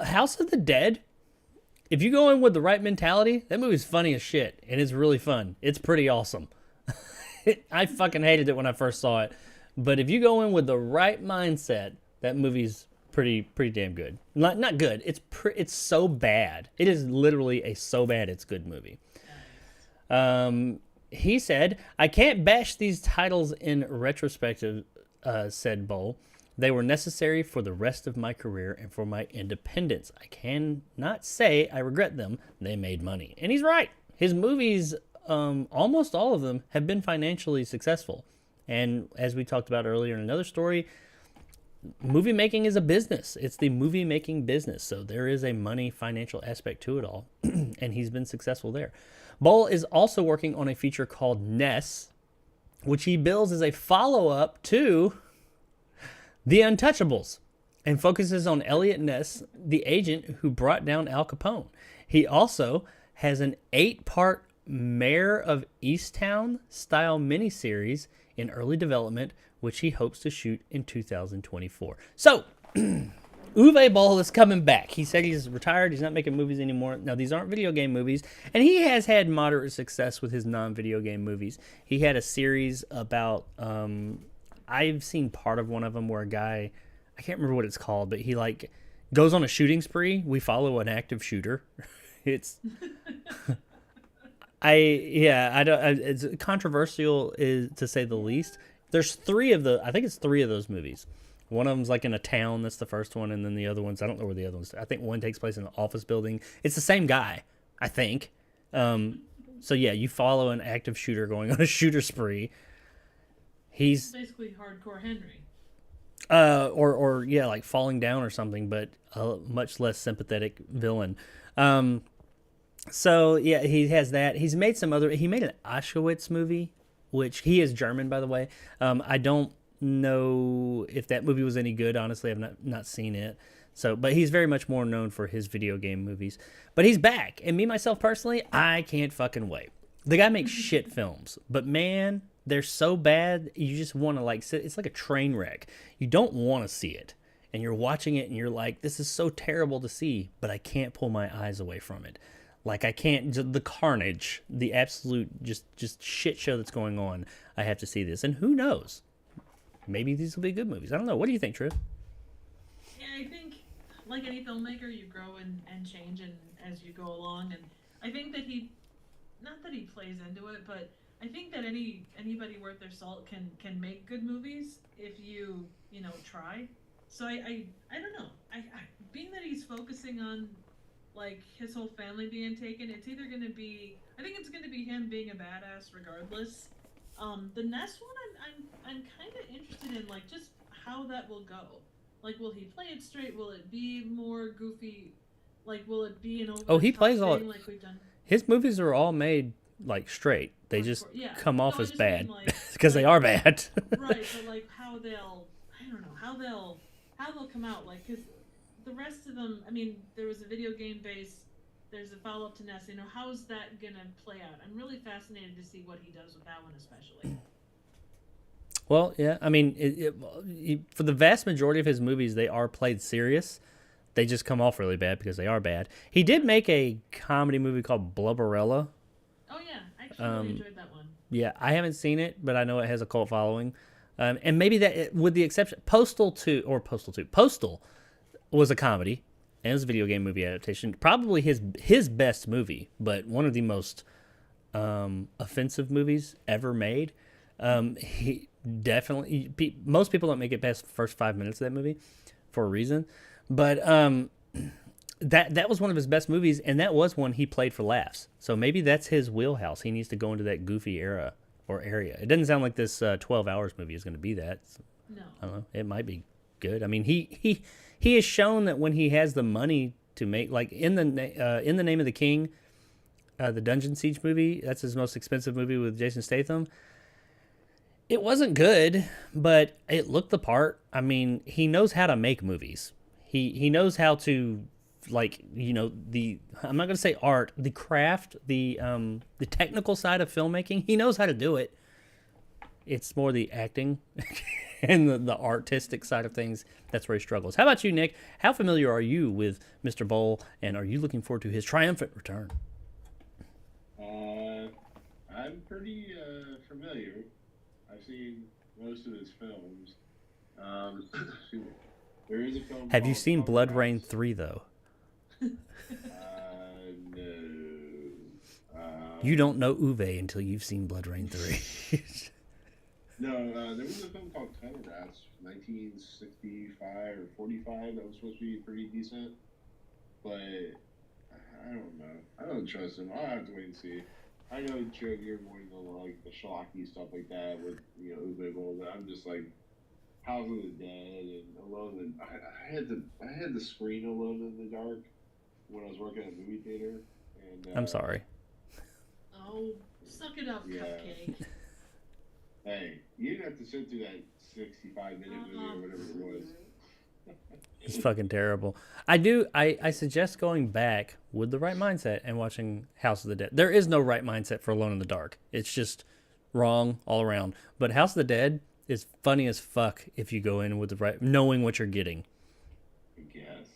House of the Dead, if you go in with the right mentality, that movie's funny as shit, and it's really fun. It's pretty awesome. I fucking hated it when I first saw it, but if you go in with the right mindset, that movie's pretty damn good. Not good. It's so bad. It is literally a so bad it's good movie. He said, I can't bash these titles in retrospective, said Boll. They were necessary for the rest of my career and for my independence. I cannot say I regret them. They made money. And he's right. His movies, almost all of them, have been financially successful. And as we talked about earlier in another story, movie making is a business. It's the movie making business. So there is a money financial aspect to it all. And he's been successful there. Boll is also working on a feature called Ness, which he bills as a follow-up to The Untouchables, and focuses on Elliot Ness, the agent who brought down Al Capone. He also has an 8-part Mayor of Easttown style miniseries in early development, which he hopes to shoot in 2024. So, Uwe Boll is coming back. He said he's retired. He's not making movies anymore. Now, these aren't video game movies, and he has had moderate success with his non-video game movies. He had a series about, I've seen part of one of them where a guy, I can't remember what it's called, but he like goes on a shooting spree. We follow an active shooter. It's, it's controversial to say the least. There's 3 of I think it's 3 of those movies. One of them's like in a town. That's the first one. And then the other ones, I don't know where the other ones, I think one takes place in an office building. It's the same guy, I think. So yeah, you follow an active shooter going on a shooter spree. He's basically hardcore Henry. or yeah, like falling down or something, but a much less sympathetic villain. So yeah, he has that. He made an Auschwitz movie, which he is German, by the way. I don't know if that movie was any good. Honestly, I've not seen it. So, but he's very much more known for his video game movies. But he's back, and me myself personally, I can't fucking wait. The guy makes shit films, but man, they're so bad you just want to like sit. It's like a train wreck. You don't want to see it, and you're watching it, and you're like, this is so terrible to see, but I can't pull my eyes away from it. Like I can't. The carnage, the absolute just shit show that's going on. I have to see this, and who knows? Maybe these will be good movies. I don't know. What do you think, Triv? Yeah, I think like any filmmaker, you grow and change and as you go along. And I think that not that he plays into it, but I think that anybody worth their salt can make good movies if you try. So I don't know. I being that he's focusing on like his whole family being taken, it's either gonna be it's gonna be him being a badass regardless. The next one I'm kind of interested in like just how that will go. Like, will he play it straight? Will it be more goofy? Like, will it be an over he plays all. Like we've done? His movies are all made like straight. They just come off as bad mean, like, because they are bad. Right, but like how they'll how they'll come out. Like, because the rest of them, I mean, there was a video game base. There's a follow up to Ness. How is that gonna play out? I'm really fascinated to see what he does with that one, especially. Well, yeah, I mean, for the vast majority of his movies, they are played serious. They just come off really bad because they are bad. He did make a comedy movie called Blubberella. Oh yeah, I actually really enjoyed that one. Yeah, I haven't seen it, but I know it has a cult following. And maybe that, with the exception, Postal was a comedy and it was a video game movie adaptation. Probably his best movie, but one of the most offensive movies ever made. He definitely, most people don't make it past the first 5 minutes of that movie for a reason, but that was one of his best movies, and that was one he played for laughs. So maybe that's his wheelhouse. He needs to go into that goofy era or area. It doesn't sound like this 12 Hours movie is going to be that. No, I don't know. It might be good. I mean, he has shown that when he has the money to make, like in the Name of the King, the Dungeon Siege movie. That's his most expensive movie with Jason Statham. It wasn't good, but it looked the part. I mean, he knows how to make movies. He knows how to, like, I'm not going to say art, the craft, the technical side of filmmaking. He knows how to do it. It's more the acting and the artistic side of things. That's where he struggles. How about you, Nick? How familiar are you with Mr. Boll, and are you looking forward to his triumphant return? I'm pretty familiar. I've seen most of his films. There is a film. Have you seen Blood Rain 3 though? No. You don't know Uwe until you've seen Blood Rain 3. No, there was a film called Tunnel Rats, 1965 or 45, that was supposed to be pretty decent. But I don't know. I don't trust him. I'll have to wait and see. I know Joe, you're more into like the schlocky stuff like that with Uwe Boll, but I'm just like House of the Dead and Alone in I had the screen Alone in the Dark when I was working at a movie theater. And I'm sorry. Oh, suck it up, Cupcake. Hey, you didn't have to sit through that 65-minute movie or whatever it was. It's fucking terrible. I suggest going back with the right mindset and watching House of the Dead. There is no right mindset for Alone in the Dark. It's just wrong all around. But House of the Dead is funny as fuck if you go in with the right, knowing what you're getting. I guess.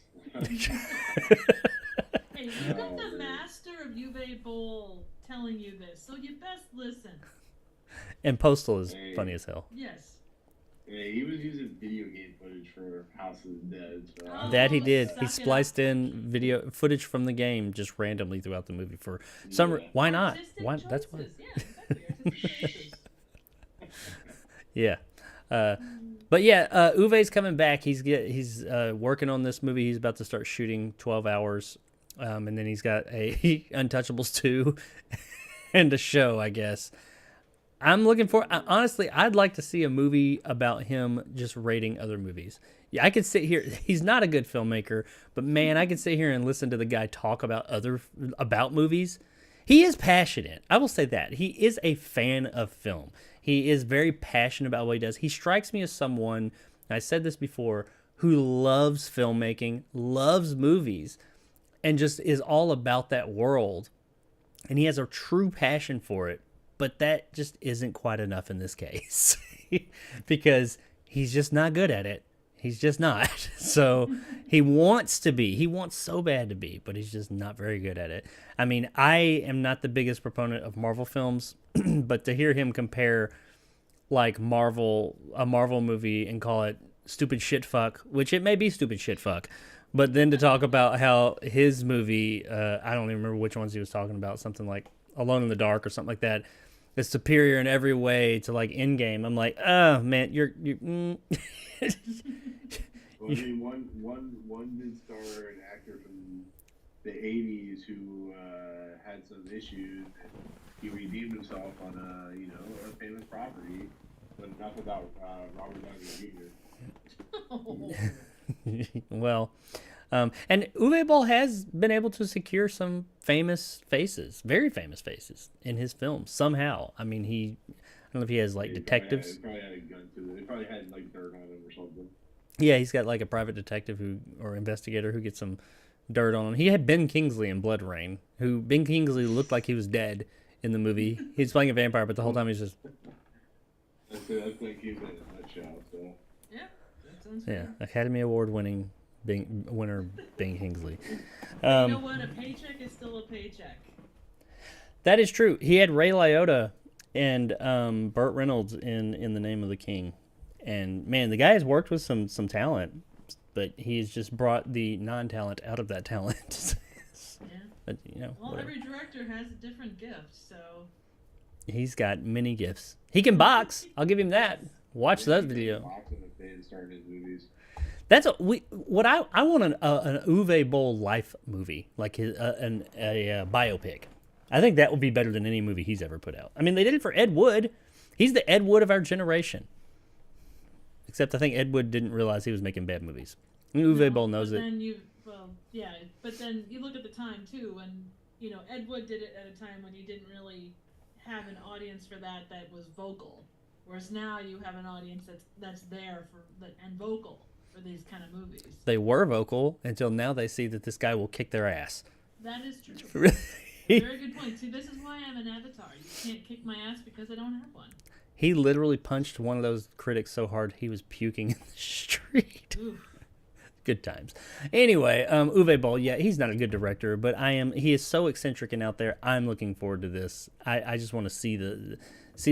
Hey, you got the master of Uwe Boll telling you this, so you best listen. And Postal is funny as hell. Yes. Yeah, he was using video game footage for House of the Dead. So That he did. He spliced in video footage from the game just randomly throughout the movie for some. Why not? Why? That's why. Yeah. But yeah, Uwe's coming back. He's working on this movie. He's about to start shooting 12 Hours, and then he's got a Untouchables 2 and a show, I guess. I'm looking for. Honestly, I'd like to see a movie about him just rating other movies. Yeah, I could sit here. He's not a good filmmaker, but man, I could sit here and listen to the guy talk about movies. He is passionate. I will say that. He is a fan of film. He is very passionate about what he does. He strikes me as someone, and I said this before, who loves filmmaking, loves movies, and just is all about that world. And he has a true passion for it, but that just isn't quite enough in this case because he's just not good at it. He's just not. So he wants to be. He wants so bad to be, but he's just not very good at it. I mean, I am not the biggest proponent of Marvel films, but to hear him compare like a Marvel movie and call it stupid shit fuck, which it may be stupid shit fuck, but then to talk about how his movie, I don't even remember which ones he was talking about, something like Alone in the Dark or something like that, is superior in every way to like Endgame. I'm like, oh man, you're Well, I mean, one did star an actor from the '80s who had some issues, and he redeemed himself on a famous property, but enough about Robert Downey Jr. Well, and Uwe Boll has been able to secure some famous faces, very famous faces in his films somehow. I mean, I don't know if he has like detectives. He probably had a gun to it. They probably had like dirt on him or something. Yeah, he's got like a private detective or investigator who gets some dirt on him. He had Ben Kingsley in Blood Rain, who Ben Kingsley looked like he was dead in the movie. He's playing a vampire, but the whole time he's just. That's like he's in a nutshell. So. Yeah, that sounds Yeah, fair. Academy Award winning winner Ben Kingsley. You know what? A paycheck is still a paycheck. That is true. He had Ray Liotta and Burt Reynolds in The Name of the King. And man, the guy has worked with some talent, but he's just brought the non-talent out of that talent. Yeah. But Well, whatever. every director has a different gift, so. He's got many gifts. He can box. I'll give him that. Watch that video. Boxing if they didn't start his movies. That's what I want an Uwe Boll life movie, like a biopic. I think that would be better than any movie he's ever put out. I mean, they did it for Ed Wood. He's the Ed Wood of our generation. Except I think Ed Wood didn't realize he was making bad movies. And Uwe Boll knows it. But then you look at the time too, when Ed Wood did it at a time when you didn't really have an audience for that was vocal, whereas now you have an audience that's there and vocal for these kind of movies. They were vocal until now they see that this guy will kick their ass. That is true. Very good point. See, this is why I'm an avatar. You can't kick my ass because I don't have one. He literally punched one of those critics so hard he was puking in the street. Good times. Anyway, Uwe Boll, yeah, he's not a good director, but he is so eccentric and out there. I'm looking forward to this. I just want to see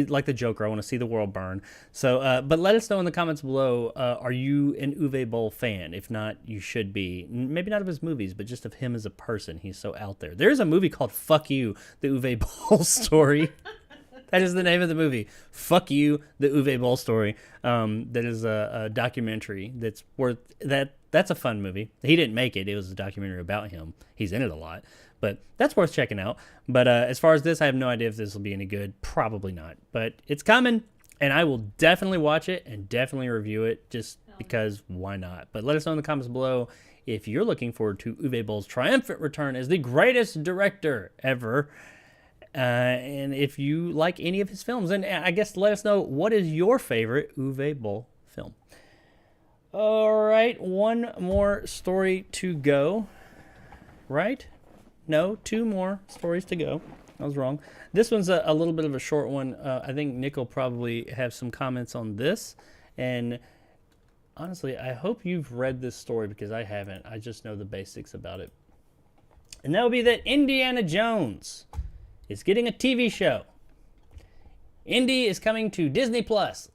like the Joker. I want to see the world burn. So, but let us know in the comments below, are you an Uwe Boll fan? If not, you should be. Maybe not of his movies, but just of him as a person. He's so out there. There's a movie called Fuck You, the Uwe Boll story. That is the name of the movie. Fuck You, the Uwe Boll story. That is a documentary that's worth that. That's a fun movie. He didn't make it. It was a documentary about him. He's in it a lot, but that's worth checking out. But as far as this, I have no idea if this will be any good. Probably not, but it's coming, and I will definitely watch it and definitely review it just because why not? But let us know in the comments below if you're looking forward to Uwe Boll's triumphant return as the greatest director ever. And if you like any of his films, and I guess let us know what is your favorite Uwe Boll film. All right, one more story to go. Right? No, two more stories to go. I was wrong. This one's a little bit of a short one. I think Nick will probably have some comments on this. And honestly, I hope you've read this story because I haven't. I just know the basics about it. And that would be that Indiana Jones is getting a TV show. Indy is coming to Disney Plus.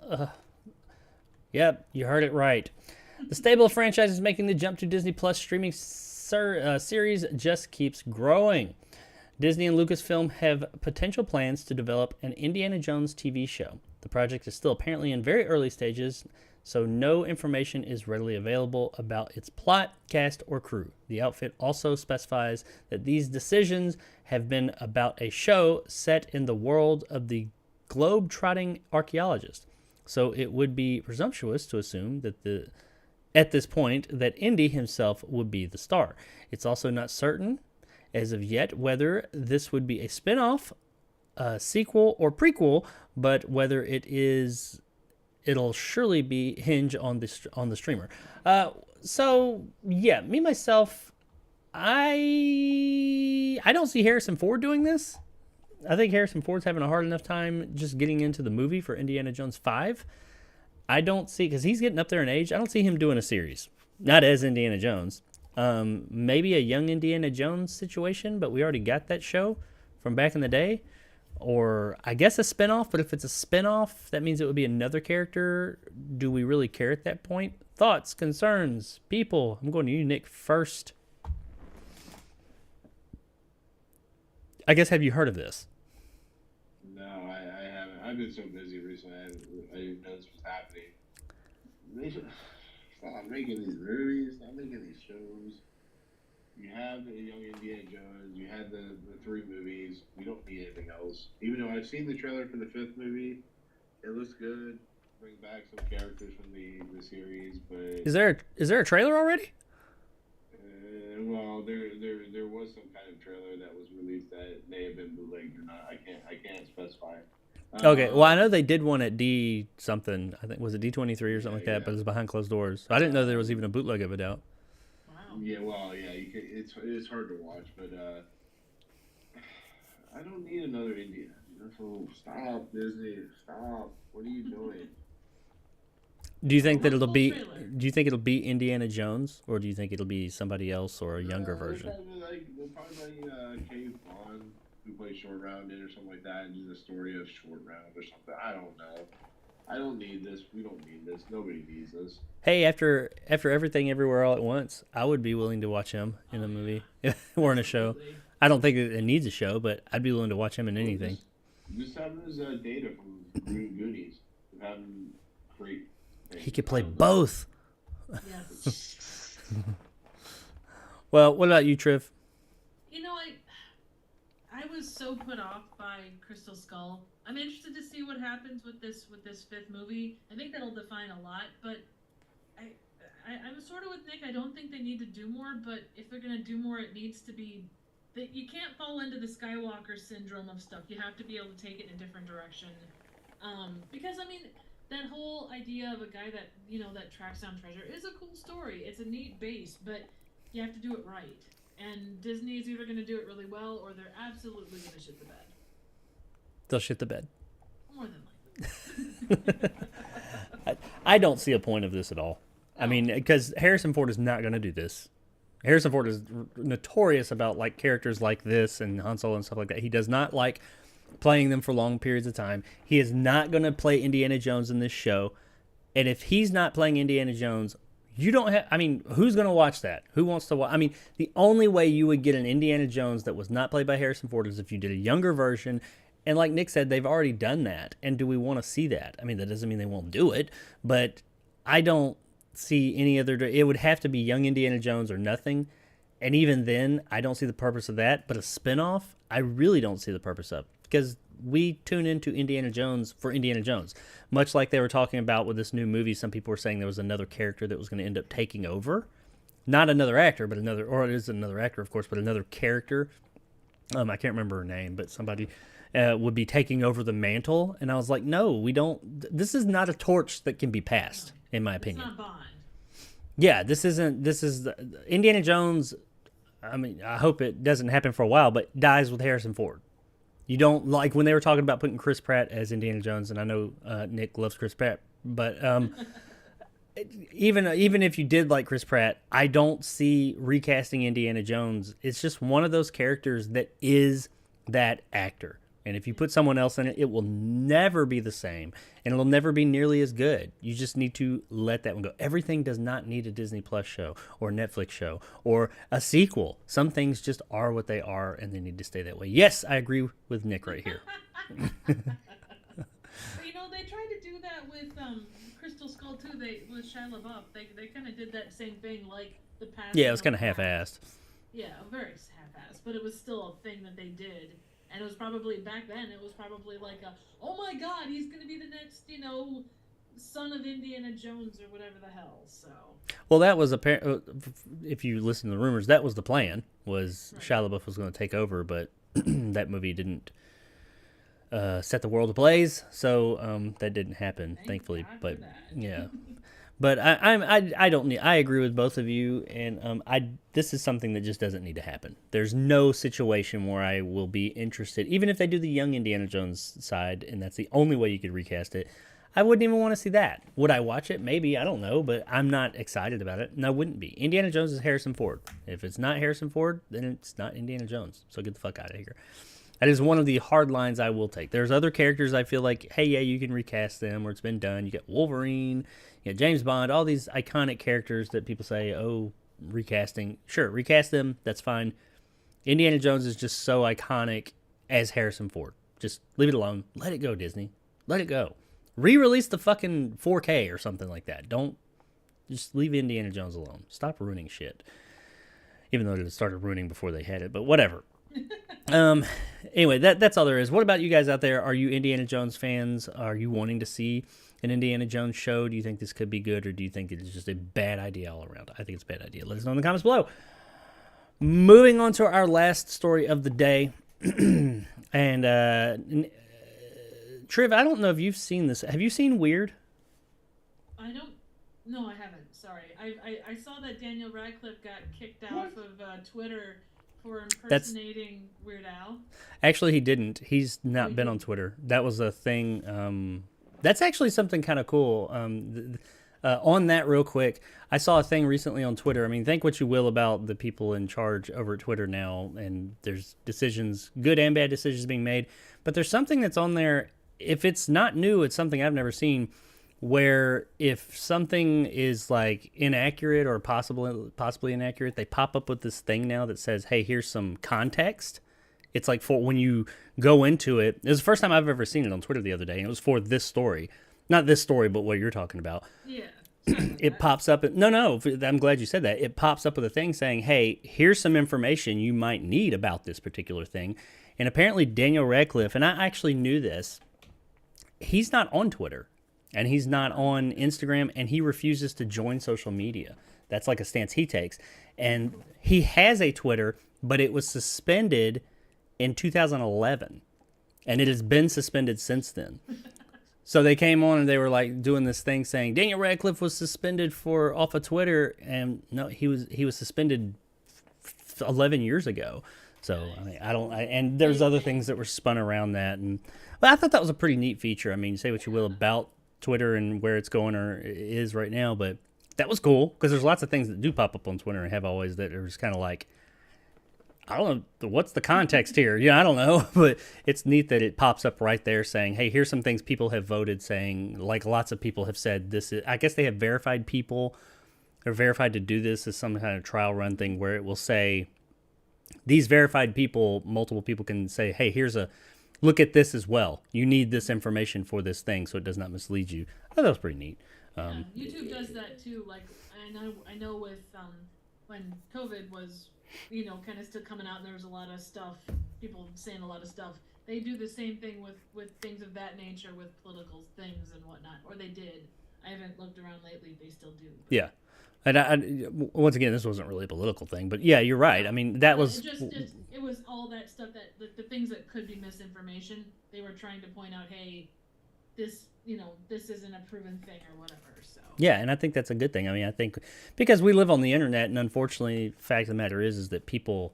Yep, you heard it right. The stable of franchises making the jump to Disney Plus streaming series just keeps growing. Disney and Lucasfilm have potential plans to develop an Indiana Jones TV show. The project is still apparently in very early stages, so no information is readily available about its plot, cast, or crew. The outfit also specifies that these decisions have been about a show set in the world of the globe-trotting archaeologist. So it would be presumptuous to assume that at this point that Indy himself would be the star. It's also not certain as of yet whether this would be a spin-off, a sequel, or prequel, but whether it'll surely be hinge on the streamer. So yeah, me myself, I don't see Harrison Ford doing this. I think Harrison Ford's having a hard enough time just getting into the movie for Indiana Jones 5. I don't see, because he's getting up there in age, I don't see him doing a series. Not as Indiana Jones. Maybe a young Indiana Jones situation, but we already got that show from back in the day. Or I guess a spinoff, but if it's a spinoff, that means it would be another character. Do we really care at that point? Thoughts, concerns, people. I'm going to you, Nick, first. I guess, have you heard of this? No, I haven't. I've been so busy recently, I didn't know this was happening. They should stop making these movies, stop making these shows. You have the Young Indiana Jones, you had the 3 movies, we don't need anything else. Even though I've seen the trailer for the 5th movie, it looks good. Bring back some characters from the series, but Is there a trailer already? Well, there was some kind of trailer that was released that may have been bootlegged or not. I can't specify. Okay, well, I know they did one at D something. I think, was it D23 or something like that, but it was behind closed doors. So I didn't know there was even a bootleg of it out. Yeah, well, yeah, you can, it's hard to watch, but I don't need another Indiana. So stop, Disney, stop. What are you doing? Do you think that it'll be? Do you think it'll be Indiana Jones, or do you think it'll be somebody else or a younger version? They'll probably Cave Bond, who plays Short Round in or something like that, and do the story of Short Round or something. I don't know. I don't need this. We don't need this. Nobody needs this. Hey, after Everything Everywhere All at Once, I would be willing to watch him in a movie or in a show. I don't think it needs a show, but I'd be willing to watch him in anything. Just have his data from Green Goonies. Have him create. He could play both. Yes. Well, what about you, Triv? You know, I was so put off by Crystal Skull. I'm interested to see what happens with this 5th movie. I think that'll define a lot, but I'm sort of with Nick. I don't think they need to do more, but if they're gonna do more, it needs to be that you can't fall into the Skywalker syndrome of stuff. You have to be able to take it in a different direction. Because I mean, that whole idea of a guy that that tracks down treasure is a cool story. It's a neat base, but you have to do it right. And Disney is either going to do it really well, or they're absolutely going to shit the bed. They'll shit the bed. More than likely. I don't see a point of this at all. I mean, because Harrison Ford is not going to do this. Harrison Ford is notorious about like characters like this and Han Solo and stuff like that. He does not like playing them for long periods of time. He is not going to play Indiana Jones in this show. And if he's not playing Indiana Jones, you don't have, I mean, who's going to watch that? Who wants to watch? I mean, the only way you would get an Indiana Jones that was not played by Harrison Ford is if you did a younger version. And like Nick said, they've already done that. And do we want to see that? I mean, that doesn't mean they won't do it, but I don't see any other, it would have to be young Indiana Jones or nothing. And even then, I don't see the purpose of that. But a spinoff, I really don't see the purpose of, because we tune into Indiana Jones for Indiana Jones. Much like they were talking about with this new movie, some people were saying there was another character that was going to end up taking over. Not another actor, but another, or it is another actor, of course, but another character. I can't remember her name, but somebody would be taking over the mantle. And I was like, no, we don't. This is not a torch that can be passed, in my opinion. It's not Bond. Yeah, this isn't. This is Indiana Jones. I mean, I hope it doesn't happen for a while, but dies with Harrison Ford. You don't like when they were talking about putting Chris Pratt as Indiana Jones, and I know Nick loves Chris Pratt, but even if you did like Chris Pratt, I don't see recasting Indiana Jones. It's just one of those characters that is that actor. And if you put someone else in it, it will never be the same, and it'll never be nearly as good. You just need to let that one go. Everything does not need a Disney Plus show or Netflix show or a sequel. Some things just are what they are, and they need to stay that way. Yes, I agree with Nick right here. But, you know, they tried to do that with Crystal Skull too. With Shia LaBeouf, they kind of did that same thing, like the past. Yeah, it was kind of half-assed. Yeah, very half-assed, but it was still a thing that they did. And it was probably, back then, it was probably like oh my god, he's going to be the next, son of Indiana Jones or whatever the hell, so. Well, that was if you listen to the rumors, that was the plan, was Right. Shia LaBeouf was going to take over, but that movie didn't set the world ablaze, so that didn't happen, thankfully. But yeah, but I don't need. I agree with both of you, and this is something that just doesn't need to happen. There's no situation where I will be interested, even if they do the young Indiana Jones side, and that's the only way you could recast it. I wouldn't even want to see that. Would I watch it? Maybe. I don't know, but I'm not excited about it, and I wouldn't be. Indiana Jones is Harrison Ford. If it's not Harrison Ford, then it's not Indiana Jones. So get the fuck out of here. That is one of the hard lines I will take. There's other characters I feel like, hey, yeah, you can recast them, or it's been done. You got Wolverine, you got James Bond, all these iconic characters that people say, oh, recasting. Sure, recast them. That's fine. Indiana Jones is just so iconic as Harrison Ford. Just leave it alone. Let it go, Disney. Let it go. Re-release the fucking 4K or something like that. Don't just leave Indiana Jones alone. Stop ruining shit. Even though it started ruining before they had it, but whatever. Anyway, that's all there is. What about you guys out there? Are you Indiana Jones fans? Are you wanting to see an Indiana Jones show? Do you think this could be good, or do you think it's just a bad idea all around? I think it's a bad idea. Let us know in the comments below. Moving on to our last story of the day. And Triv, I don't know if you've seen this. Have you seen Weird? No, I haven't. Sorry. I saw that Daniel Radcliffe got kicked off of Twitter for impersonating Weird Al. Actually, he didn't. He's not been on Twitter. That was a thing. That's actually something kind of cool. On that real quick, I saw a thing recently on Twitter. I mean, think what you will about the people in charge over at Twitter now, and there's decisions, good and bad decisions being made. But there's something that's on there. If it's not new, it's something I've never seen, where if something is like inaccurate or possibly inaccurate, they pop up with this thing now that says, hey, here's some context. It's like for when you go into it. It was the first time I've ever seen it on Twitter the other day, and it was for this story. Not this story, but what you're talking about. Yeah. It pops up. No, I'm glad you said that. It pops up with a thing saying, hey, here's some information you might need about this particular thing. And apparently Daniel Radcliffe, and I actually knew this, he's not on Twitter, and he's not on Instagram, and he refuses to join social media. That's like a stance he takes. And he has a Twitter, but it was suspended in 2011, and it has been suspended since then. So they came on and they were like doing this thing saying Daniel Radcliffe was suspended off of Twitter, and no, he was suspended 11 years ago. So I mean, and there's other things that were spun around that, but I thought that was a pretty neat feature. I mean, say what you will about Twitter and where it's going or is right now, but that was cool because there's lots of things that do pop up on Twitter and have always that are just kind of like, I don't know, what's the context here? Yeah, I don't know, but it's neat that it pops up right there saying, hey, here's some things people have voted saying, like lots of people have said this is, I guess they have verified people, or verified to do this as some kind of trial run thing where it will say, these verified people, multiple people can say, hey, look at this as well. You need this information for this thing so it does not mislead you. I thought that was pretty neat. YouTube does that too. Like, I know with when COVID was, kind of still coming out and there was a lot of stuff, people saying a lot of stuff. They do the same thing with things of that nature with political things and whatnot. Or they did. I haven't looked around lately. They still do. Yeah. And once again, this wasn't really a political thing, but yeah, you're right. I mean, that was... It was all that stuff that the things that could be misinformation. They were trying to point out, hey, this isn't a proven thing or whatever. So yeah, and I think that's a good thing. I mean, I think because we live on the internet, and unfortunately, the fact of the matter is that people,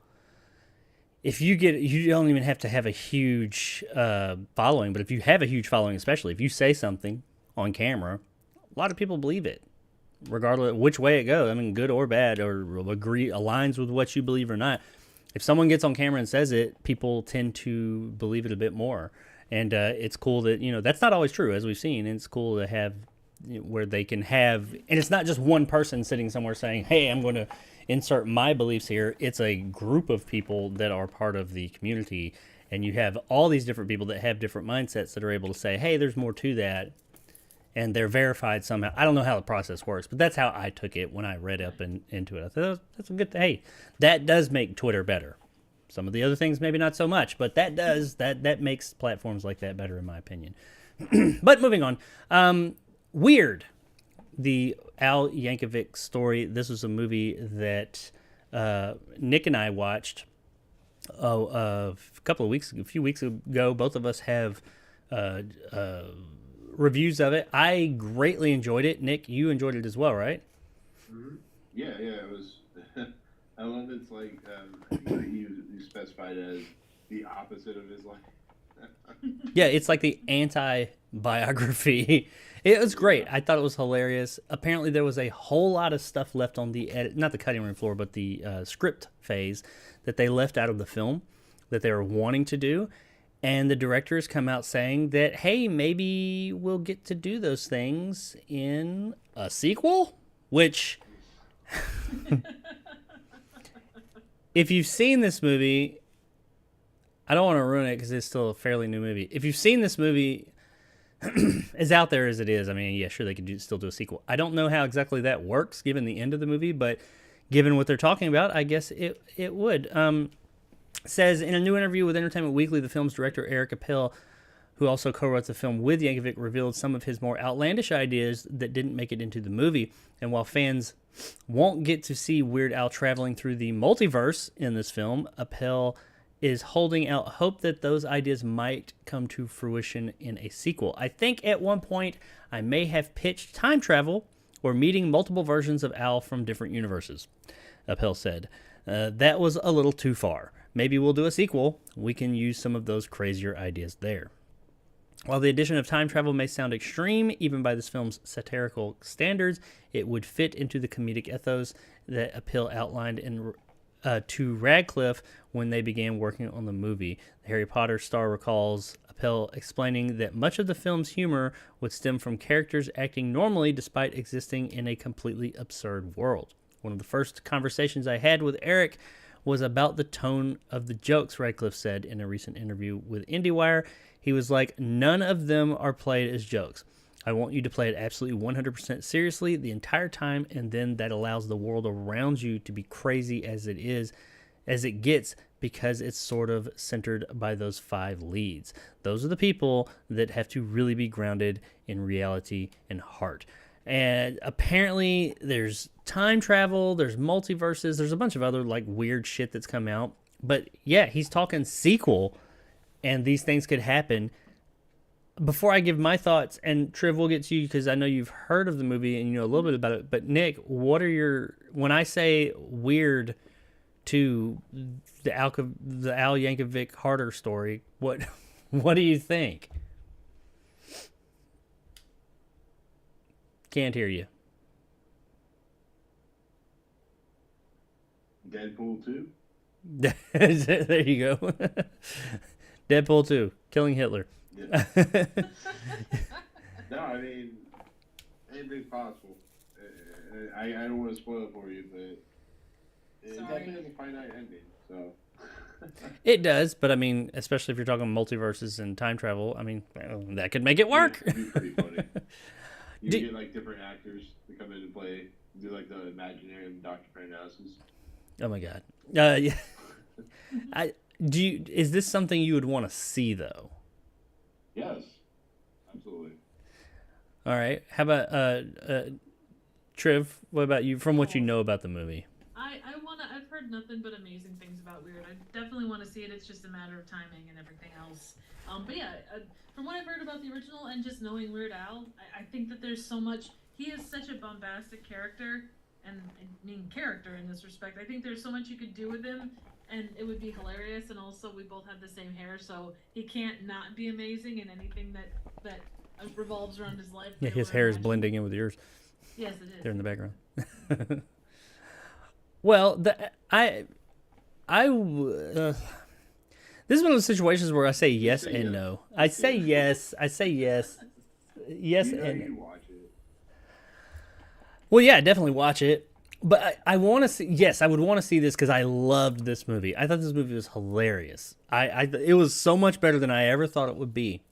you don't even have to have a huge following, but if you have a huge following, especially if you say something on camera, a lot of people believe it, regardless of which way it goes. I mean, good or bad, or aligns with what you believe or not. If someone gets on camera and says it, people tend to believe it a bit more. And it's cool that, that's not always true, as we've seen. And it's cool to have where they can have, and it's not just one person sitting somewhere saying, hey, I'm going to insert my beliefs here. It's a group of people that are part of the community. And you have all these different people that have different mindsets that are able to say, hey, there's more to that. And they're verified somehow. I don't know how the process works, but that's how I took it when I read up into it. I thought that's a good thing. Hey, that does make Twitter better. Some of the other things, maybe not so much, but that makes platforms like that better, in my opinion. But moving on, Weird, the Al Yankovic story. This was a movie that Nick and I watched a few weeks ago. Both of us have reviews of it. I greatly enjoyed it. Nick, you enjoyed it as well, right? Mm-hmm. Yeah, it was. I love it's like you specified as the opposite of his life. Yeah, it's like the anti-biography. It was great. I thought it was hilarious. Apparently, there was a whole lot of stuff left on the not the cutting room floor, but the script phase that they left out of the film that they were wanting to do. And the directors come out saying that, hey, maybe we'll get to do those things in a sequel, which... If you've seen this movie, I don't want to ruin it because it's still a fairly new movie. If you've seen this movie, as out there as it is, I mean, yeah, sure, they could still do a sequel. I don't know how exactly that works given the end of the movie, but given what they're talking about, I guess it would. Says, in a new interview with Entertainment Weekly, the film's director, Eric Appel, who also co-wrote the film with Yankovic, revealed some of his more outlandish ideas that didn't make it into the movie. And while fans won't get to see Weird Al traveling through the multiverse in this film, Appel is holding out hope that those ideas might come to fruition in a sequel. I think at one point I may have pitched time travel or meeting multiple versions of Al from different universes, Appel said. That was a little too far. Maybe we'll do a sequel. We can use some of those crazier ideas there. While the addition of time travel may sound extreme, even by this film's satirical standards, it would fit into the comedic ethos that Appel outlined to Radcliffe when they began working on the movie. The Harry Potter star recalls Appel explaining that much of the film's humor would stem from characters acting normally despite existing in a completely absurd world. One of the first conversations I had with Eric was about the tone of the jokes, Radcliffe said in a recent interview with IndieWire. He was like, none of them are played as jokes. I want you to play it absolutely 100% seriously the entire time, and then that allows the world around you to be crazy as it gets, because it's sort of centered by those 5 leads. Those are the people that have to really be grounded in reality and heart. And apparently there's time travel, there's multiverses, there's a bunch of other like weird shit that's come out. But yeah, he's talking sequel, and these things could happen. Before I give my thoughts, and Triv, we'll get to you because I know you've heard of the movie and you know a little bit about it, but Nick, what are your, when I say weird to the Al Yankovic Harder story, what do you think? Can't hear you. Deadpool 2? There you go. Deadpool 2, killing Hitler. Yeah. No, I mean, anything's possible. I don't want to spoil it for you, but it definitely has a finite ending, so. It does, but I mean, especially if you're talking multiverses and time travel, I mean, that could make it work. Yeah, it'd be pretty funny. You get like different actors to come in and play, do like the imaginary Dr. Parnassus. Oh my god. Yeah. Is this something you would want to see though? Yes, absolutely. All right. How about Triv? What about you? From what you know about the movie, I've heard nothing but amazing things about Weird. I definitely want to see it. It's just a matter of timing and everything else. But yeah, from what I've heard about the original and just knowing Weird Al, I think that there's so much. He is such a bombastic character, and character in this respect. I think there's so much you could do with him, and it would be hilarious. And also, we both have the same hair, so he can't not be amazing in anything that revolves around his life. yeah, his hair is blending in with yours. Yes, it is. There in the background. Well, this is one of those situations where I say yes and no. I say yes. Yes and no. Watch it. Well, yeah, definitely watch it. But I want to see. Yes, I would want to see this because I loved this movie. I thought this movie was hilarious. It was so much better than I ever thought it would be.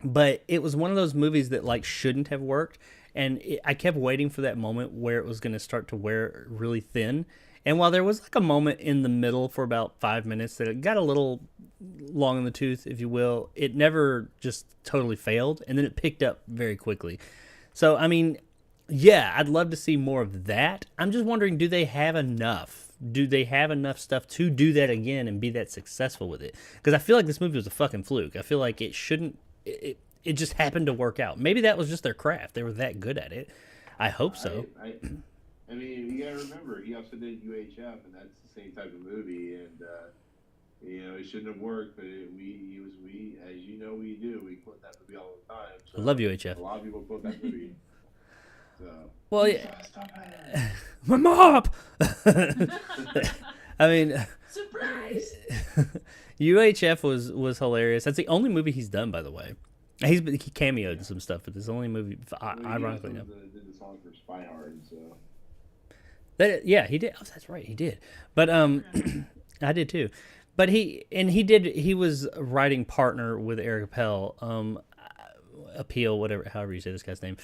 But it was one of those movies that like shouldn't have worked, and I kept waiting for that moment where it was going to start to wear really thin, And while there was like a moment in the middle for about 5 minutes that it got a little long in the tooth, if you will, it never just totally failed, and then it picked up very quickly. So, I mean, yeah, I'd love to see more of that. I'm just wondering, do they have enough? Do they have enough stuff to do that again and be that successful with it? Because I feel like this movie was a fucking fluke. I feel like it shouldn't... It just happened to work out. Maybe that was just their craft. They were that good at it. I hope so. I mean, you gotta remember, he also did UHF, and that's the same type of movie, and you know, it shouldn't have worked, but we, as you know, we do. We quote that movie all the time. So I love UHF. A lot of people quote that movie. So. Well, yeah. My mom. I mean, surprise. UHF was hilarious. That's the only movie he's done, by the way. He cameoed in some stuff, but this is the only movie, ironically enough. Did the song for Spy Hard, so. Yeah, he did. Oh, that's right, he did. But I did too. But he was writing partner with Eric Appel, Appeal, whatever, however you say this guy's name.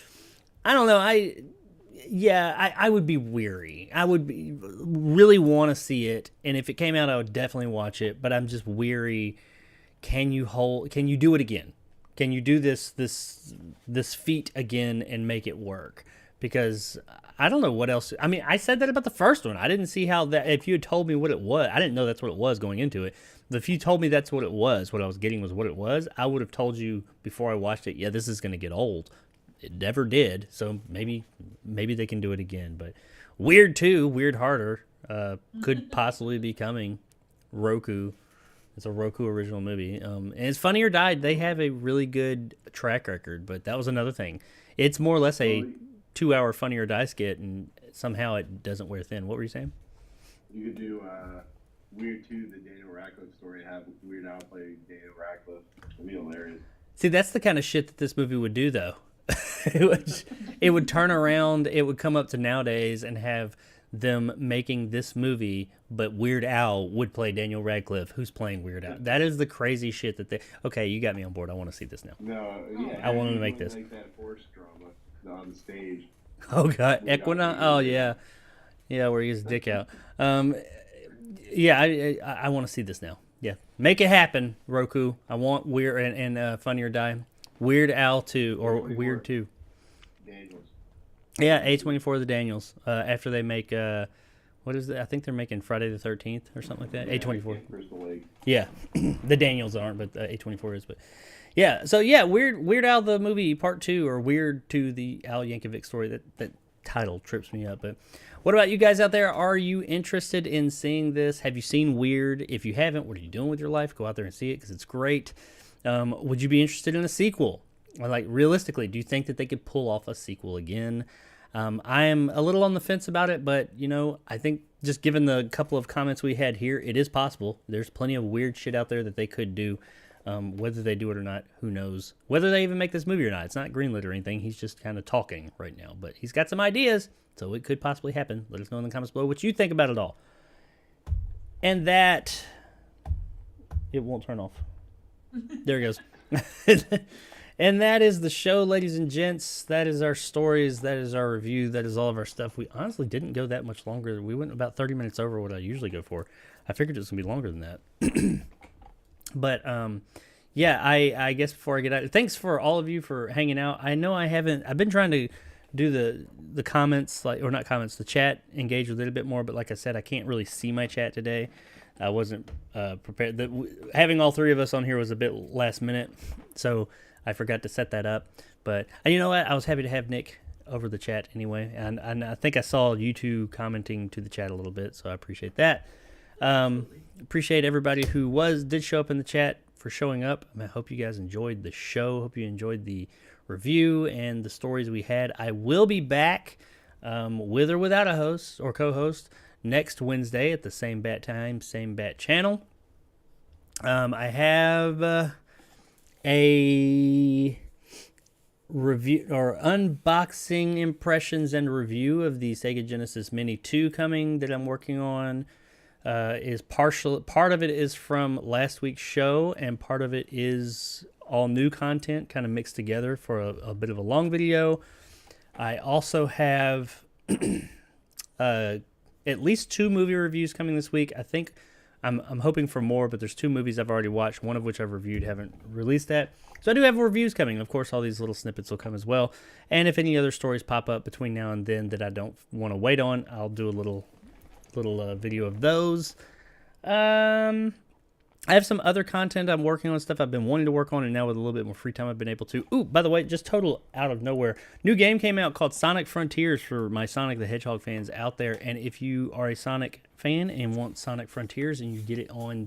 I don't know. I would be weary. I would really want to see it, and if it came out, I would definitely watch it. But I'm just weary. Can you do it again? Can you do this feat again and make it work? Because I don't know what else. I mean, I said that about the first one. I didn't see how that. If you had told me what it was, I didn't know that's what it was going into it. But if you told me that's what it was, what I was getting was what it was, I would have told you before I watched it. Yeah, this is going to get old. It never did. So maybe they can do it again. But Weird 2, Weird Harder, could possibly be coming. Roku. It's a Roku original movie. And it's Funny or Die. They have a really good track record, but that was another thing. It's more or less a 2-hour Funny or Die skit, and somehow it doesn't wear thin. What were you saying? You could do Weird 2, the Daniel Radcliffe story, and have Weird Al play Daniel Radcliffe. It'd be hilarious. See, that's the kind of shit that this movie would do, though. it would turn around, it would come up to nowadays and have them making this movie, but Weird Al would play Daniel Radcliffe, who's playing Weird Al. That is the crazy shit that they... Okay, you got me on board. I want to see this now. No, yeah. I want to make this. Like that horse drama on the stage. Oh, God. Equinox? Oh, yeah. Yeah, where he gets his dick out. Yeah, I want to see this now. Yeah. Make it happen, Roku. I want Weird and Funny or Die. Weird Al 2, or Weird 2. Daniels. Yeah, A24 The Daniels. After they make, what is it? I think they're making Friday the 13th or something like that. Yeah, A24. Crystal Lake. Yeah, the Daniels aren't, but A24 is. But yeah, so yeah, Weird Al the movie Part 2, or Weird 2 the Al Yankovic story. That title trips me up. But what about you guys out there? Are you interested in seeing this? Have you seen Weird? If you haven't, what are you doing with your life? Go out there and see it because it's great. Would you be interested in a sequel? Or like, realistically, do you think that they could pull off a sequel again? I am a little on the fence about it, but, you know, I think just given the couple of comments we had here, it is possible. There's plenty of weird shit out there that they could do. Whether they do it or not, who knows? Whether they even make this movie or not, it's not greenlit or anything. He's just kind of talking right now, but he's got some ideas, so it could possibly happen. Let us know in the comments below what you think about it all. And that... It won't turn off. There it goes. And that is the show, ladies and gents. That is our stories. That is our review. That is all of our stuff. We honestly didn't go that much longer. We went about 30 minutes over what I usually go for. I figured it was going to be longer than that. But, yeah, I guess before I get out, thanks for all of you for hanging out. I know I've been trying to do the comments, or not comments, the chat, engage with it a bit more. But like I said, I can't really see my chat today. I wasn't prepared. Having all three of us on here was a bit last minute, so I forgot to set that up. But you know what? I was happy to have Nick over the chat anyway, and I think I saw you two commenting to the chat a little bit, so I appreciate that. Appreciate everybody who did show up in the chat for showing up. I hope you guys enjoyed the show. Hope you enjoyed the review and the stories we had. I will be back with or without a host or co-host next Wednesday at the same bat time, same bat channel. I have a review or unboxing impressions and review of the Sega Genesis Mini 2 coming that I'm working on. Part of it is from last week's show, and part of it is all new content kind of mixed together for a bit of a long video. I also have at least 2 movie reviews coming this week. I think I'm hoping for more, but there's 2 movies I've already watched, one of which I've reviewed, haven't released that. So I do have reviews coming. Of course, all these little snippets will come as well. And if any other stories pop up between now and then that I don't want to wait on, I'll do a little video of those. I have some other content I'm working on, stuff I've been wanting to work on, and now with a little bit more free time I've been able to. Ooh, by the way, just total out of nowhere, new game came out called Sonic Frontiers for my Sonic the Hedgehog fans out there. And if you are a Sonic fan and want Sonic Frontiers and you get it on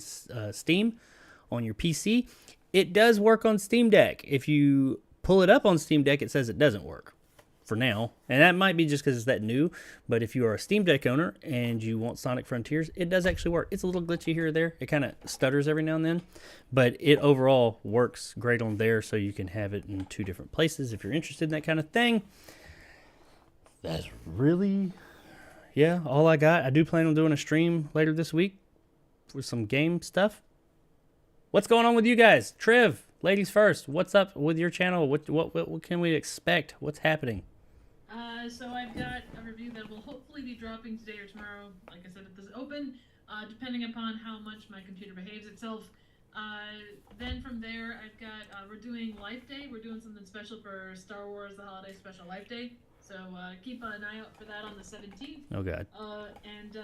Steam, on your PC, it does work on Steam Deck. If you pull it up on Steam Deck, it says it doesn't work for now. And that might be just because it's that new. But if you are a Steam Deck owner and you want Sonic Frontiers, it does actually work. It's a little glitchy here or there. It kind of stutters every now and then. But it overall works great on there, so you can have it in 2 different places if you're interested in that kind of thing. That's really, yeah, all I got. I do plan on doing a stream later this week for some game stuff. What's going on with you guys? Triv, ladies first. What's up with your channel? What can we expect? What's happening? So I've got a review that will hopefully be dropping today or tomorrow. Like I said, it is open, depending upon how much my computer behaves itself. Then from there, I've got, we're doing Life Day. We're doing something special for Star Wars, the Holiday Special Life Day. So keep an eye out for that on the 17th. Oh, God. And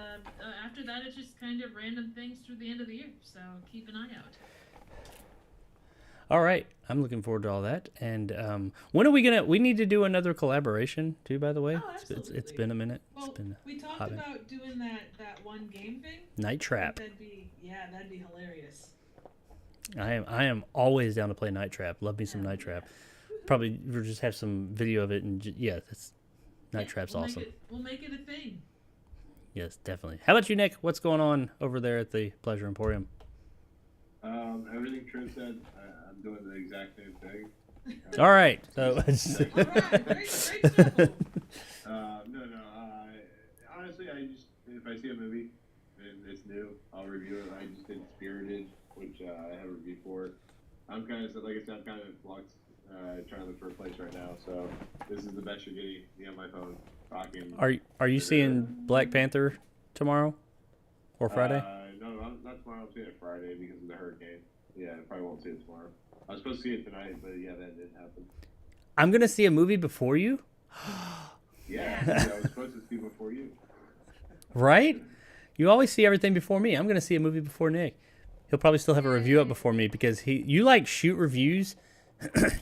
after that, it's just kind of random things through the end of the year. So keep an eye out. All right, I'm looking forward to all that. And when are we gonna? We need to do another collaboration too. By the way, it's been a minute. Well, it's been we talked about doing that one game thing. Night Trap. That'd be hilarious. I am always down to play Night Trap. Love me some Night Trap. Probably we'll just have some video of it and that's Night Trap's awesome. We'll make it a thing. Yes, definitely. How about you, Nick? What's going on over there at the Pleasure Emporium? Everything Triv said, I'm doing the exact same thing. All right. So. Honestly, if I see a movie and it's new, I'll review it. I just did Spirited, which I have a review for. I'm kind of, like I said, I'm kind of in flux, trying to look for a place right now. So this is the best you're getting. Me on my phone talking. Are you seeing Black Panther tomorrow or Friday? No, not tomorrow. I'm seeing it Friday because of the hurricane. Yeah, I probably won't see it tomorrow. I was supposed to see it tonight, but yeah, that didn't happen. I'm gonna see a movie before you. Yeah, I was supposed to see before you. Right? You always see everything before me. I'm gonna see a movie before Nick. He'll probably still have a review up before me because you like shoot reviews.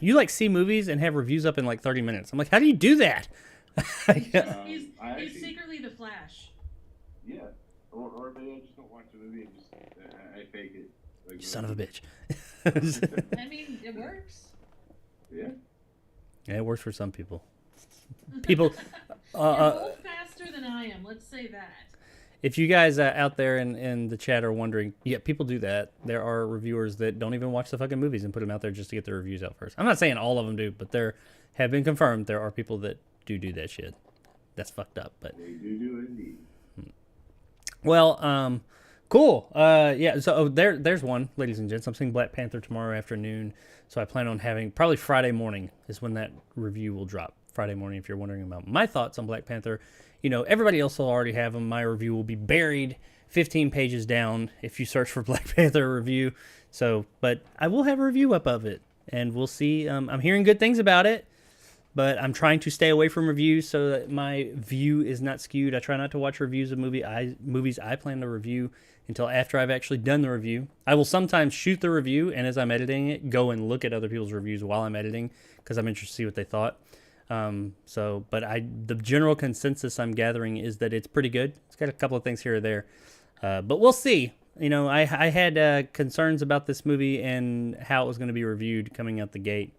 You like see movies and have reviews up in like 30 minutes. I'm like, how do you do that? He's secretly the Flash. Yeah, or maybe I just don't watch the movie and just I fake it. Like, You son of a bitch. I mean, it works. Yeah. Yeah, it works for some people. People. You're both faster than I am. Let's say that. If you guys out there in the chat are wondering, yeah, people do that. There are reviewers that don't even watch the fucking movies and put them out there just to get their reviews out first. I'm not saying all of them do, but there have been confirmed there are people that do that shit. That's fucked up, but. They do indeed. Well, cool. Yeah. So there's one, ladies and gents. I'm seeing Black Panther tomorrow afternoon, so I plan on having probably Friday morning is when that review will drop. Friday morning, if you're wondering about my thoughts on Black Panther. You know, everybody else will already have them. My review will be buried 15 pages down if you search for Black Panther review. So, but I will have a review up of it, and we'll see. I'm hearing good things about it, but I'm trying to stay away from reviews so that my view is not skewed. I try not to watch reviews of movies I plan to review until after I've actually done the review. I will sometimes shoot the review, and as I'm editing it, go and look at other people's reviews while I'm editing because I'm interested to see what they thought. But the general consensus I'm gathering is that it's pretty good. It's got a couple of things here or there, but we'll see. You know, I had concerns about this movie and how it was going to be reviewed coming out the gate.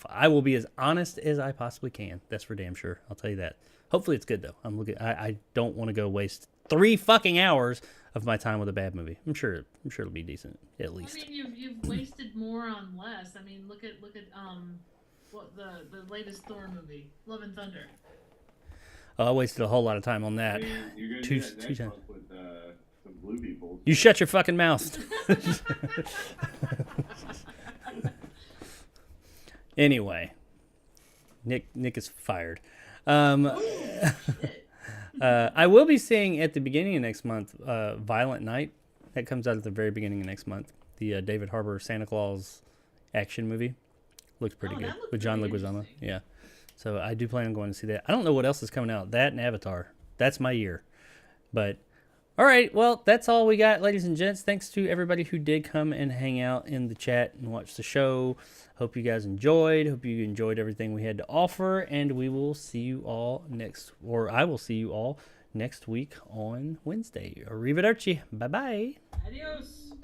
I will be as honest as I possibly can. That's for damn sure. I'll tell you that. Hopefully it's good though. I don't want to go waste 3 fucking hours of my time with a bad movie. I'm sure it'll be decent at least. I mean, you've wasted more on less. I mean, look at what the latest Thor movie, Love and Thunder. I wasted a whole lot of time on that. I mean, you're gonna do that next month with some blue people. You shut your fucking mouth. Anyway, Nick is fired. I will be seeing at the beginning of next month, Violent Night. That comes out at the very beginning of next month. The David Harbour Santa Claus action movie. Looks pretty good. With John Leguizamo. Yeah. So I do plan on going to see that. I don't know what else is coming out. That and Avatar. That's my year. But, all right. Well, that's all we got, ladies and gents. Thanks to everybody who did come and hang out in the chat and watch the show. Hope you guys enjoyed. Hope you enjoyed everything we had to offer. And we will see you all I will see you all next week on Wednesday. Arrivederci. Bye-bye. Adios.